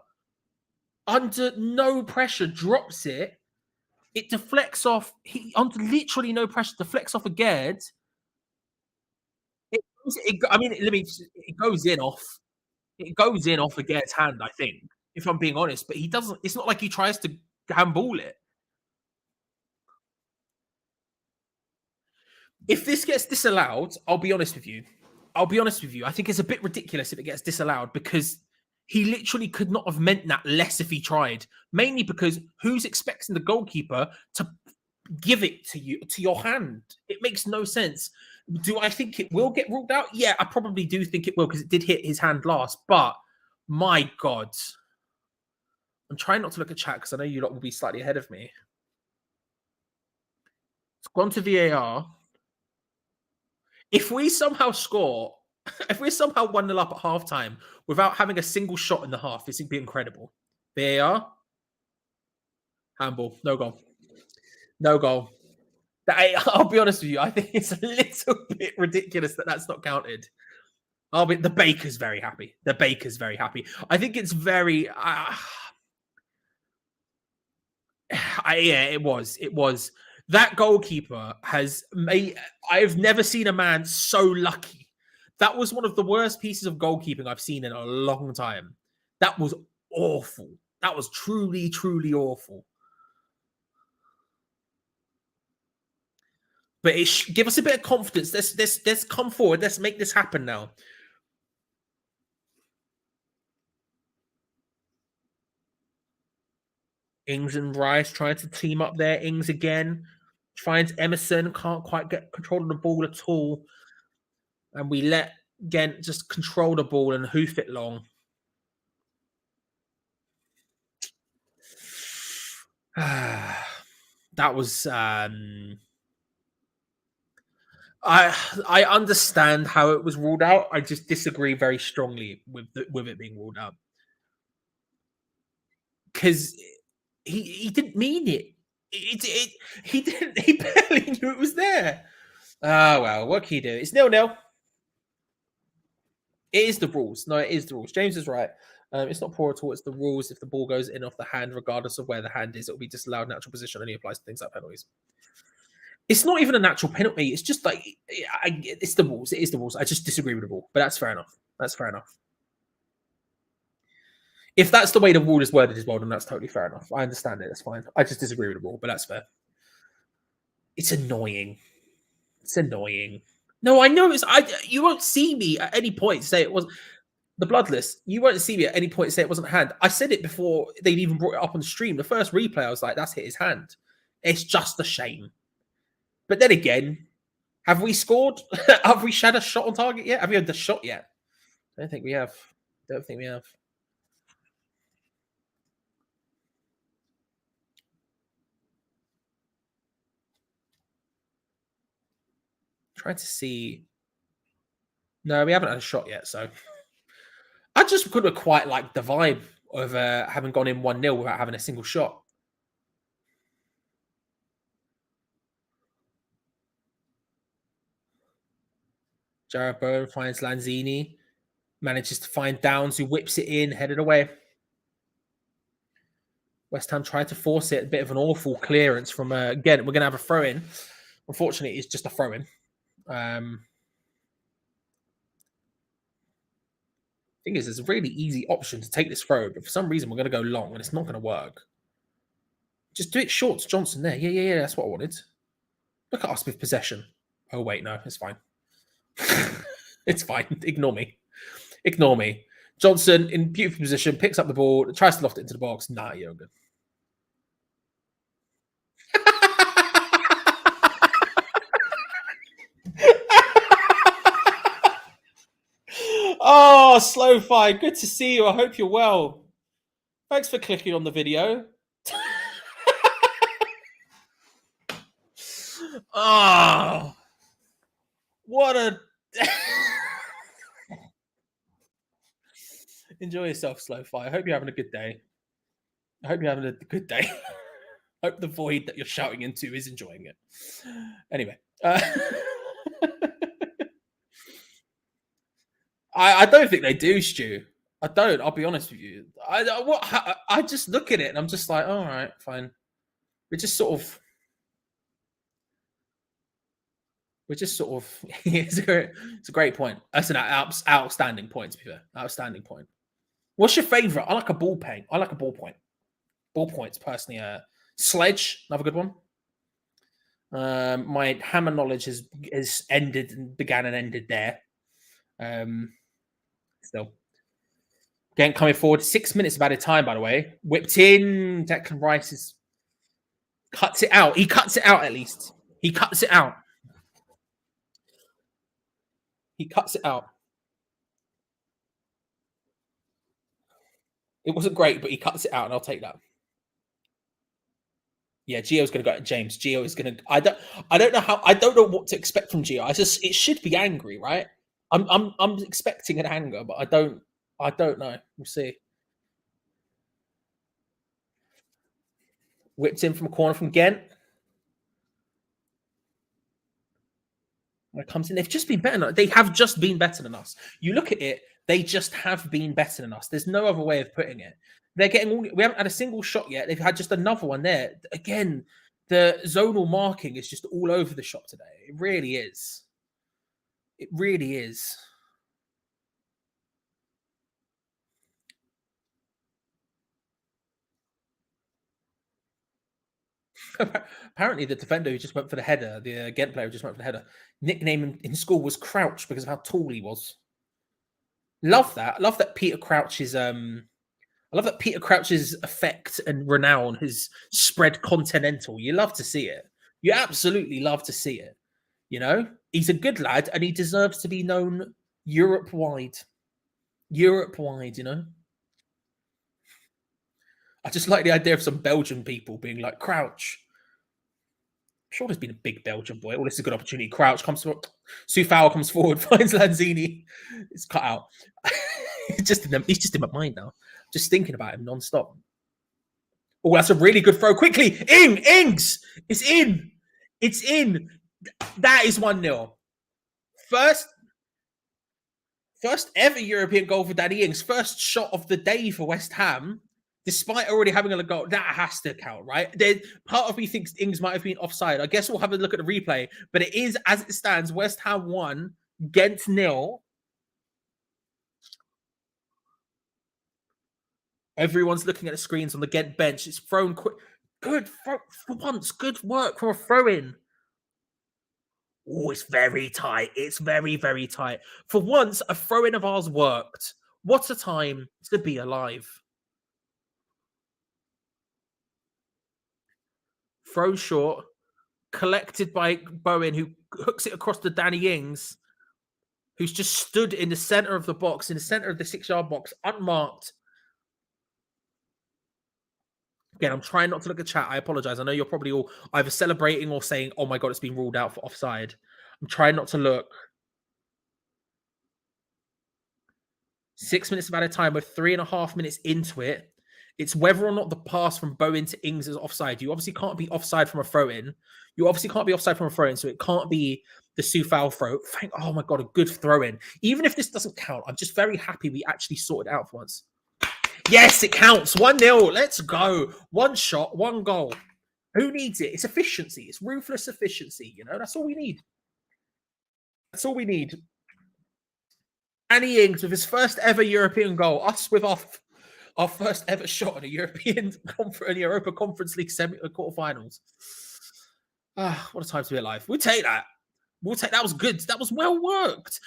S3: under no pressure, drops it. It deflects off. He under literally no pressure, deflects off again. It goes in off. It goes in off Aguerre's hand, I think, if I'm being honest. But he doesn't. It's not like he tries to handball it. If this gets disallowed, I'll be honest with you. I think it's a bit ridiculous if it gets disallowed because he literally could not have meant that less if he tried. Mainly because who's expecting the goalkeeper to give it to you, to your hand? It makes no sense. Do I think it will get ruled out? Yeah, I probably do think it will because it did hit his hand last. But my God. I'm trying not to look at chat because I know you lot will be slightly ahead of me. It's gone to VAR. If we somehow score, if we're somehow 1-0 up at halftime without having a single shot in the half, this would be incredible. VAR. Handball. No goal. No goal. I'll be honest with you. I think it's a little bit ridiculous that that's not counted. The Baker's very happy. The Baker's very happy. I think it's very... yeah, it was. It was. That goalkeeper has made... I've never seen a man so lucky. That was one of the worst pieces of goalkeeping I've seen in a long time. That was awful. That was truly, truly awful. But give us a bit of confidence. Let's come forward. Let's make this happen now. Ings and Rice trying to team up there. Ings again. Finds Emerson. Can't quite get control of the ball at all. And we let Gent just control the ball and hoof it long. That was... I understand how it was ruled out. I just disagree very strongly with it being ruled out. Because he didn't mean it. He didn't. He barely knew it was there. Oh well, what can you do? It's 0-0. It is the rules. No, it is the rules. James is right. It's not poor at all. It's the rules. If the ball goes in off the hand, regardless of where the hand is, it will be disallowed. Natural position only applies to things like penalties. It's not even a natural penalty. It's just like it's the rules. It is the rules. I just disagree with the rule, but that's fair enough. That's fair enough. If that's the way the rule is worded as well, then that's totally fair enough. I understand it. That's fine. I just disagree with the rule, but that's fair. It's annoying. It's annoying. No, I know it's. You won't see me at any point say it was the bloodless. You won't see me at any point say it wasn't a hand. I said it before they'd even brought it up on the stream. The first replay, I was like, "That's hit his hand." It's just a shame. But then again, Have we scored? Have we had a shot on target yet? Have we had the shot yet? I don't think we have. Don't think we have. Trying to see. No, we haven't had a shot yet. So I just couldn't quite like the vibe of having gone in 1-0 without having a single shot. Jared Bowen finds Lanzini, manages to find Downs, who whips it in, headed away. West Ham tried to force it, a bit of an awful clearance from, again, we're going to have a throw-in. Unfortunately, it's just a throw-in. Thing is, there's a really easy option to take this throw, but for some reason, we're going to go long, and it's not going to work. Just do it short to Johnson there. Yeah, that's what I wanted. Look at us with possession. Oh, wait, no, it's fine. It's fine. Ignore me. Ignore me. Johnson in beautiful position, picks up the ball, tries to loft it into the box. Nah, you're good. Oh, Slow-Fi, good to see you. I hope you're well. Thanks for clicking on the video. Oh, what a... Enjoy yourself, Slow-Fi. I hope you're having a good day. I hope you're having a good day. I hope the void that you're shouting into is enjoying it. Anyway. I don't think they do, Stu. I don't. I'll be honest with you. I just look at it and I'm just like, all right, fine. We're just sort of... it's a great point. That's an outstanding point, to be fair. Outstanding point. What's your favorite? I like a ball paint. I like a ballpoint. Ballpoints, personally. Sledge, another good one. My hammer knowledge has ended and began and ended there. Still. Gent coming forward. 6 minutes of added time, by the way. Whipped in. Declan Rice cuts it out. He cuts it out at least. He cuts it out. He cuts it out. It wasn't great, but he cuts it out, and I'll take that. Yeah, Geo's going to go at James. Geo is going to. I don't know what to expect from Geo. It should be angry, right? I'm expecting an anger, but I don't know. We'll see. Whipped in from a corner from Gent. When it comes in, they've just been better. They have just been better than us. You look at it, they just have been better than us. There's no other way of putting it. They're getting. We haven't had a single shot yet. They've had just another one there. Again, the zonal marking is just all over the shop today. It really is. It really is. Apparently, the defender who just went for the header, the Gent player who just went for the header, nickname in school was Crouch because of how tall he was. Love that. I love that Peter Crouch's effect and renown has spread continental. You love to see it. You absolutely love to see it. You know, he's a good lad and he deserves to be known Europe-wide. Europe-wide, you know. I just like the idea of some Belgian people being like, Crouch. I'm sure there's been a big Belgian boy. Well, this is a good opportunity. Crouch comes forward. Sufao comes forward, finds Lanzini. It's cut out. He's just in my mind now. Just thinking about him non-stop. Oh, that's a really good throw. Quickly, Ings! It's in. It's in. That is 1-0. First ever European goal for Danny Ings. First shot of the day for West Ham. Despite already having a goal, that has to count, right? Part of me thinks Ings might have been offside. I guess we'll have a look at the replay. But it is, as it stands, West Ham 1, Gent 0. Everyone's looking at the screens on the Gent bench. It's thrown quick. Good for once. Good work for a throw-in. Oh, it's very tight. It's very, very tight. For once, a throw-in of ours worked. What a time to be alive. Throw short. collected by Bowen, who hooks it across to Danny Ings, who's just stood in the center of the box, in the center of the 6-yard box, unmarked. Again, I'm trying not to look at chat. I apologize. I know you're probably all either celebrating or saying, oh my God, it's been ruled out for offside. I'm trying not to look. 6 minutes of added time. We're 3.5 minutes into it. It's whether or not the pass from Bowen to Ings is offside. You obviously can't be offside from a throw-in. So it can't be the Soufal throw. Oh my God, a good throw-in. Even if this doesn't count, I'm just very happy we actually sorted it out for once. Yes, it counts. 1-0. Let's go. One shot, one goal. Who needs it? It's efficiency. It's ruthless efficiency. You know, that's all we need. That's all we need. Danny Ings with his first ever European goal. Us with our first ever shot in a Europa Conference League quarterfinals. What a time to be alive. We'll take that. That was good. That was well worked.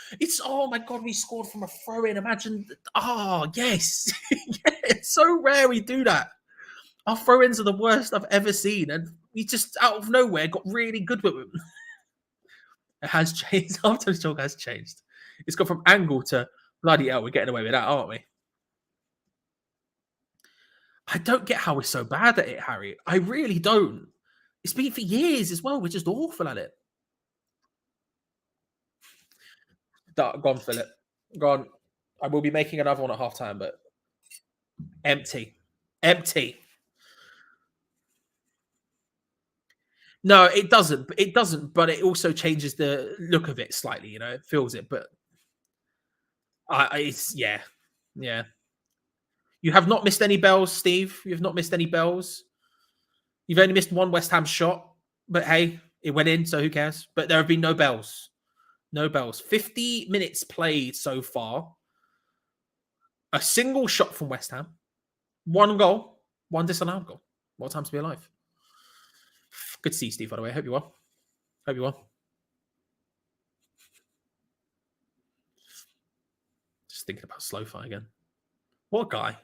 S3: Oh my God, we scored from a throw-in. Imagine. Yes. Yeah, it's so rare we do that. Our throw-ins are the worst I've ever seen. And we just, out of nowhere, got really good with them. It has changed. Sometimes talk has changed. It's gone from angle to bloody hell. We're getting away with that, aren't we? I don't get how we're so bad at it, Harry. I really don't. It's been for years as well. We're just awful at it. Go on, Philip. Go on. I will be making another one at halftime, but empty. No, it doesn't. It doesn't, but it also changes the look of it slightly. You know, it feels it, but yeah. You have not missed any bells, Steve. You have not missed any bells. You've only missed one West Ham shot, but hey, it went in, so who cares? But there have been no bells. No bells. 50 minutes played so far. A single shot from West Ham. 1 goal. 1 disallowed goal. What a time to be alive. Good to see you, Steve, by the way. Hope you well. Just thinking about slow fight again. What a guy.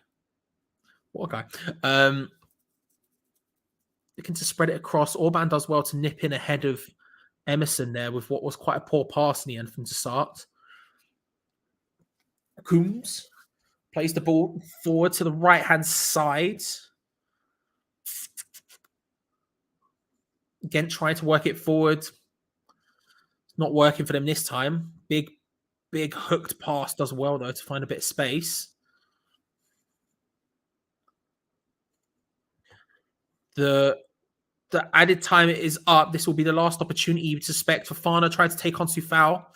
S3: Looking to spread it across. Orban does well to nip in ahead of Emerson there with what was quite a poor pass in the end from Desart. Coombs plays the ball forward to the right-hand side. Gent trying to work it forward. Not working for them this time. Big hooked pass does well, though, to find a bit of space. The added time is up. This will be the last opportunity you would suspect for Fana. Tried to take on Soufal.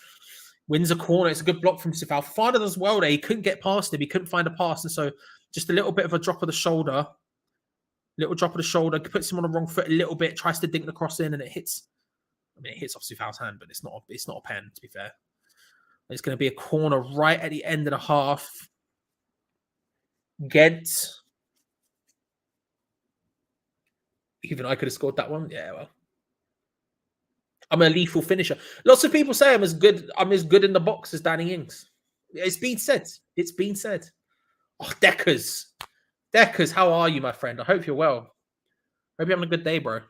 S3: Wins a corner. It's a good block from Soufal. Fana does well there. He couldn't get past him. He couldn't find a pass. And so just a little bit of a drop of the shoulder. Puts him on the wrong foot a little bit. Tries to dink the cross in and it hits. It hits off Soufal's hand, but it's not a pen, to be fair. It's going to be a corner right at the end of the half. Gent. Even I could have scored that one. Yeah, well. I'm a lethal finisher. Lots of people say I'm as good in the box as Danny Ings. It's been said. Oh, Deckers, how are you, my friend? I hope you're well. Hope you're having a good day, bro.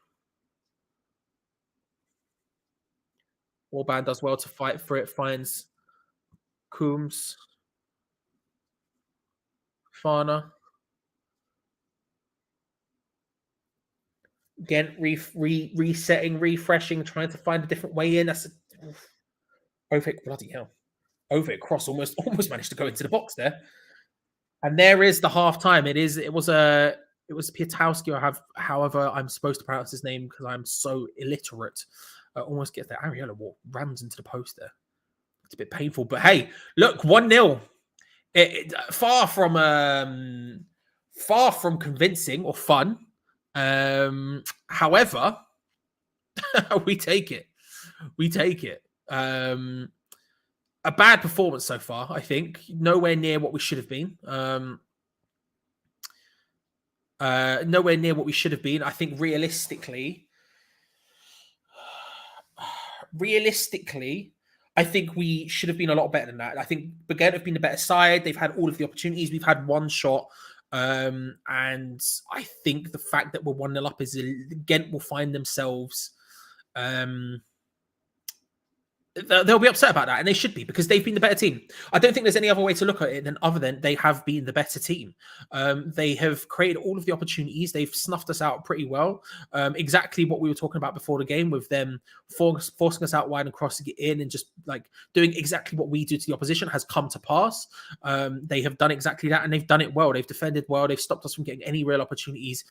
S3: Orban does well to fight for it. Finds Coombs. Fana. Again, resetting, refreshing, trying to find a different way in. That's Ovik, bloody hell. Ovik cross almost managed to go into the box there. And there is the half time. It was Piatowski, however I'm supposed to pronounce his name because I'm so illiterate. Almost gets there. Ariella rams into the post there. It's a bit painful, but hey, look, 1-0. Far from convincing or fun. However, we take it. A bad performance so far, I think. Nowhere near what we should have been. I think realistically, I think we should have been a lot better than that. I think Begin have been the better side. They've had all of the opportunities. We've had one shot. And I think the fact that we're 1-0 up is Gent will find themselves they'll be upset about that, and they should be, because they've been the better team. I don't think there's any other way to look at it other than they have been the better team. They have created all of the opportunities. They've snuffed us out pretty well. Exactly what we were talking about before the game, with them forcing us out wide and crossing it in, and just like doing exactly what we do to the opposition has come to pass. They have done exactly that, and they've done it well. They've defended well. They've stopped us from getting any real opportunities.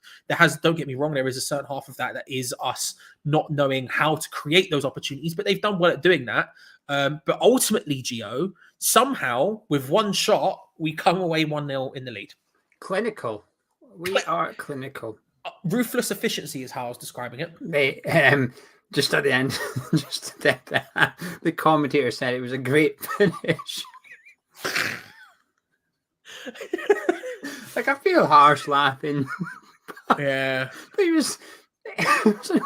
S3: Don't get me wrong, there is a certain half of that is us not knowing how to create those opportunities, but they've done well at doing that. But ultimately, Geo, somehow with one shot, we come away 1-0 in the lead.
S1: Clinical. We are clinical.
S3: Ruthless efficiency is how I was describing it.
S1: Mate, just at the end, the commentator said it was a great finish. Like, I feel harsh laughing.
S3: Yeah.
S1: But he was...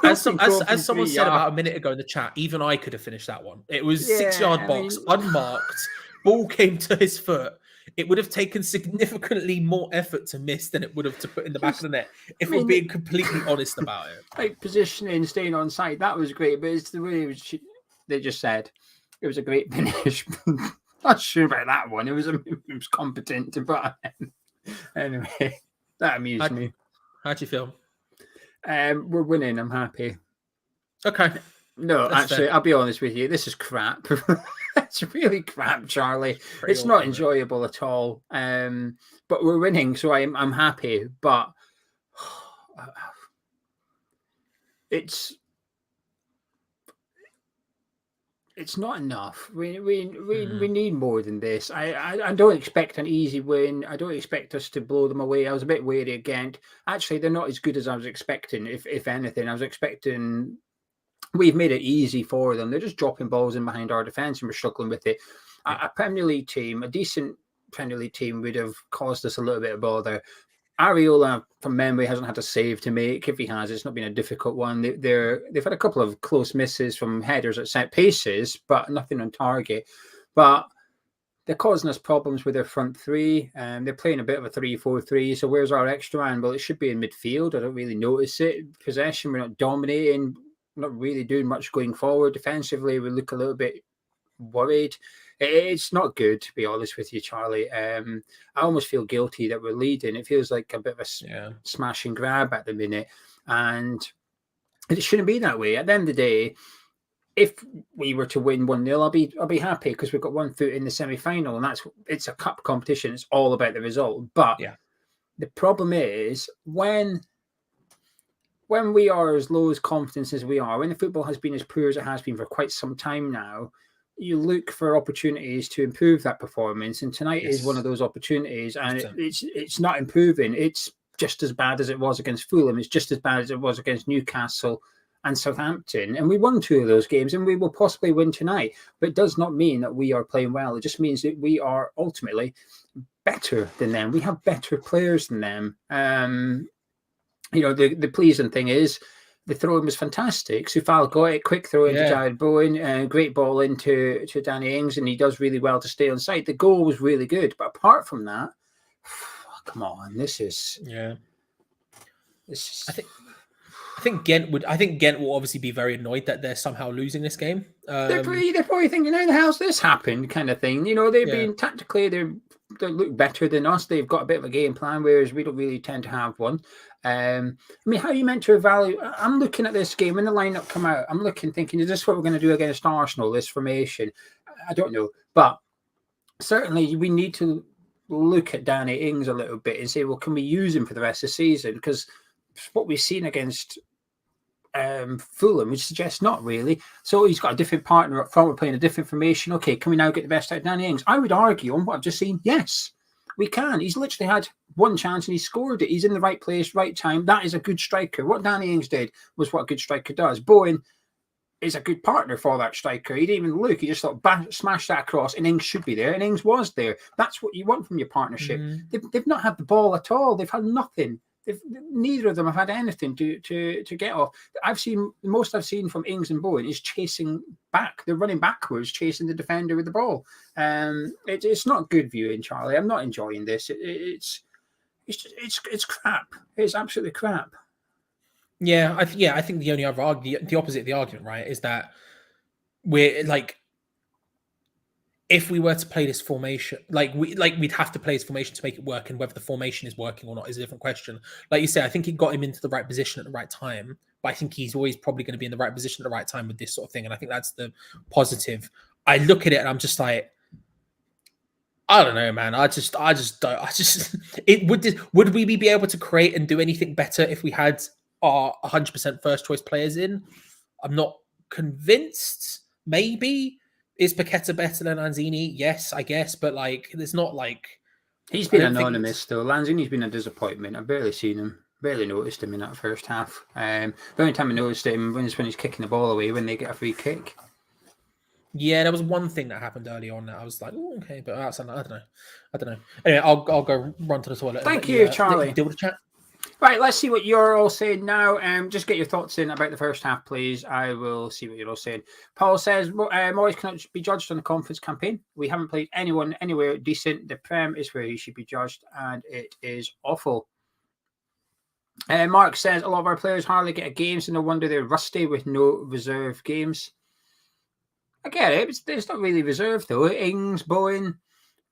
S3: As someone said about a minute ago in the chat, even I could have finished that one. It was 6-yard box, unmarked. Ball came to his foot. It would have taken significantly more effort to miss than it would have to put in the back of the net, if we're being completely honest about it.
S1: Like, positioning, staying on side, that was great. But it's the way they just said it was a great finish. Not sure about that one. It was competent, but anyway, that amused me.
S3: How'd you feel?
S1: We're winning. I'm happy.
S3: Okay.
S1: No,
S3: That's
S1: actually,
S3: fair.
S1: I'll be honest with you. This is crap. It's really crap, Charlie. It's not enjoyable at all. But we're winning, so I'm happy. But it's not enough. We need more than this. I don't expect an easy win. I don't expect us to blow them away. I was a bit wary at Gent. Actually, they're not as good as I was expecting. If anything, I was expecting. We've made it easy for them. They're just dropping balls in behind our defence, and we're struggling with it. A Premier League team, a decent Premier League team, would have caused us a little bit of bother. Areola, from memory, hasn't had a save to make. If he has, it's not been a difficult one. They've had a couple of close misses from headers at set pieces, but nothing on target. But they're causing us problems with their front three. They're playing a bit of a 3-4-3. So where's our extra man? Well, it should be in midfield. I don't really notice it. Possession, we're not dominating. Not really doing much going forward. Defensively, we look a little bit worried. It's not good, to be honest with you, Charlie. I almost feel guilty that we're leading. It feels like a bit of a smash and grab at the minute, and it shouldn't be that way. At the end of the day, if we were to win 1-0, I'll be happy, because we've got one foot in the semi-final, and it's a cup competition. It's all about the result. But the problem is when we are as low as confidence as we are, when the football has been as poor as it has been for quite some time now, you look for opportunities to improve that performance. And tonight is one of those opportunities, and it's not improving. It's just as bad as it was against Fulham. It's just as bad as it was against Newcastle and Southampton. And we won 2 of those games, and we will possibly win tonight. But it does not mean that we are playing well. It just means that we are ultimately better than them. We have better players than them. The pleasing thing is the throwing was fantastic. Sufal got it, quick throw into Jared Bowen, great ball into Danny Ings, and he does really well to stay on side. The goal was really good, but apart from that, come on, this is.
S3: I think Gent will obviously be very annoyed that they're somehow losing this game.
S1: They're probably thinking, how the hell's this happened, kind of thing. They've been tactically, they look better than us. They've got a bit of a game plan, whereas we don't really tend to have one. How are you meant to evaluate? I'm looking at this game when the lineup come out. I'm thinking, is this what we're going to do against Arsenal? This formation? I don't know, but certainly we need to look at Danny Ings a little bit and say, well, can we use him for the rest of the season? Because what we've seen against Fulham would suggest not really. So he's got a different partner up front. We're playing a different formation. Okay, can we now get the best out of Danny Ings? I would argue on what I've just seen, yes, we can. He's literally had one chance and he scored it. He's in the right place, right time. That is a good striker. What Danny Ings did was what a good striker does. Bowen is a good partner for that striker. He didn't even look. He just thought, smash that across, and Ings should be there, and Ings was there. That's what you want from your partnership. They've not had the ball at all. They've had nothing. Neither of them have had anything to get off. The most I've seen from Ings and Bowen is chasing back. They're running backwards, chasing the defender with the ball. It's not good viewing, Charlie. I'm not enjoying this. It's crap. It's absolutely crap.
S3: Yeah, I think the only other the opposite of the argument, right, is that we're like, if we were to play this formation, we'd have to play this formation to make it work, and whether the formation is working or not is a different question. Like you said, I think it got him into the right position at the right time, but I think he's always probably going to be in the right position at the right time with this sort of thing, and I think that's the positive. I look at it and I'm just like, I don't know, man. I just don't. Would we be able to create and do anything better if we had our 100% first choice players in? I'm not convinced. Maybe. Is Paqueta better than Lanzini? Yes, I guess, but like, there's not like,
S1: he's been anonymous though. Lanzini's been a disappointment. I've barely seen him, barely noticed him in that first half. The only time I noticed him is when he's kicking the ball away when they get a free kick.
S3: Yeah, there was one thing that happened early on that I was like, oh, okay, but outside, I don't know. Anyway, I'll go run to the toilet.
S1: Thank you, Charlie.
S3: Deal with the chat.
S1: Right, let's see what you're all saying now. Just get your thoughts in about the first half, please. I will see what you're all saying. Paul says, Moyes cannot be judged on the conference campaign. We haven't played anyone anywhere decent. The Prem is where he should be judged, and it is awful. Mark says, a lot of our players hardly get a game, so no wonder they're rusty with no reserve games. I get it. It's not really reserved, though. Ings, Bowen,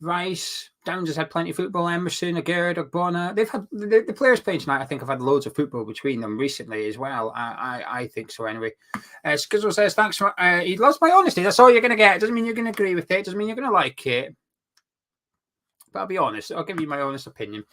S1: Rice, Downs has had plenty of football. Emerson, Aguerd, Ogbonna. They've had the players playing tonight. I think have had loads of football between them recently as well. I think so anyway. Skizzle says, thanks for he loves my honesty. That's all you're going to get. It doesn't mean you're going to agree with it. It doesn't mean you're going to like it. But I'll be honest. I'll give you my honest opinion.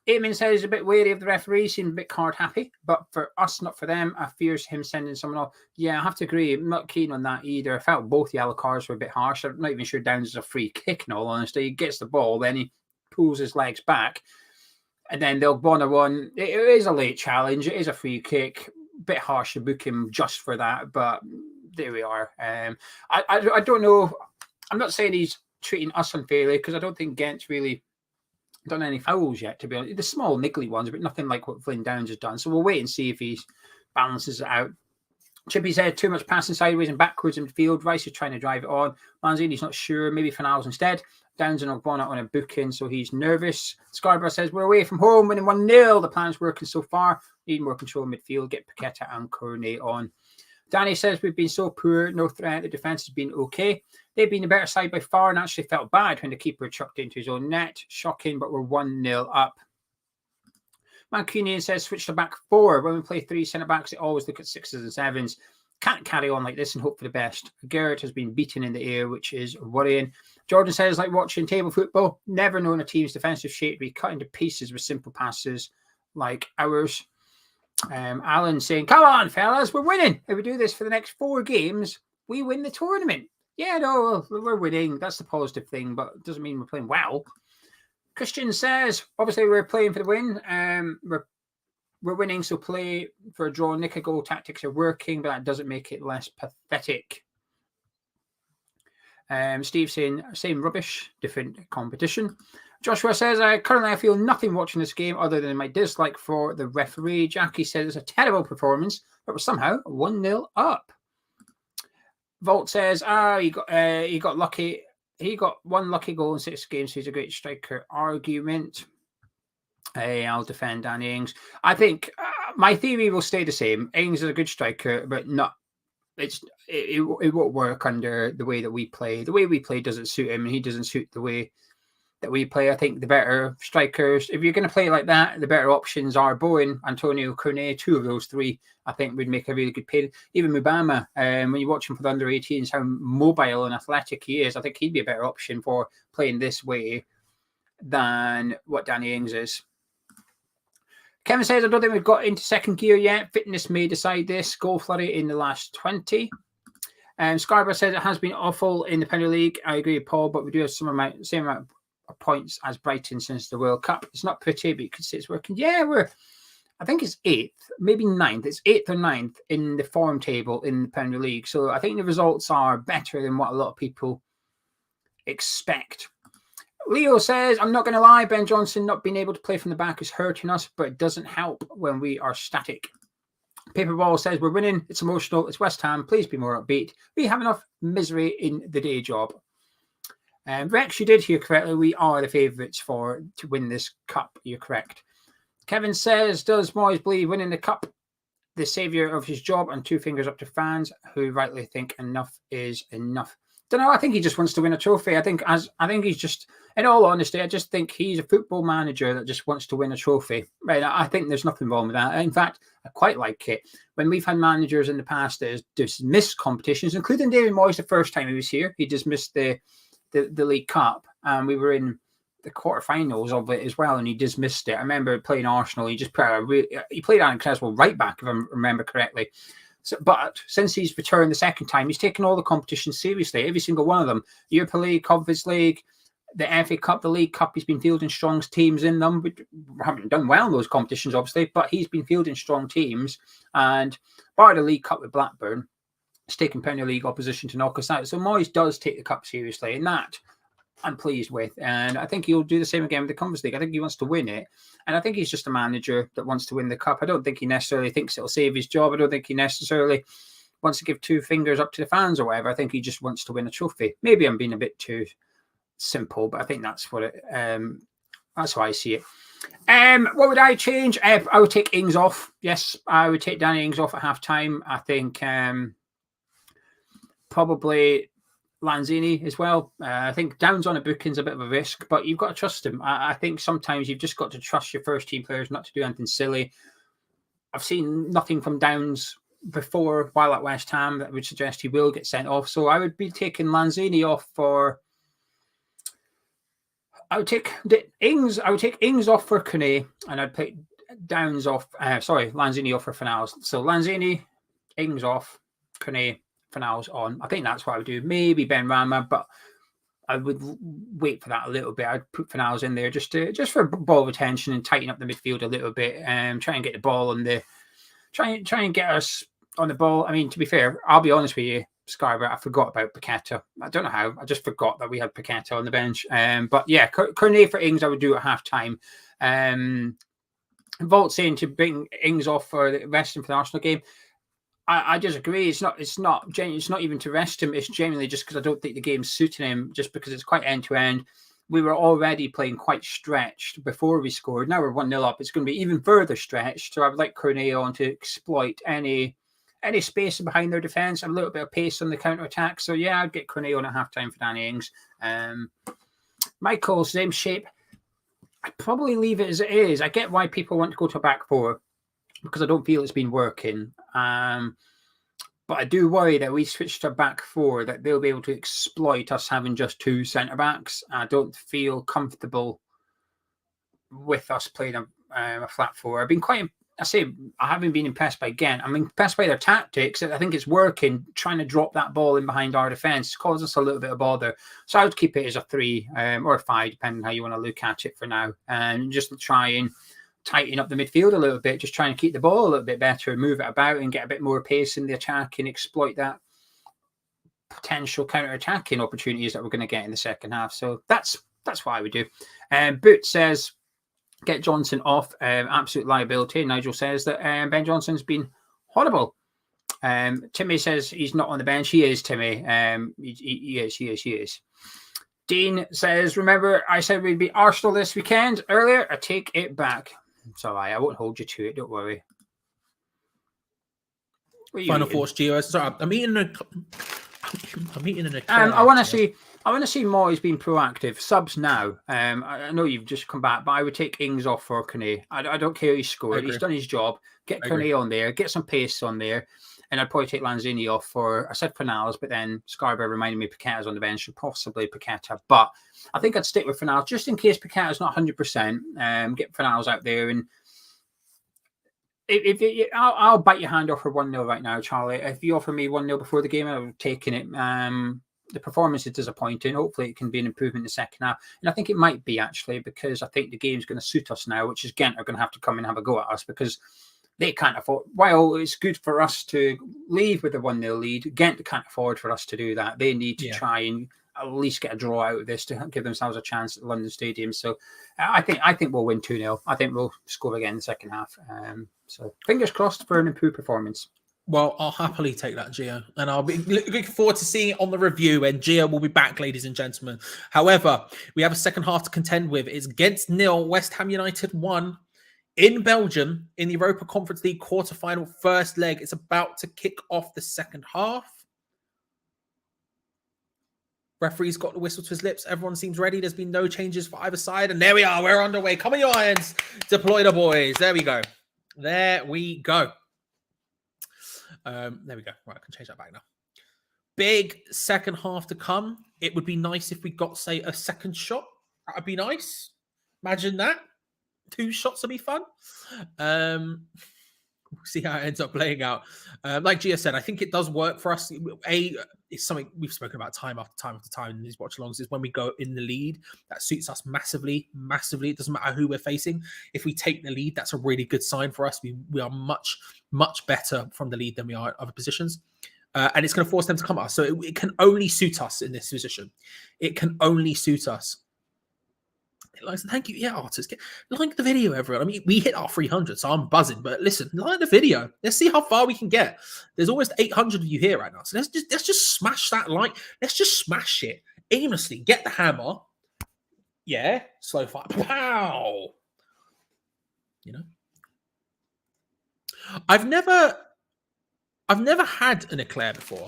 S1: Aitman says he's a bit wary of the referee, seemed a bit card happy, but for us, not for them. I fears him sending someone off. Yeah, I have to agree. I'm not keen on that either. I felt both yellow cards were a bit harsh. I'm not even sure Downs is a free kick, in all honesty. He gets the ball, then he pulls his legs back, and then they'll Bonner one. It is a late challenge. It is a free kick. A bit harsh to book him just for that, but there we are. I don't know. I'm not saying he's treating us unfairly because I don't think Gent's really done any fouls yet, to be honest. The small niggly ones, but nothing like what Flynn Downs has done. So we'll wait and see if he balances it out. Chippy said too much passing sideways and backwards in midfield. Rice is trying to drive it on. Lanzini's not sure. Maybe Fanals instead. Downs and Ogbonna on a booking, so he's nervous. Scarborough says we're away from home, winning 1-0. The plan's working so far. Need more control in midfield. Get Paqueta and Cornet on. Danny says we've been so poor, no threat. The defence has been okay. They've been the better side by far and actually felt bad when the keeper chucked it into his own net. Shocking, but we're 1-0 up. Mancunian says switch to back four. When we play three centre-backs, they always look at sixes and sevens. Can't carry on like this and hope for the best. Garrett has been beaten in the air, which is worrying. Jordan says, like watching table football, never known a team's defensive shape to be cut into pieces with simple passes like ours. Alan saying, come on, fellas, we're winning. If we do this for the next 4 games, we win the tournament. Yeah, no, we're winning. That's the positive thing, but it doesn't mean we're playing well. Christian says, obviously, we're playing for the win. We're winning, so play for a draw. Nick a goal tactics are working, but that doesn't make it less pathetic. Steve saying, same rubbish, different competition. Joshua says, currently I feel nothing watching this game other than my dislike for the referee. Jackie says it's a terrible performance, but we're somehow 1-0 up. Volt says, he got lucky. He got 1 lucky goal in 6 games, so he's a great striker argument. I'll defend Danny Ings. I think my theory will stay the same. Ings is a good striker, but not. It won't work under the way that we play. The way we play doesn't suit him, and he doesn't suit the way that we play. I think the better strikers, if you're going to play like that, the better options are Bowen, Antonio, Cornet. 2 of those 3, I think, would make a really good pair. Even Mubama, when you watch him for the under 18s, how mobile and athletic he is, I think he'd be a better option for playing this way than what Danny Ings is. Kevin says, I don't think we've got into second gear yet. Fitness may decide this. Goal flurry in the last 20. Scarborough says it has been awful in the Premier League. I agree with Paul, but we do have same amount of points as Brighton since the World Cup. It's not pretty, but you could say it's working. Yeah, I think it's 8th, maybe 9th. It's 8th or 9th in the form table in the Premier League. So I think the results are better than what a lot of people expect. Leo says, I'm not going to lie, Ben Johnson not being able to play from the back is hurting us, but it doesn't help when we are static. Paperball says, we're winning. It's emotional. It's West Ham. Please be more upbeat. We have enough misery in the day job. Rex, you did hear correctly. We are the favourites to win this cup. You're correct. Kevin says, does Moyes believe winning the cup the saviour of his job, and 2 fingers up to fans who rightly think enough is enough. Don't know. I think he just wants to win a trophy. I think he's just, in all honesty, I just think he's a football manager that just wants to win a trophy. Right? I think there's nothing wrong with that. In fact, I quite like it when we've had managers in the past that has dismissed competitions, including David Moyes. The first time he was here, he dismissed the League Cup, and we were in the quarterfinals of it as well, and he dismissed it. I remember playing Arsenal. He just he played Aaron Creswell right back, if I remember correctly. So, but since he's returned the second time, he's taken all the competitions seriously, every single one of them. Europa League, Conference League, the FA Cup, the League Cup. He's been fielding strong teams in them. We haven't done well in those competitions, obviously, but he's been fielding strong teams. And bar the League Cup with Blackburn, it's taken Premier League opposition to knock us out. So Moyes does take the cup seriously, and that I'm pleased with. And I think he'll do the same again with the Conference League. I think he wants to win it. And I think he's just a manager that wants to win the cup. I don't think he necessarily thinks it'll save his job. I don't think he necessarily wants to give 2 fingers up to the fans or whatever. I think he just wants to win a trophy. Maybe I'm being a bit too simple, but I think that's what it. That's how I see it. What would I change? I would take Ings off. Yes, I would take Danny Ings off at half-time. I think probably Lanzini as well. I think Downs on a booking's a bit of a risk, but you've got to trust him. I think sometimes you've just got to trust your first team players not to do anything silly. I've seen nothing from Downs before while at West Ham that would suggest he will get sent off. So I would be taking Lanzini off for. I would take Ings. I would take Ings off for Kone, and I'd put Downs off. Lanzini off for Fornals. So Lanzini, Ings off, Kone, Fornals on. I think that's what I would do. Maybe Ben Rama, but I would wait for that a little bit. I'd put Fornals in there just for ball retention and tighten up the midfield a little bit. Try and get the ball on the. Try and get us on the ball. I mean, to be fair, I'll be honest with you, Scarborough, I forgot about Paqueta. I don't know how. I just forgot that we had Paqueta on the bench. But yeah, Cornet for Ings, I would do at half time. Vault saying to bring Ings off for the resting for the Arsenal game. I disagree. It's not even to rest him. It's genuinely just because I don't think the game's suiting him. Just because it's quite end to end. We were already playing quite stretched before we scored. Now we're 1-0 up. It's going to be even further stretched. So I would like Cornet on to exploit any space behind their defence, a little bit of pace on the counter attack. So yeah, I'd get Cornet on at half time for Danny Ings. Michael, same shape. I'd probably leave it as it is. I get why people want to go to a back 4 because I don't feel it's been working. But I do worry that we switch to a back 4 that they'll be able to exploit us having just 2 centre backs. I don't feel comfortable with us playing a flat 4. I haven't been impressed by Gent. I'm impressed by their tactics. I think it's working, trying to drop that ball in behind our defence. Causes us a little bit of bother. So I would keep it as a 3 or a 5, depending on how you want to look at it for now. And just try and tighten up the midfield a little bit, just trying to keep the ball a little bit better, move it about and get a bit more pace in the attack and exploit that potential counter-attacking opportunities that we're going to get in the second half. So that's what I would do. Boot says, get Johnson off. Absolute liability. Nigel says that Ben Johnson's been horrible. Timmy says he's not on the bench. He is, Timmy. He is. Dean says, remember I said we'd beat Arsenal this weekend earlier? I take it back. It's all right. I won't hold you to it. Don't worry.
S3: Final thoughts, Geo. Sorry, I'm eating a.
S1: I want to see Moyes being proactive. Subs now. I know you've just come back, but I would take Ings off for Kone. I don't care who he scored. He's done his job. Get Kone on there. Get some pace on there. And I'd probably take Lanzini off for, I said Fornals, but then Scarborough reminded me Paqueta's on the bench, and possibly Paqueta. But I think I'd stick with Fornals just in case Paqueta's not 100%. Get Fornals out there. And I'll bite your hand off for 1-0 right now, Charlie. If you offer me 1-0 before the game, I would have taken it. The performance is disappointing. Hopefully it can be an improvement in the second half. And I think it might be, actually, because I think the game's going to suit us now, which is Gent are going to have to come and have a go at us because they can't afford. While it's good for us to leave with a 1-0 lead, Gent can't afford for us to do that. They need to try and at least get a draw out of this to give themselves a chance at the London Stadium. So I think we'll win 2-0. I think we'll score again in the second half. So fingers crossed for an improved performance.
S3: Well, I'll happily take that, Geo. And I'll be looking forward to seeing it on the review. And Geo will be back, ladies and gentlemen. However, we have a second half to contend with. It's Gent 0, West Ham United 1. in Belgium in the Europa Conference League quarterfinal first leg. It's about to kick off the second half. Referee's got the whistle to his lips. Everyone seems ready. There's been no changes for either side. And there we are. We're underway. Come on, your irons. Deploy the boys. There we go. There we go. There we go. Right, I can change that back now. Big second half to come. It would be nice if we got, say, a second shot. That would be nice. Imagine that. 2 shots would be fun. We'll see how it ends up playing out. Like Geo said, I think it does work for us. It's something we've spoken about time after time after time in these watch-alongs, is when we go in the lead. That suits us massively, massively. It doesn't matter who we're facing. If we take the lead, that's a really good sign for us. We are much, much better from the lead than we are at other positions. And it's going to force them to come at us. So it can only suit us in this position. It can only suit us. Thank you. Yeah, artists. Like the video, everyone. I mean, we hit our 300, so I'm buzzing. But listen, like the video. Let's see how far we can get. There's almost 800 of you here right now. So let's just smash that like. Let's just smash it aimlessly. Get the hammer. Yeah. Slow fire. Pow. You know. I've never had an eclair before,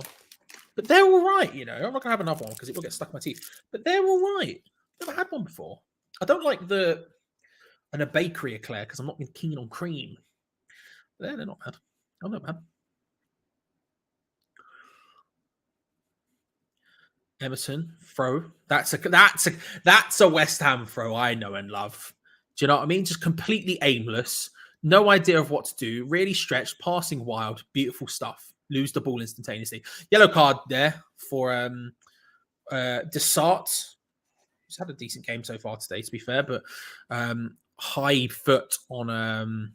S3: but they're all right. You know, I'm not gonna have another one because it will get stuck in my teeth. But they're all right. Never had one before. I don't like a bakery eclair because I'm not keen on cream. They're not bad. Oh, not bad. Emerson throw. That's a West Ham throw I know and love. Do you know what I mean? Just completely aimless. No idea of what to do. Really stretched, passing wild, beautiful stuff. Lose the ball instantaneously. Yellow card there for Desart. He's had a decent game so far today, to be fair, but high foot on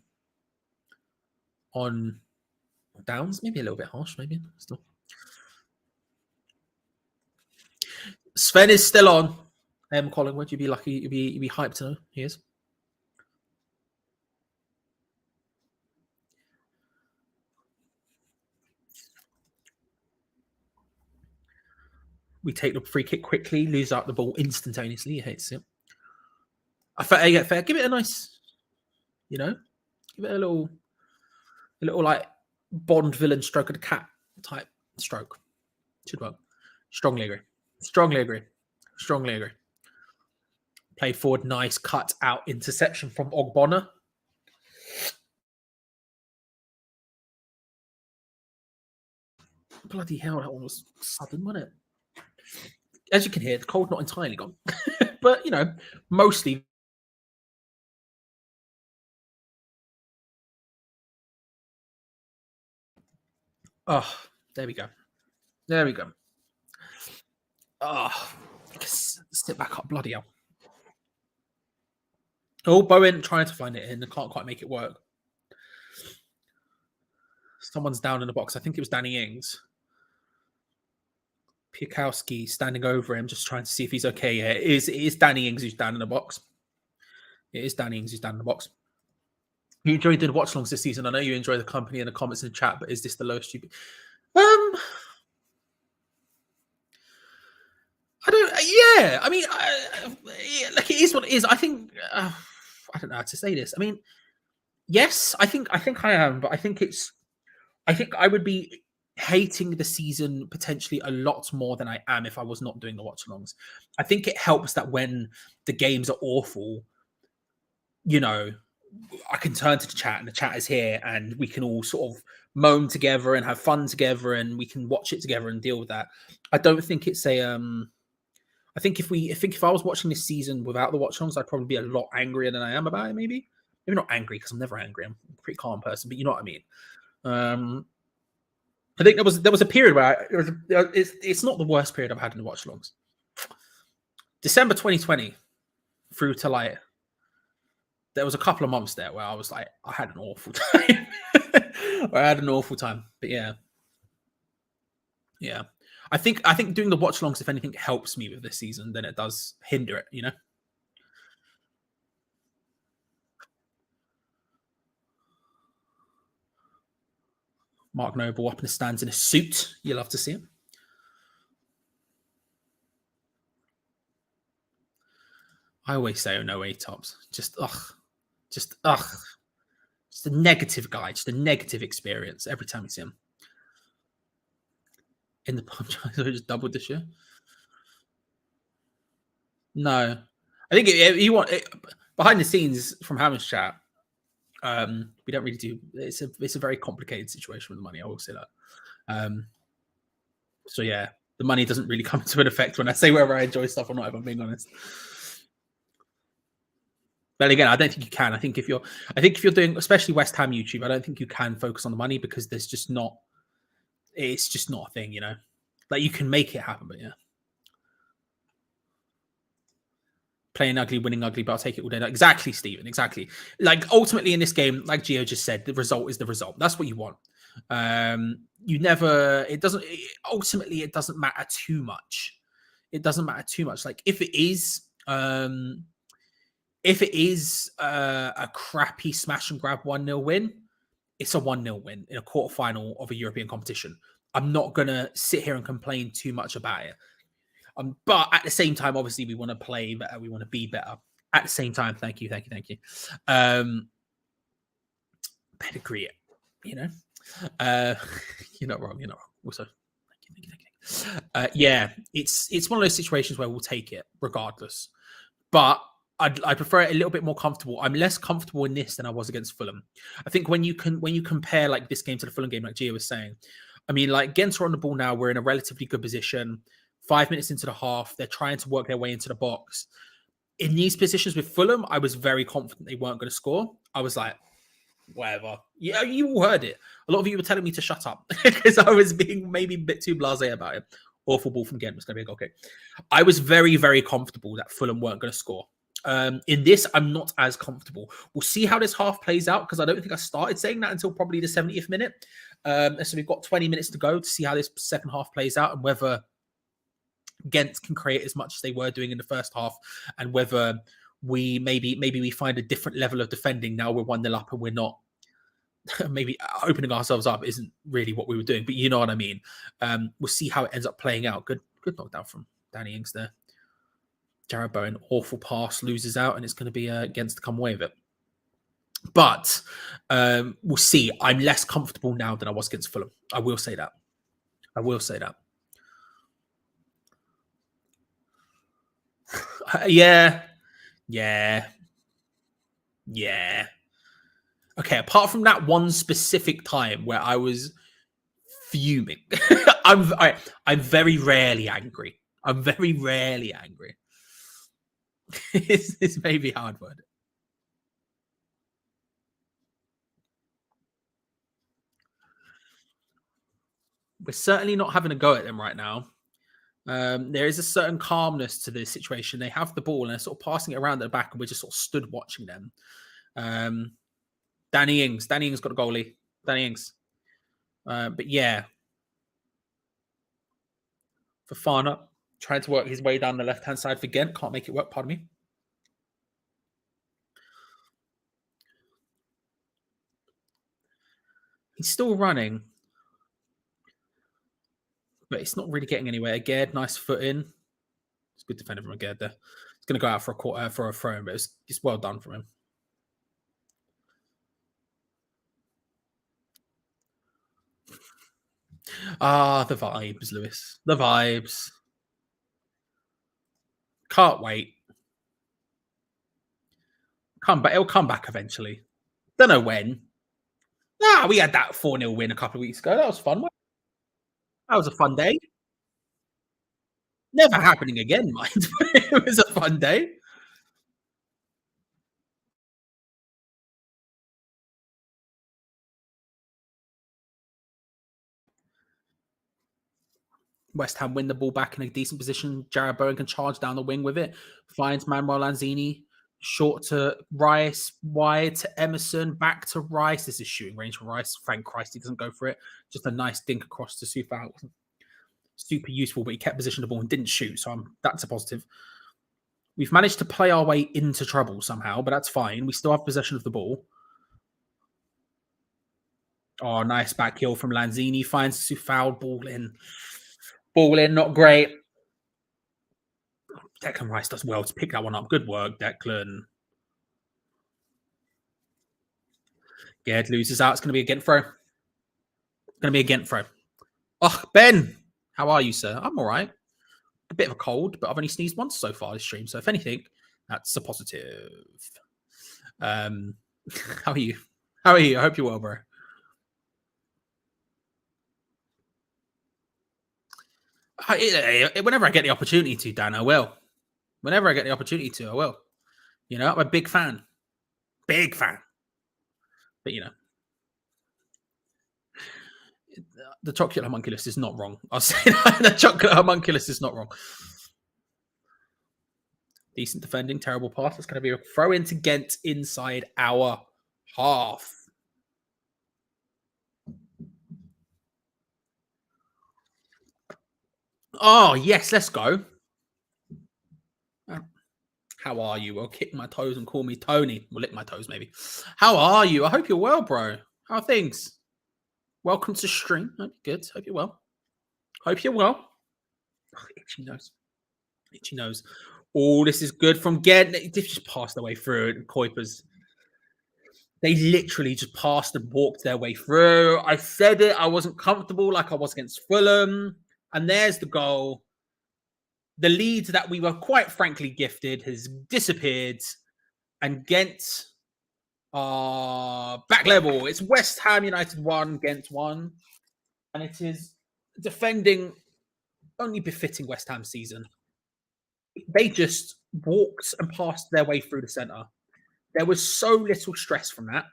S3: Downs, maybe a little bit harsh, maybe still. Sven is still on. Collingwood, you'd be lucky, you'd be hyped to know he is. We take the free kick quickly, lose out the ball instantaneously. He hates it. Fair. Give it a nice, you know, give it a little like Bond villain stroke of the cat type stroke. Should work. Strongly agree. Play forward, nice cut out interception from Ogbonna. Bloody hell, that one was sudden, wasn't it? As you can hear, the cold not entirely gone, but you know, mostly. Oh, there we go. Oh, sit back up, bloody hell. Oh, Bowen trying to find it in and can't quite make it work. Someone's down in the box. I think it was Danny Ings. Piakowski standing over him, just trying to see if he's okay. Yeah, it is Danny Ings who's down in the box. You enjoyed doing watch-alongs this season. I know you enjoy the company and the comments in the chat, but is this the lowest you? I don't. Yeah, I mean, like it is what it is. I think I don't know how to say this. I mean, yes, I think I am, but I think I would be hating the season potentially a lot more than I am if I was not doing the watch-alongs. I think it helps that when the games are awful, you know, I can turn to the chat and the chat is here and we can all sort of moan together and have fun together and we can watch it together and deal with that. I don't think it's a I think if I was watching this season without the watch-alongs, I'd probably be a lot angrier than I am about it. Maybe not angry because I'm never angry. I'm a pretty calm person, but you know what I mean. I think there was a period where it's not the worst period I've had in the watch-alongs. December 2020 through to like there was a couple of months there where I was like I had an awful time. But yeah. I think doing the watch-alongs, if anything, helps me with this season than it does hinder it. You know. Mark Noble up in the stands in a suit. You love to see him. I always say, oh, no A tops. Just ugh. Just a negative guy, just a negative experience every time you see him. In the pub, just doubled this year. No, I think you want behind the scenes from Hammer's chat. We don't really do. It's a very complicated situation with the money. I will say that. So yeah, the money doesn't really come into an effect when I say whether I enjoy stuff or not. If I'm being honest. But again, I don't think you can. I think if you're doing, especially West Ham YouTube, I don't think you can focus on the money because there's just not. It's just not a thing, you know. Like you can make it happen, but yeah. Playing ugly, winning ugly, but I'll take it all day. Exactly, Stephen. Exactly. Like ultimately in this game, like Geo just said, the result is the result. That's what you want. Ultimately, it doesn't matter too much. It doesn't matter too much. Like if it is a crappy smash and grab 1-0 win, it's a 1-0 win in a quarterfinal of a European competition. I'm not going to sit here and complain too much about it. But at the same time, obviously, we want to play better. We want to be better. At the same time, thank you. Pedigree, you know. You're not wrong. Also, thank you. Yeah, it's one of those situations where we'll take it regardless. But I prefer it a little bit more comfortable. I'm less comfortable in this than I was against Fulham. I think when you compare like this game to the Fulham game, like Gio was saying, I mean, like Gent are on the ball now. We're in a relatively good position. 5 minutes into the half, they're trying to work their way into the box. In these positions with Fulham, I was very confident they weren't going to score. I was like, whatever. Yeah, you all heard it. A lot of you were telling me to shut up because I was being maybe a bit too blasé about it. Awful ball from Gent was going to be a goal kick. I was very, very comfortable that Fulham weren't going to score. In this, I'm not as comfortable. We'll see how this half plays out because I don't think I started saying that until probably the 70th minute. So we've got 20 minutes to go to see how this second half plays out and whether Gent can create as much as they were doing in the first half, and whether we maybe find a different level of defending now we're 1-0 up and we're not maybe opening ourselves up isn't really what we were doing, but you know what I mean. We'll see how it ends up playing out. Good knockdown from Danny Ings there. Jarrod Bowen, awful pass, loses out, and it's going to be Gent to come away with it. But we'll see. I'm less comfortable now than I was against Fulham. I will say that. Yeah. Okay, apart from that one specific time where I was fuming, I'm very rarely angry. It's maybe hard word. We're certainly not having a go at them right now. There is a certain calmness to this situation. They have the ball and they're sort of passing it around at the back, and we're just sort of stood watching them. Danny Ings got a goalie. Danny Ings. But yeah. Fofana trying to work his way down the left-hand side for Gent. Can't make it work, pardon me. He's still running. But it's not really getting anywhere. Aged, nice foot in. It's good defender from Aged there. It's going to go out for a throw, but it's well done from him. The vibes, Lewis. The vibes. Can't wait. It'll come back eventually. Don't know when. We had that 4-0 win a couple of weeks ago. That was fun. That was a fun day. Never happening again, mind. It was a fun day. West Ham win the ball back in a decent position. Jarrod Bowen can charge down the wing with it. Finds Manuel Lanzini. Short to Rice. Wide to Emerson. Back to Rice. This is shooting range for Rice. Thank Christ he doesn't go for it. Just a nice dink across to Sufal. Super useful, but he kept position the ball and didn't shoot. So that's a positive. We've managed to play our way into trouble somehow, but that's fine. We still have possession of the ball. Oh, nice back heel from Lanzini. Finds Sufal. Ball in. Not great. Declan Rice does well to pick that one up. Good work, Declan. Gerd loses out. It's going to be a Gent throw. It's going to be a Gent throw. Oh, Ben, how are you, sir? I'm all right. A bit of a cold, but I've only sneezed once so far this stream. So if anything, that's a positive. How are you? How are you? I hope you're well, bro. Whenever I get the opportunity to, Dan, I will. Whenever I get the opportunity to, I will. You know, I'm a big fan. Big fan. But, you know, the chocolate homunculus is not wrong. I'll say that. The chocolate homunculus is not wrong. Decent defending, terrible pass. It's going to be a throw into Gent inside our half. Oh, yes, let's go. How are you? Well, kick my toes and call me Tony. Well, lick my toes, maybe. How are you? I hope you're well, bro. How are things? Welcome to stream. Hope you're good. Hope you're well. Hope you're well. Oh, itchy nose. Itchy nose. Oh, this is good from Gent. They've just passed their way through it. And Kuipers, they literally just passed and walked their way through. I said it. I wasn't comfortable like I was against Fulham. And there's the goal. The lead that we were quite frankly gifted has disappeared. And Gent are back level. It's West Ham United 1, Gent 1. And it is defending only befitting West Ham season. They just walked and passed their way through the centre. There was so little stress from that.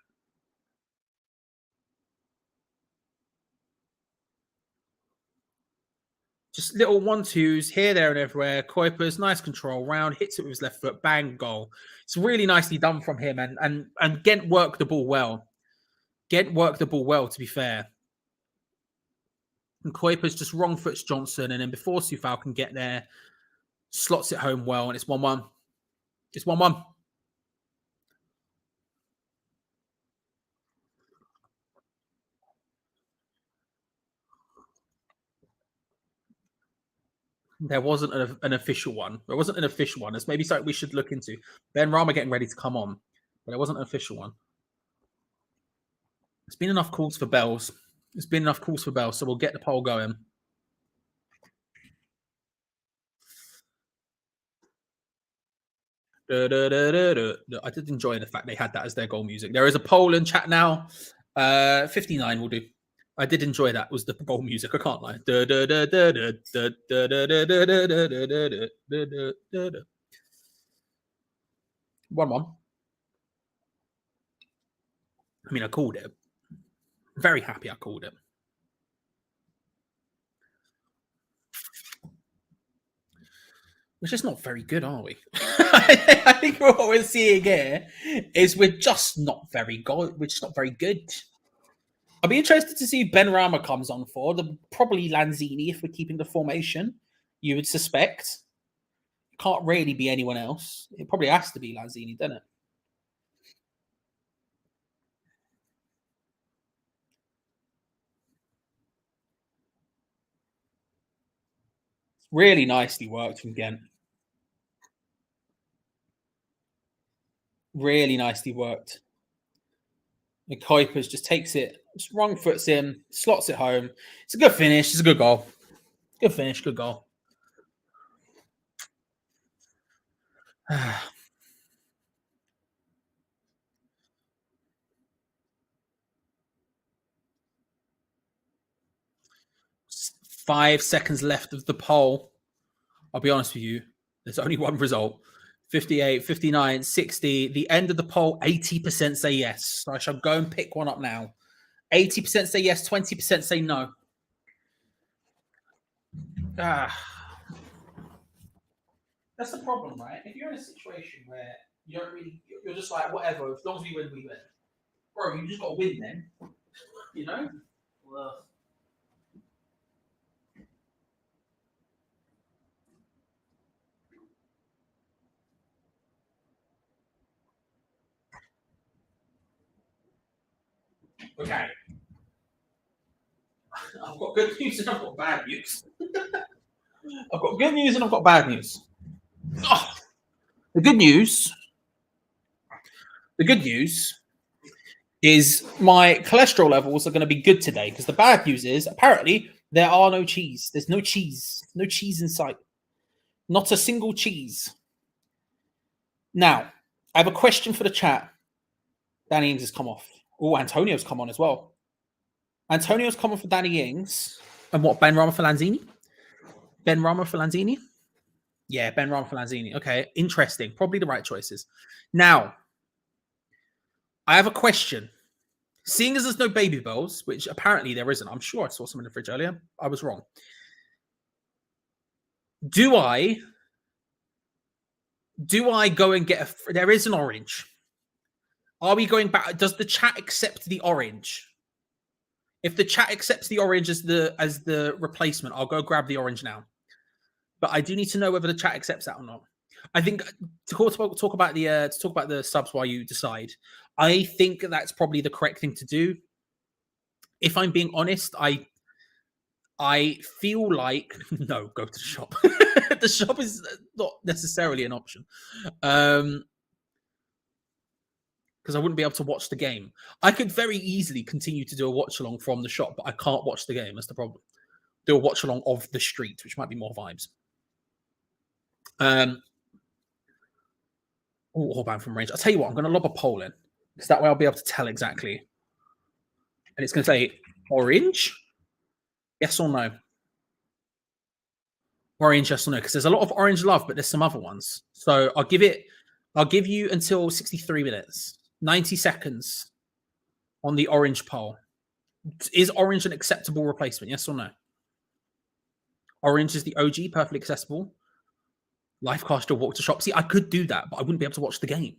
S3: Just little 1-2s here, there, and everywhere. Kuipers, nice control round, hits it with his left foot, bang, goal. It's really nicely done from him, and Gent worked the ball well. Gent worked the ball well, to be fair. And Kuipers just wrong foots Johnson, and then before Soufal can get there, slots it home well, and it's 1-1. It's 1-1. There wasn't an official one. There wasn't an official one. It's maybe something we should look into. Ben Rama getting ready to come on, but there wasn't an official one. It's been enough calls for bells. It's been enough calls for bells, so we'll get the poll going. I did enjoy the fact they had that as their goal music. There is a poll in chat now. 59 will do. I did enjoy that. Was the goal music? I can't lie. 1-1. I mean, I called it. Very happy I called it. We're just not very good, are we? I think what we're seeing here is we're just not very good. We're just not very good. I'll be interested to see if Ben Rama comes on for. Probably Lanzini if we're keeping the formation. You would suspect. Can't really be anyone else. It probably has to be Lanzini, doesn't it? Really nicely worked from Gent. Really nicely worked. And Kuipers just takes it, just wrong foots in, slots it home. It's a good finish. It's a good goal. Good finish, good goal. 5 seconds left of the poll. I'll be honest with you. There's only one result. 58, 59, 60. The end of the poll, 80% say yes. So I shall go and pick one up now. 80% say yes, 20% say no. That's the problem, right? If you're in a situation where you don't really, you're just like, whatever, as long as we win, we win. Bro, you just got to win then. You know? Well, okay. I've got good news and I've got bad news. I've got good news and I've got bad news. Oh, the good news is my cholesterol levels are going to be good today, because the bad news is apparently there are no cheese. There's no cheese. No cheese in sight. Not a single cheese. Now, I have a question for the chat. Danny Ings has come off. Oh, Antonio's come on as well. Antonio's come on for Danny Ings. And what, Ben Rama for Lanzini? Ben Rama for Lanzini? Yeah, Ben Rama for Lanzini. Okay, interesting. Probably the right choices. Now, I have a question. Seeing as there's no baby bells, which apparently there isn't. I'm sure I saw some in the fridge earlier. I was wrong. Do I go and get a... There is an orange. Are we going back? Does the chat accept the orange? If the chat accepts the orange as the replacement, I'll go grab the orange now. But I do need to know whether the chat accepts that or not. I think to talk about the subs while you decide. I think that's probably the correct thing to do. If I'm being honest, I feel like no, go to the shop. The shop is not necessarily an option. Because I wouldn't be able to watch the game. I could very easily continue to do a watch along from the shop, but I can't watch the game. That's the problem. Do a watch along of the street, which might be more vibes. Orban from range. I'll tell you what, I'm going to lob a poll in, because that way I'll be able to tell exactly. And it's going to say orange, yes or no. Orange, yes or no, because there's a lot of orange love, but there's some other ones. So I'll give you until 63 minutes. 90 seconds on the orange poll. Is orange an acceptable replacement? Yes or no? Orange is the OG, perfectly accessible. Lifecaster walk to shop. See, I could do that, but I wouldn't be able to watch the game.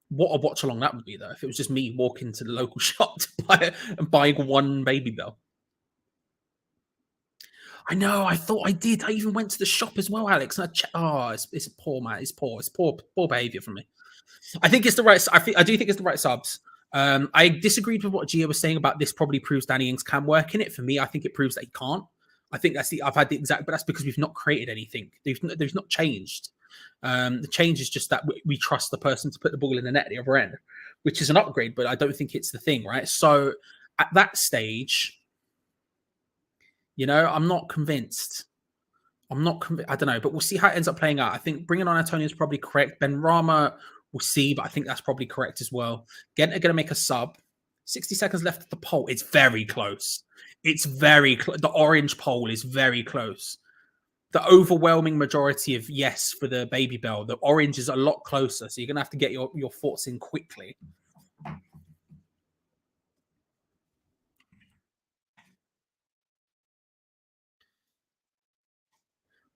S3: What a watch along that would be, though, if it was just me walking to the local shop to buying one baby bell. I know. I thought I did. I even went to the shop as well, Alex. And it's poor, man. It's poor. It's poor behavior from me. I think it's the right. I do think it's the right subs. I disagreed with what Geo was saying about this. Probably proves Danny Ings can work in it. For me, I think it proves that he can't. I think I've had the exact, but that's because we've not created anything. There's not changed. The change is just that we trust the person to put the ball in the net at the other end, which is an upgrade, but I don't think it's the thing, right? So at that stage, I'm not convinced. I don't know, but we'll see how it ends up playing out. I think bringing on Antonio is probably correct. Ben Rama, we'll see, but I think that's probably correct as well. Gent are going to make a sub. 60 seconds left at the poll. It's very close. It's very close. The orange poll is very close. The overwhelming majority of yes for the baby bell. The orange is a lot closer, so you're going to have to get your thoughts in quickly.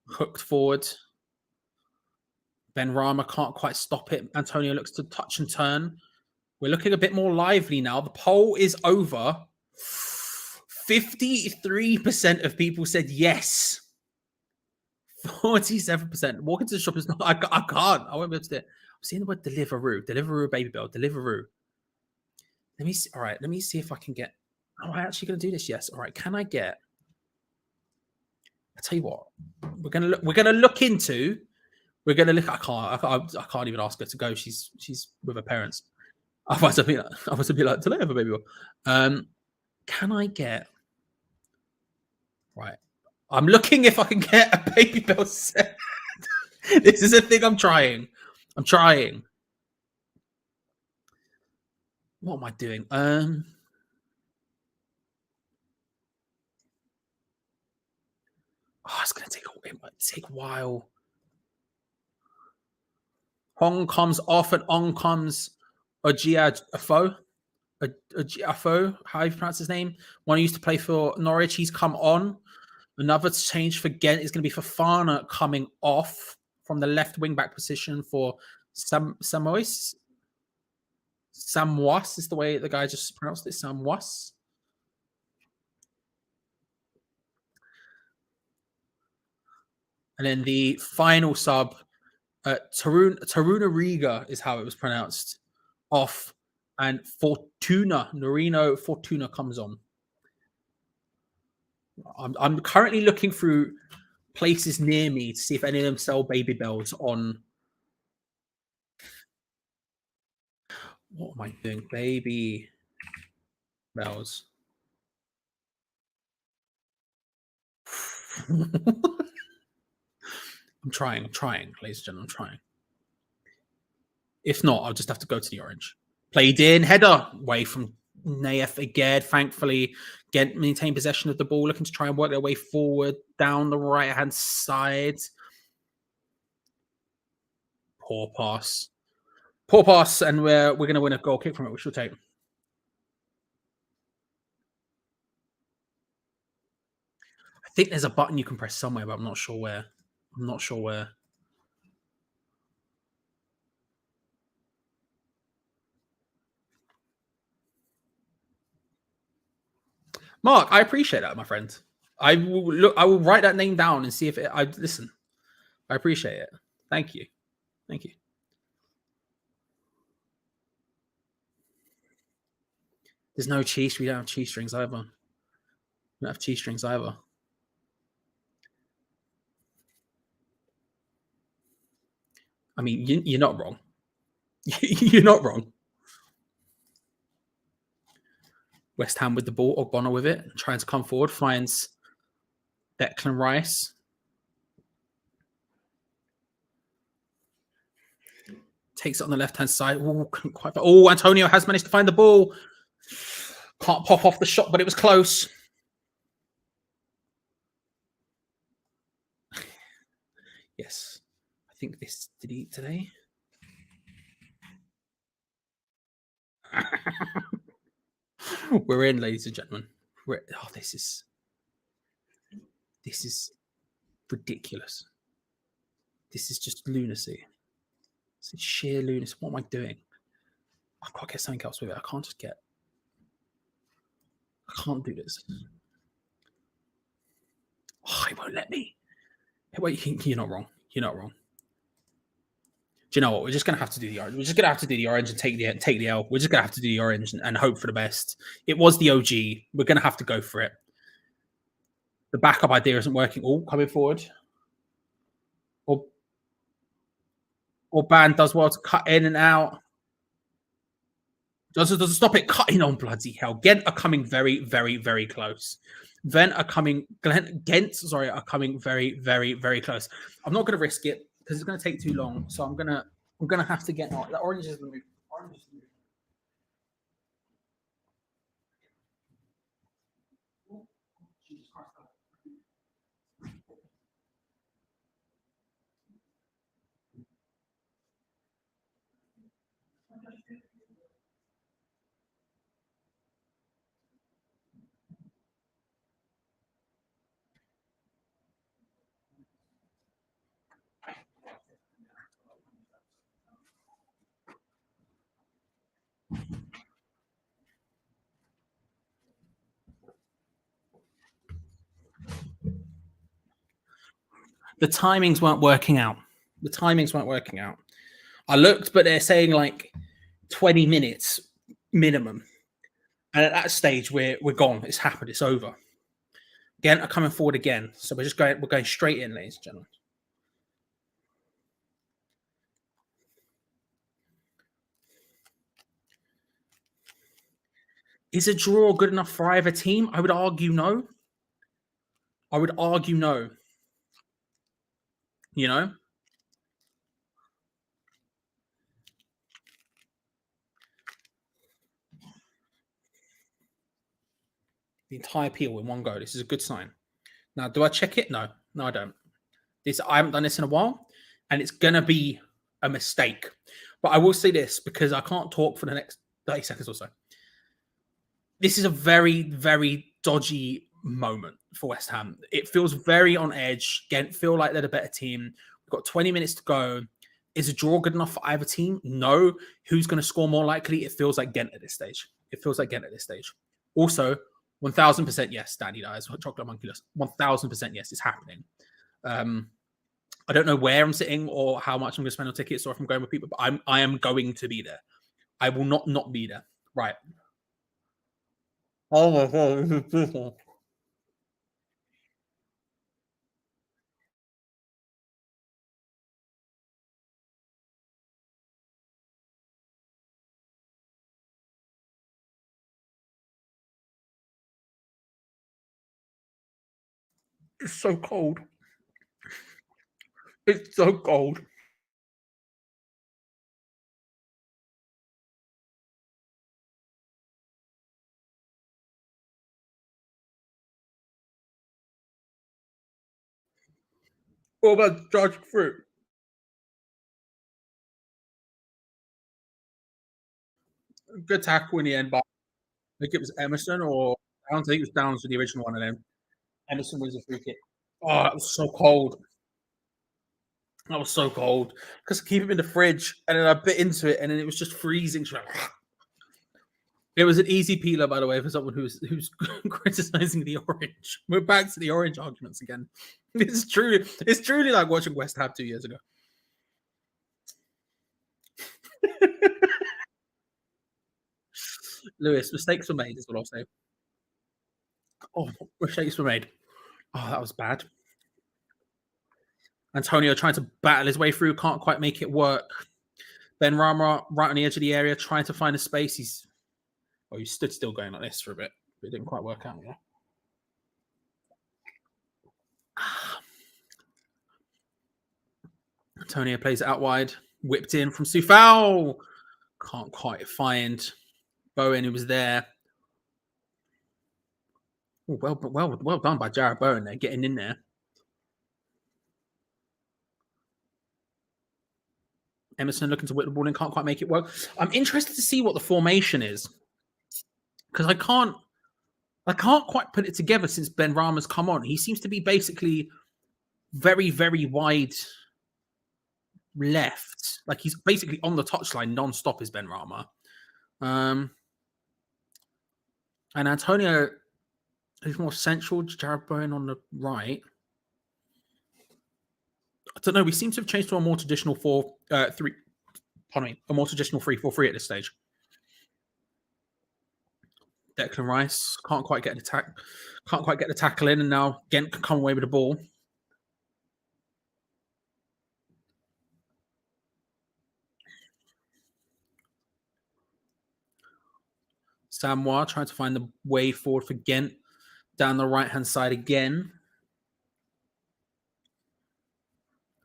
S3: Hooked forward. Ben Rama can't quite stop it. Antonio looks to touch and turn. We're looking a bit more lively now. The poll is over. 53% of people said yes. 47%. Walking to the shop is not. I can't. I won't be able to do it. I'm seeing the word Deliveroo. Deliveroo, baby bell. Deliveroo. Let me see. All right. Let me see if I can get. Am I actually going to do this? Yes. All right. Can I get? I tell you what. We're gonna look into. We're gonna look. I can't even ask her to go. She's with her parents. I was a bit like, do I have a baby bell? Can I get? Right. I'm looking if I can get a baby bell set. This is a thing I'm trying. What am I doing? It's going to take a while. Hong comes off and on comes Ojiafo. Ojiafo, how you pronounce his name? One who used to play for Norwich. He's come on. Another change for Gent is going to be Fofana coming off from the left wing back position for Samois. Samoas is the way the guy just pronounced it. Samoas. And then the final sub, Taruna Riga is how it was pronounced, off. And Norino Fortuna comes on. I'm currently looking through places near me to see if any of them sell baby bells on. What am I doing? Baby bells. I'm trying, ladies and gentlemen. I'm trying. If not, I'll just have to go to the orange. Played in, header away from Nayef again. Thankfully, Gent maintain possession of the ball, looking to try and work their way forward down the right hand side. Poor pass. Poor pass, and we're going to win a goal kick from it, which we'll take. I think there's a button you can press somewhere, but I'm not sure where. I'm not sure where. Mark, I appreciate that, my friend. I will look. I will write that name down and see if I listen. I appreciate it. Thank you. Thank you. There's no cheese. We don't have cheese strings either. We don't have cheese strings either. I mean, you're not wrong. You're not wrong. West Ham with the ball, Ogbonna with it, trying to come forward, finds Declan Rice. Takes it on the left-hand side. Oh, couldn't quite. Oh, Antonio has managed to find the ball. Can't pop off the shot, but it was close. Yes. I think this did he eat today? We're in, ladies and gentlemen. This is ridiculous. This is just lunacy. It's sheer lunacy. What am I doing? I've got to get something else with it. I can't do this. Oh, it won't let me. Wait, you're not wrong. You're not wrong. Do you know what? We're just gonna have to do the orange. We're just gonna have to do the orange and take the L. We're just gonna have to do the orange and hope for the best. It was the OG. We're gonna have to go for it. The backup idea isn't working. Oh, coming forward. Or Ban does well to cut in and out. Doesn't stop it cutting on, bloody hell. Gent are coming very, very, very close. Gent are coming very, very, very close. I'm not going to risk it because it's going to take too long. So I'm gonna have to get the orange is the move. Orange is the move. Oh, Jesus Christ. The timings weren't working out. I looked, but they're saying like 20 minutes minimum. And at that stage, we're gone. It's happened. It's over. Gent are coming forward again. So we're going straight in, ladies and gentlemen. Is a draw good enough for either team? I would argue no. You know? The entire peel in one go. This is a good sign. Now, do I check it? No, I don't. I haven't done this in a while, and it's gonna be a mistake. But I will say this because I can't talk for the next 30 seconds or so. This is a very, very dodgy moment for West Ham. It feels very on edge. Gent feel like they're the better team. We've got 20 minutes to go. Is a draw good enough for either team? No. Who's going to score more likely? It feels like Gent at this stage. Also, 1000% yes, Danny Dyes, Chocolate Monkey List. 1000% yes, it's happening. I don't know where I'm sitting or how much I'm going to spend on tickets or if I'm going with people, but I am going to be there. I will not be there. Right. Oh my God. It's so cold. It's so cold. What about George fruit? Good tackle in the end, but I think it was Emerson or I don't think it was Downs for the original one, and then Emerson wins a free kick. Oh, that was so cold. That was so cold because I keep it in the fridge, and then I bit into it, and then it was just freezing. It was an easy peeler, by the way, for someone who's criticizing the orange. We're back to the orange arguments again. It's truly like watching West Ham 2 years ago. Lewis, mistakes were made, is what I'll say. Oh, mistakes were made. Oh, that was bad. Antonio trying to battle his way through, can't quite make it work. Ben Rama right on the edge of the area, trying to find a space. He stood still going like this for a bit, but it didn't quite work out. Yeah. Antonio plays it out wide, whipped in from Sufal. Can't quite find Bowen, who was there. Ooh, well done by Jared Bowen there, getting in there. Emerson looking to whip the ball in, can't quite make it work. I'm interested to see what the formation is because I can't quite put it together since Ben Rama's come on. He seems to be basically very, very wide left. Like he's basically on the touchline non-stop is Ben Rama. And Antonio is more central, Jared Bowen on the right. I don't know. We seem to have changed to a more traditional 4-3. Pardon me, a more traditional 3-4-3 at this stage. Declan Rice can't quite get the tackle in, and now Gent can come away with the ball. Samoa trying to find the way forward for Gent down the right-hand side again.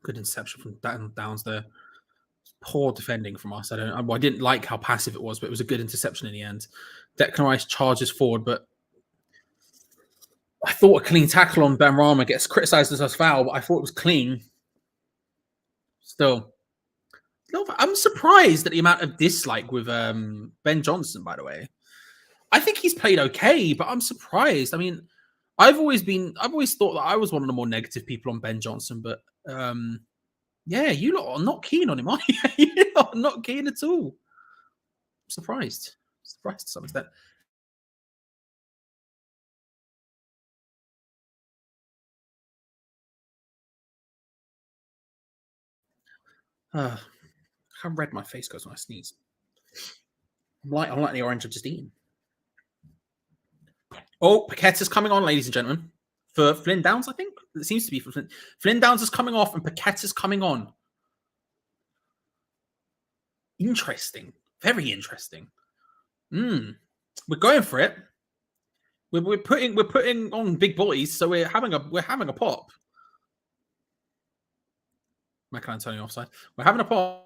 S3: Good interception from Downs there. Poor defending from us. I didn't like how passive it was, but it was a good interception in the end. Declan Rice charges forward, but I thought a clean tackle on Ben Rama gets criticised as a foul, but I thought it was clean. Still, I'm surprised at the amount of dislike with Ben Johnson, by the way. I think he's played okay, but I'm surprised. I mean, I've always thought that I was one of the more negative people on Ben Johnson, but yeah, you lot are not keen on him, are you? You lot are not keen at all. I'm surprised to some extent. How red my face goes when I sneeze. I'm like the orange I've just eaten. Oh, Paqueta's coming on, ladies and gentlemen. For Flynn Downs, I think. It seems to be for Flynn. Flynn Downs is coming off and Paqueta's coming on. Interesting. Very interesting. We're going for it. We're putting on big boys, so we're having a pop. Michael Antonio offside. We're having a pop.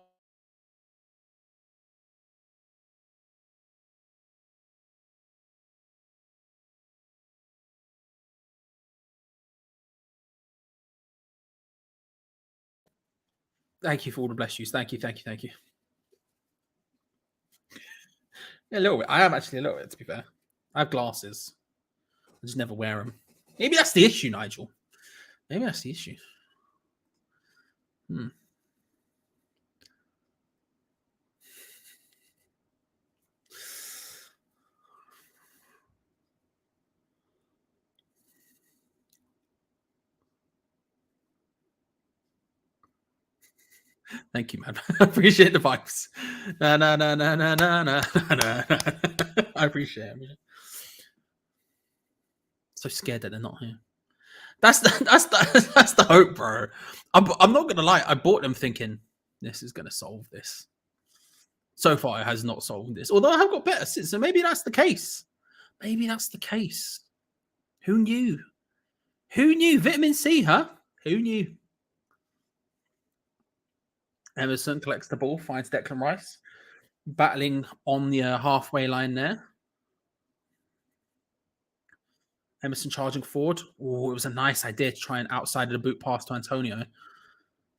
S3: Thank you for all the bless yous. Thank you. Yeah, a little bit. I am actually a little bit, to be fair. I have glasses. I just never wear them. Maybe that's the issue, Nigel. Maybe that's the issue. Thank you, man. I appreciate the vibes. No. I appreciate it. So scared that they're not here. That's the hope, bro. I'm not gonna lie. I bought them thinking this is gonna solve this. So far, it has not solved this. Although I have got better since, so maybe that's the case. Maybe that's the case. Who knew? Who knew? Vitamin C, huh? Who knew? Emerson collects the ball, finds Declan Rice battling on the halfway line there. Emerson charging forward. Oh, it was a nice idea to try and outside of the boot pass to Antonio.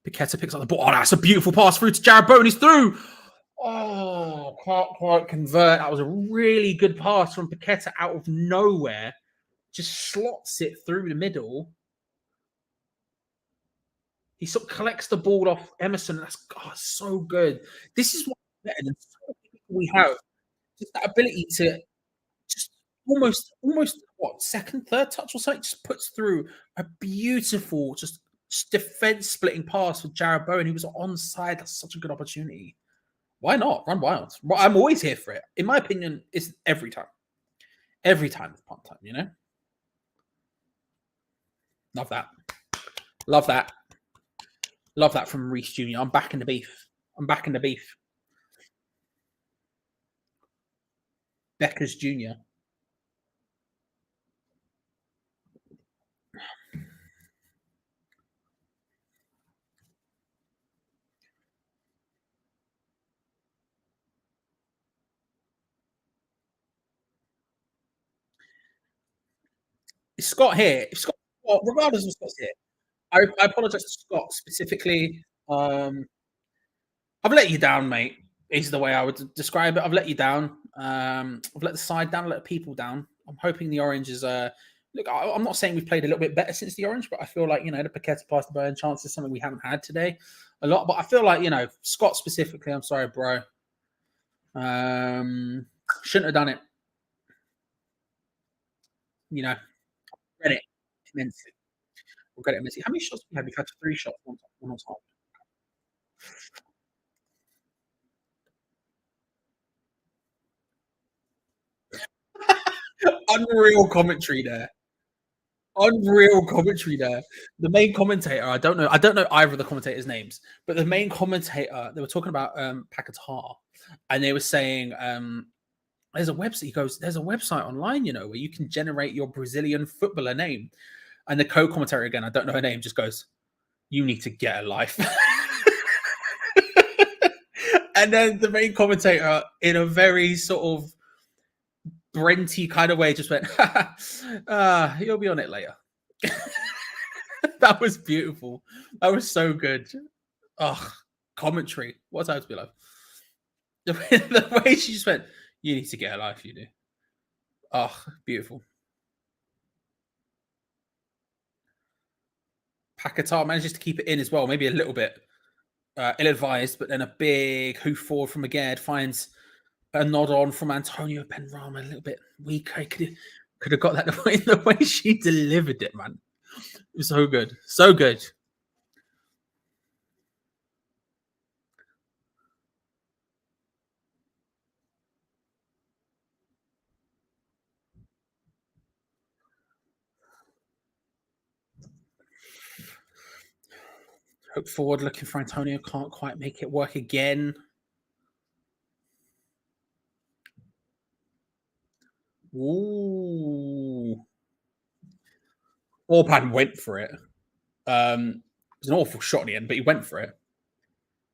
S3: Paqueta picks up the ball. Oh, that's a beautiful pass through to Jared Bowen. He's through. Oh, can't quite convert. That was a really good pass from Paqueta out of nowhere. Just slots it through the middle. He sort of collects the ball off Emerson. That's so good. This is what better than so many people we have. Just that ability to just almost what, second, third touch or something, just puts through a beautiful, just defense splitting pass for Jared Bowen. He was onside. That's such a good opportunity. Why not? Run wild. Well, I'm always here for it. In my opinion, it's every time. Every time it's punt time, you know? Love that. Love that. Love that from Reece Jr. I'm back in the beef. I'm back in the beef. Beckers Jr. Is Scott here? If Scott, well, regardless of Scott's here, I apologize to Scott specifically. I've let you down, mate. Is the way I would describe it. I've let you down. I've let the side down, let the people down. I'm hoping the Orange is. Look, I'm not saying we've played a little bit better since the Orange, but I feel like, you know, the Paqueta pass to Burn chance is something we haven't had today a lot. But I feel like, you know, Scott specifically, I'm sorry, bro. Shouldn't have done it. You know, regret it immensely. Regret it immensely. How many shots have we had? We've had 3 shots one on top. Unreal commentary there. Unreal commentary there. The main commentator, I don't know either of the commentators' names, but the main commentator, they were talking about Paquetá, and they were saying there's a website. He goes, there's a website online, you know, where you can generate your Brazilian footballer name. And the co-commentator, again, I don't know her name, just goes, you need to get a life. And then the main commentator, in a very sort of Brenty kind of way, just went, you'll be on it later. That was beautiful. That was so good. Oh, commentary. What's that to be like? The way she just went, you need to get a life, you do. Oh, beautiful. Paquetá manages to keep it in as well, maybe a little bit ill-advised, but then a big hoof forward from Agad finds a nod on from Antonio Benrahma, a little bit weaker. Could have got that the way she delivered it, man. It was so good. So good. Hope forward looking for Antonio. Can't quite make it work again. Ooh. Orban went for it. It was an awful shot in the end, but he went for it.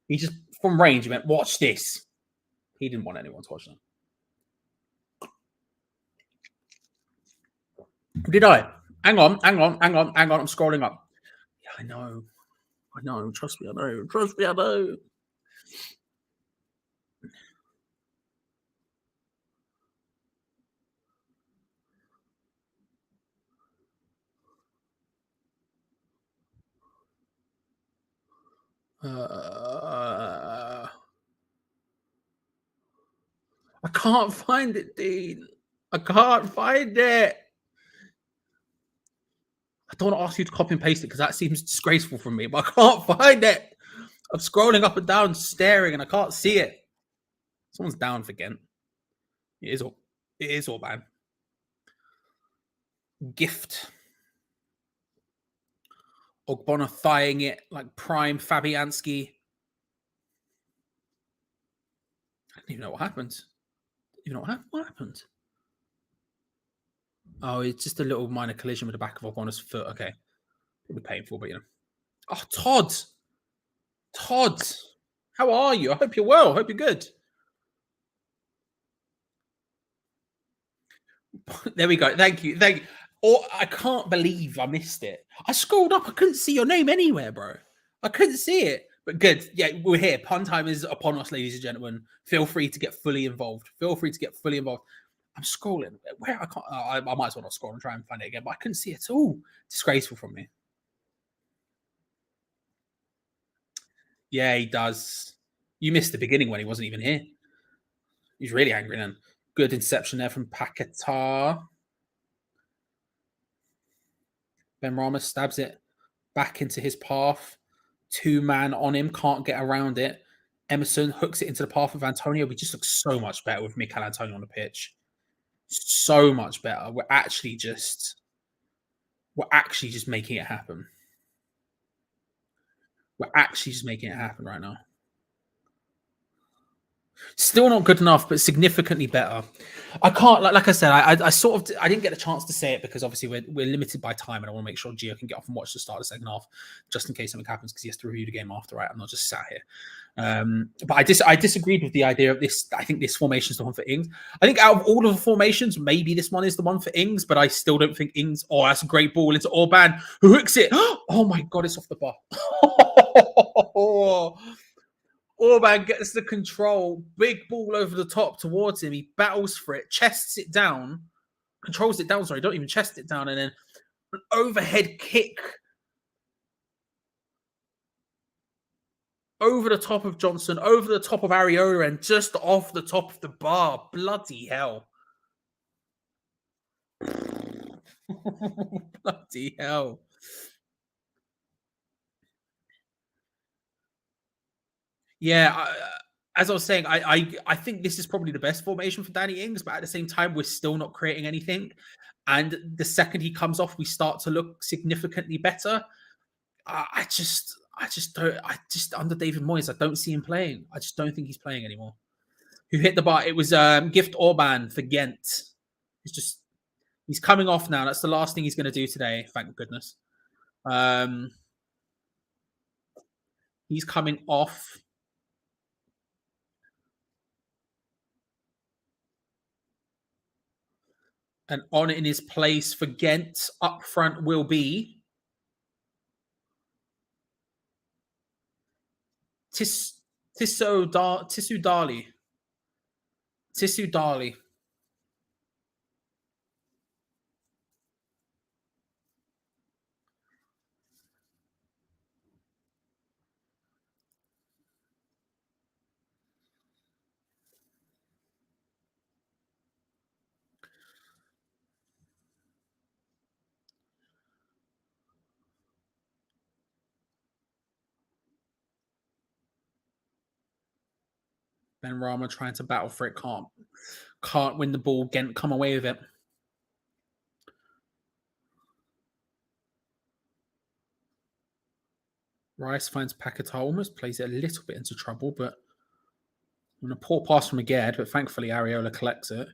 S3: He just, from range, he went, watch this. He didn't want anyone to watch that. Did I? Hang on. I'm scrolling up. Yeah, I know. Trust me, I know. I can't find it, Dean. I can't find it. I don't want to ask you to copy and paste it because that seems disgraceful from me, but I can't find it. I'm scrolling up and down, staring, and I can't see it. Someone's down for Gent. It is all bad. Gift. Ogbonna thighing it like prime Fabianski. I don't even know what happened. What happened? Oh, it's just a little minor collision with the back of Ogbonna's foot. Okay. It'll be painful, but you know. Oh, Todd. Todd. How are you? I hope you're well. I hope you're good. There we go. Thank you. Thank you. Oh, I can't believe I missed it. I scrolled up. I couldn't see your name anywhere, bro. I couldn't see it. But good. Yeah, we're here. Pun time is upon us, ladies and gentlemen. Feel free to get fully involved. Feel free to get fully involved. I'm scrolling. Where I can't. I might as well not scroll and try and find it again. But I couldn't see it at all. Disgraceful from me. Yeah, he does. You missed the beginning when he wasn't even here. He's really angry then. Good inception there from Paquetá. Ben Rama stabs it back into his path. 2-man on him, can't get around it. Emerson hooks it into the path of Antonio. We just look so much better with Mikel Antonio on the pitch. So much better. We're actually just making it happen. We're actually just making it happen right now. Still not good enough, but significantly better. I can't, like I said, I didn't get a chance to say it because obviously we're limited by time, and I want to make sure Geo can get off and watch the start of the second half, just in case something happens, because he has to review the game after, right? I'm not just sat here. But I disagreed with the idea of this. I think this formation is the one for Ings. I think out of all of the formations, maybe this one is the one for Ings, but I still don't think Ings. Oh, that's a great ball into Orban, who hooks it. Oh my god, it's off the bar. Orban gets the control, big ball over the top towards him. He battles for it, chests it down, controls it down. Sorry, don't even chest it down, and then an overhead kick over the top of Johnson, over the top of Areola, and just off the top of the bar. Bloody hell. Bloody hell. Yeah, as I was saying, I think this is probably the best formation for Danny Ings, but at the same time, we're still not creating anything. And the second he comes off, we start to look significantly better. I just under David Moyes, I don't see him playing. I just don't think he's playing anymore. Who hit the bar? It was Gift Orban for Gent. He's coming off now. That's the last thing he's going to do today. Thank goodness. He's coming off. And on in his place for Gent up front will be Tissou Dali. Tissou Dali. Ben Rama trying to battle for it. Can't win the ball. Gent come away with it. Rice finds Paquetá, almost plays it a little bit into trouble, but on a poor pass from Agad, but thankfully Areola collects it.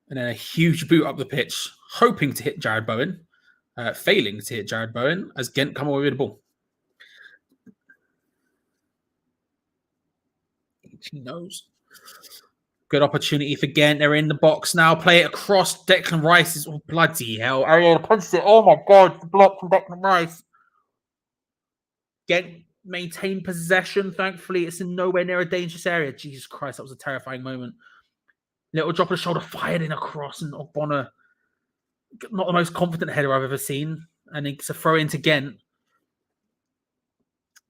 S3: And then a huge boot up the pitch, hoping to hit Jared Bowen, failing to hit Jared Bowen as Gent come away with the ball. He knows. Good opportunity for Gent. They're in the box now. Play it across. Declan Rice is bloody hell. Areola punched it. Oh my god, the block from Declan Rice. Gent maintain possession. Thankfully, it's in nowhere near a dangerous area. Jesus Christ, that was a terrifying moment. Little drop of the shoulder, fired in across, and Ogbonna, not the most confident header I've ever seen. And it's a throw into Gent.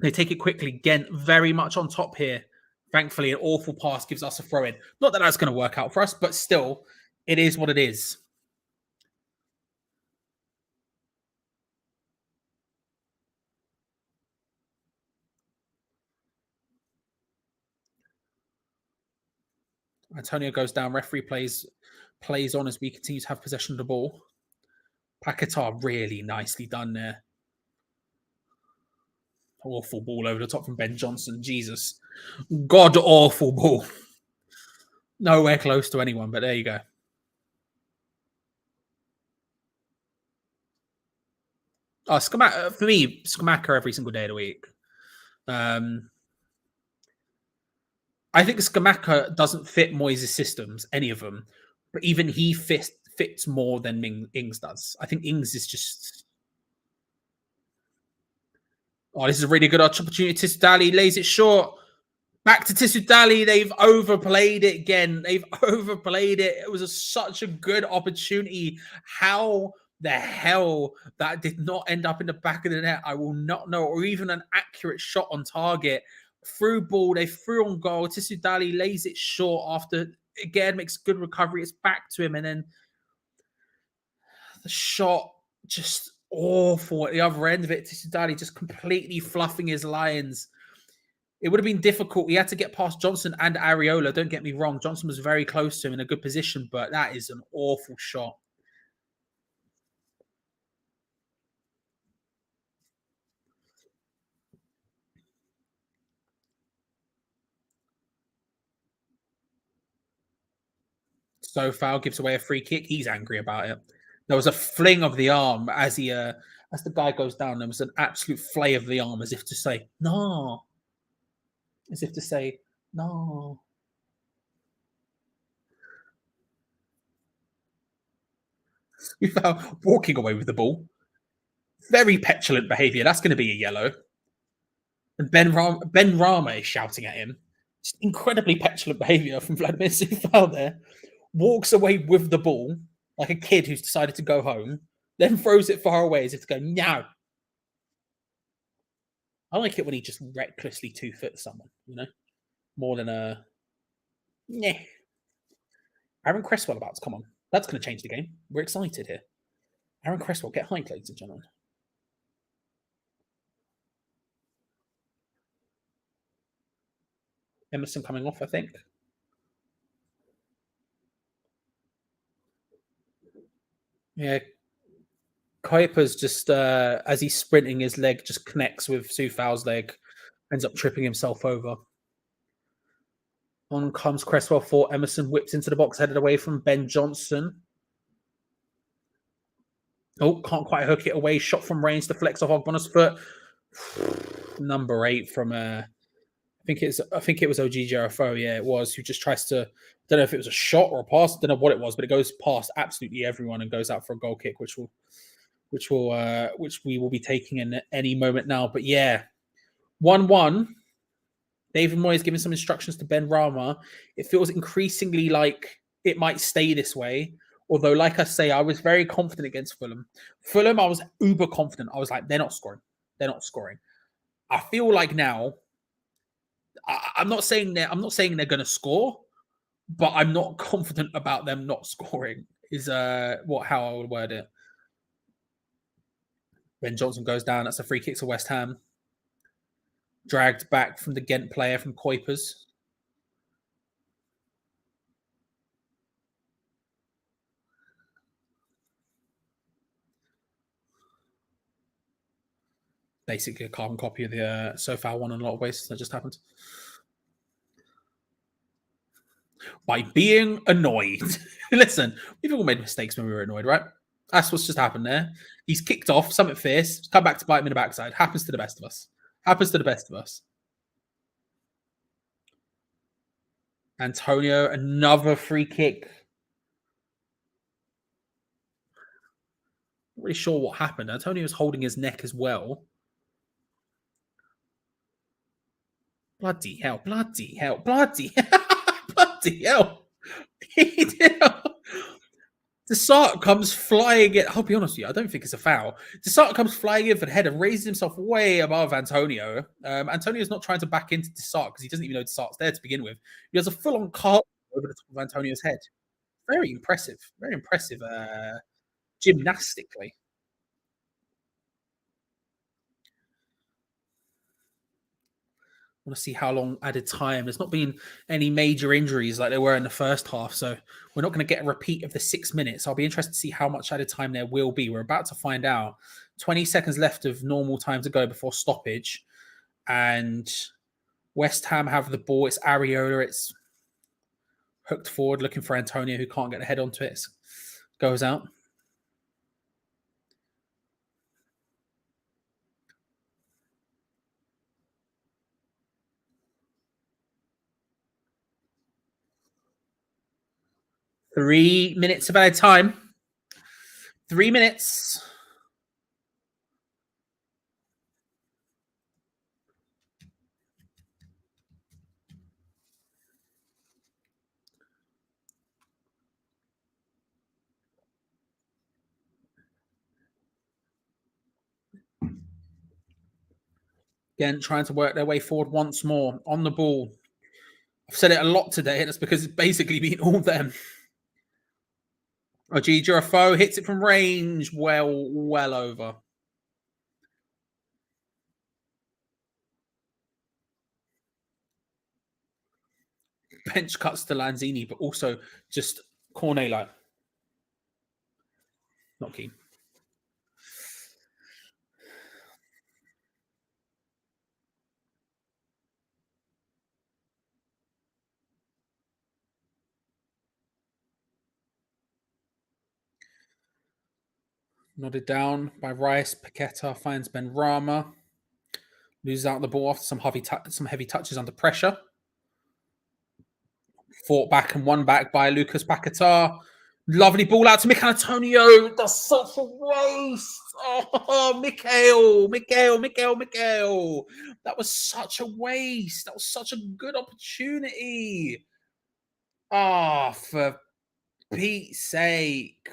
S3: They take it quickly. Gent very much on top here. Thankfully, an awful pass gives us a throw in. Not that that's going to work out for us, but still, it is what it is. Antonio goes down. Referee plays on as we continue to have possession of the ball. Paquetá really nicely done there. Awful ball over the top from Ben Johnson. Jesus. God awful ball. Nowhere close to anyone, but there you go. Scamacca, for me, Scamacca every single day of the week. I think Scamacca doesn't fit Moyes' systems, any of them, but even he fits more than Ings does. I think Ings is just. Oh, this is a really good opportunity. Tissoudali lays it short. Back to Tissoudali. They've overplayed it again. They've overplayed it. It was such a good opportunity. How the hell that did not end up in the back of the net, I will not know. Or even an accurate shot on target. Through ball, they threw on goal. Tissoudali lays it short after, again, makes good recovery. It's back to him. And then the shot just awful at the other end of it. Tissoudali just completely fluffing his lines. It would have been difficult. He had to get past Johnson and Areola. Don't get me wrong. Johnson was very close to him in a good position, but that is an awful shot. So foul gives away a free kick. He's angry about it. There was a fling of the arm as the guy goes down. There was an absolute flay of the arm as if to say, no. As if to say, no. We found walking away with the ball. Very petulant behaviour. That's going to be a yellow. And Ben Rama is shouting at him. Just incredibly petulant behaviour from Vladimir Soufal there. Walks away with the ball like a kid who's decided to go home, then throws it far away as if to go, no. I like it when he just recklessly 2-foot someone, more than a, yeah. Aaron Cresswell about to come on. That's going to change the game. We're excited here. Aaron Cresswell, get hyped, ladies and gentlemen. Emerson coming off, I think. Yeah. Kuiper's just, as he's sprinting, his leg just connects with Soufal's leg, ends up tripping himself over. On comes Cresswell for Emerson, whips into the box, headed away from Ben Johnson. Oh, can't quite hook it away. Shot from range, deflects off Ogbonna's foot. Number 8 from I think it was OG Jarafo, yeah, it was, who just tries to, I don't know if it was a shot or a pass, I don't know what it was, but it goes past absolutely everyone and goes out for a goal kick, which we will be taking in any moment now. But yeah, 1-1. David Moyes giving some instructions to Ben Rama. It feels increasingly like it might stay this way. Although, like I say, I was very confident against Fulham. I was uber confident. I was like, they're not scoring. They're not scoring. I feel like now, I'm not saying they're going to score, but I'm not confident about them not scoring. Is how I would word it. Ben Johnson goes down. That's a free kick to West Ham. Dragged back from the Gent player from Kuipers. Basically a carbon copy of the Soufal one in a lot of ways. That just happened. By being annoyed. Listen, we've all made mistakes when we were annoyed, right? That's what's just happened there. He's kicked off, something fierce, come back to bite him in the backside. Happens to the best of us. Antonio, another free kick. Not really sure what happened. Antonio was holding his neck as well. Bloody hell. Bloody hell. Desart comes flying in. I'll be honest with you, I don't think it's a foul. Desart comes flying in for the header, raises himself way above Antonio. Antonio's not trying to back into Desart because he doesn't even know Desart's there to begin with. He has a full-on car over the top of Antonio's head. Very impressive. Gymnastically. I want to see how long added time. There's not been any major injuries like there were in the first half, so we're not going to get a repeat of the 6 minutes. I'll be interested to see how much added time there will be. We're about to find out. 20 seconds left of normal time to go before stoppage, and West Ham have the ball. It's Areola. It's hooked forward, looking for Antonio, who can't get the head onto it. Goes out. 3 minutes of added time. 3 minutes. Again, trying to work their way forward once more on the ball. I've said it a lot today, and it's because it's basically been all them. Oji Girafo hits it from range. Well over. Bench cuts to Lanzini, but also just Cornelo. Not keen. Nodded down by Rice. Paqueta finds Ben Rama. Loses out the ball after some heavy touches under pressure. Fought back and won back by Lucas Paqueta. Lovely ball out to Mikel Antonio. That's such a waste. Oh, Mikel. That was such a waste. That was such a good opportunity. Oh, for Pete's sake.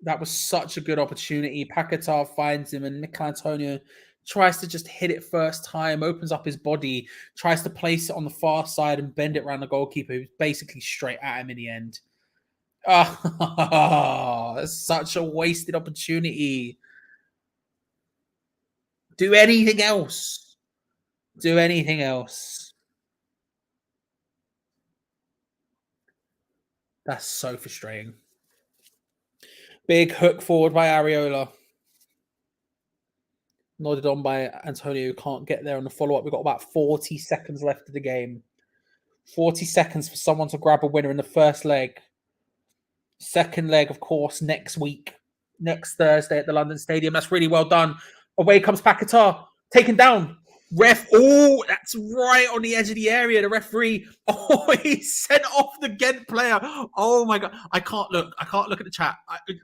S3: That was such a good opportunity. Paqueta finds him, and Mikel Antonio tries to just hit it first time, opens up his body, tries to place it on the far side and bend it around the goalkeeper, who's basically straight at him in the end. Oh, such a wasted opportunity. Do anything else. Do anything else. That's so frustrating. Big hook forward by Areola. Nodded on by Antonio, who can't get there on the follow-up. We've got about 40 seconds left of the game. 40 seconds for someone to grab a winner in the first leg. Second leg, of course, next week. Next Thursday at the London Stadium. That's really well done. Away comes Paqueta. Taken down. Ref. Oh, that's right on the edge of the area. The referee. Oh, he sent off the Gent player. Oh my God. I can't look. I can't look at the chat.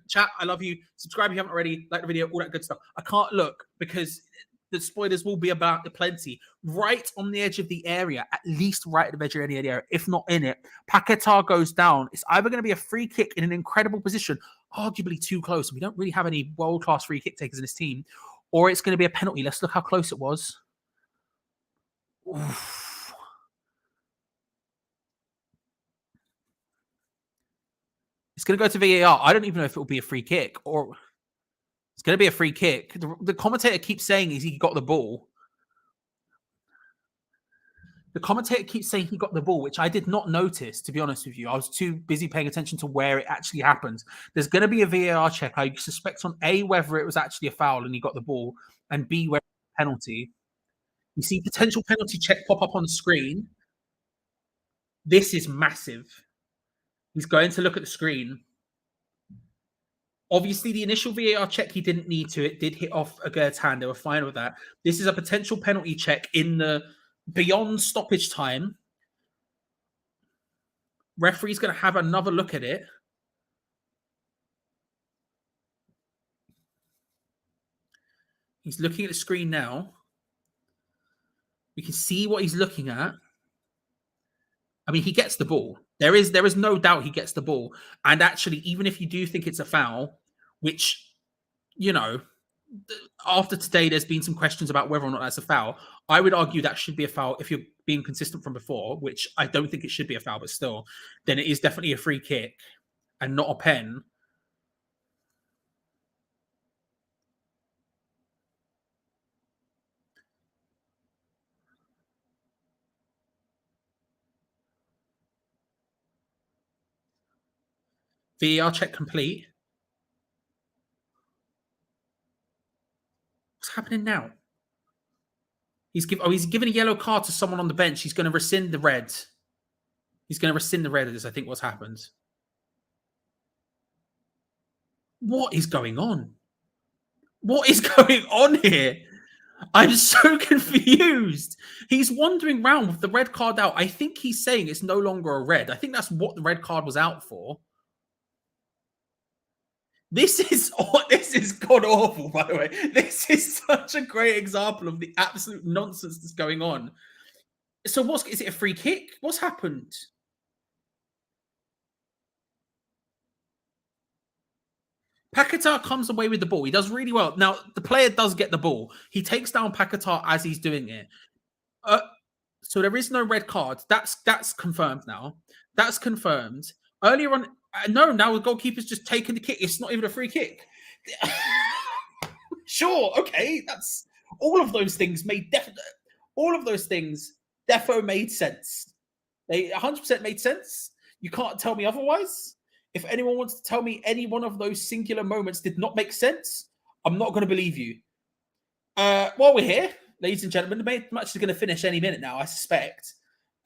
S3: Chat, I love you. Subscribe if you haven't already. Like the video, all that good stuff. I can't look because the spoilers will be about the plenty. Right on the edge of the area, at least right at the edge of the area, if not in it. Paqueta goes down. It's either going to be a free kick in an incredible position, arguably too close. We don't really have any world-class free kick takers in this team, or it's going to be a penalty. Let's look how close it was. Oof. It's going to go to VAR. I don't even know if it will be a free kick or it's going to be a free kick. The commentator keeps saying he got the ball. The commentator keeps saying he got the ball, which I did not notice, to be honest with you. I was too busy paying attention to where it actually happened. There's going to be a VAR check. I suspect on A, whether it was actually a foul and he got the ball, and B, whether it was a penalty. You see potential penalty check pop up on the screen. This is massive. He's going to look at the screen. Obviously, the initial VAR check, he didn't need to. It did hit off Aguerd's hand. They were fine with that. This is a potential penalty check in the beyond stoppage time. Referee's going to have another look at it. He's looking at the screen now. We can see what he's looking at. I mean, he gets the ball. There is no doubt he gets the ball. And actually, even if you do think it's a foul, which, you know, after today, there's been some questions about whether or not that's a foul. I would argue that should be a foul if you're being consistent from before, which I don't think it should be a foul, but still, then it is definitely a free kick and not a pen. VAR check complete. What's happening now? He's given a yellow card to someone on the bench. He's going to rescind the red. He's going to rescind the red, is I think what's happened. What is going on? What is going on here? I'm so confused. He's wandering around with the red card out. I think he's saying it's no longer a red. I think that's what the red card was out for. This is god awful, by the way. This is such a great example of the absolute nonsense that's going on. So is it a free kick? What's happened? Paquetá comes away with the ball. He does really well. Now, the player does get the ball. He takes down Paquetá as he's doing it. So there is no red card. That's confirmed now. That's confirmed. Earlier on, no, now the goalkeeper's just taken the kick. It's not even a free kick. Sure, okay. That's all of those things defo made sense. They 100% made sense. You can't tell me otherwise. If anyone wants to tell me any one of those singular moments did not make sense, I'm not going to believe you. While we're here, ladies and gentlemen, the match is going to finish any minute now, I suspect.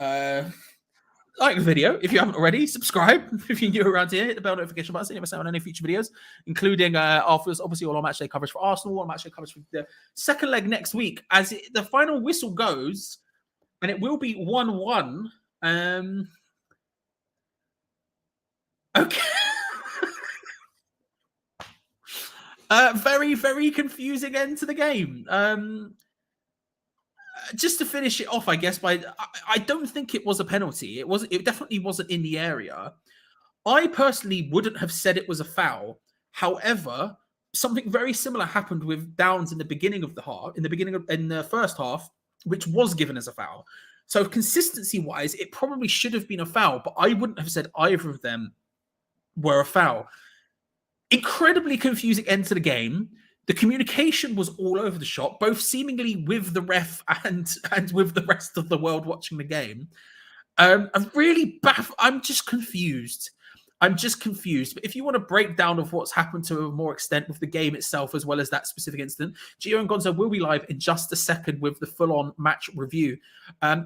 S3: Like the video if you haven't already. Subscribe if you're new around here. Hit the bell notification button so you never miss out on any future videos, including obviously all our match day coverage for Arsenal, all our match day coverage for the second leg next week. As the final whistle goes, and it will be 1-1. Okay. Very, very confusing end to the game. Just to finish it off, I guess, I don't think it was a penalty. It definitely wasn't in the area. I personally wouldn't have said it was a foul. However, something very similar happened with Downs in the beginning of the half, in the first half, which was given as a foul. So consistency-wise, it probably should have been a foul, but I wouldn't have said either of them were a foul. Incredibly confusing end to the game. The communication was all over the shop, both seemingly with the ref and with the rest of the world watching the game. I'm just confused. But if you want a breakdown of what's happened to a more extent with the game itself, as well as that specific incident, Geo Gonzo will be live in just a second with the full-on match review.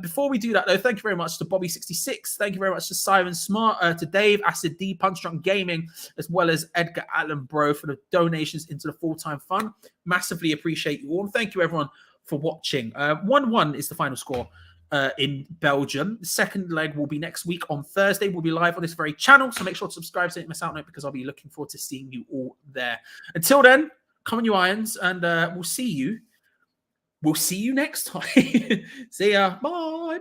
S3: Before we do that, though, thank you very much to Bobby66. Thank you very much to Simon Smart, to Dave, Acid D, Punch Drunk Gaming, as well as Edgar Allen Bro for the donations into the full-time fund. Massively appreciate you all. And thank you, everyone, for watching. 1-1 is the final score. In Belgium. The second leg will be next week on Thursday. We'll be live on this very channel, so make sure to subscribe so you don't miss out on it, because I'll be looking forward to seeing you all there. Until then, come on, you irons, and we'll see you next time. See ya. Bye.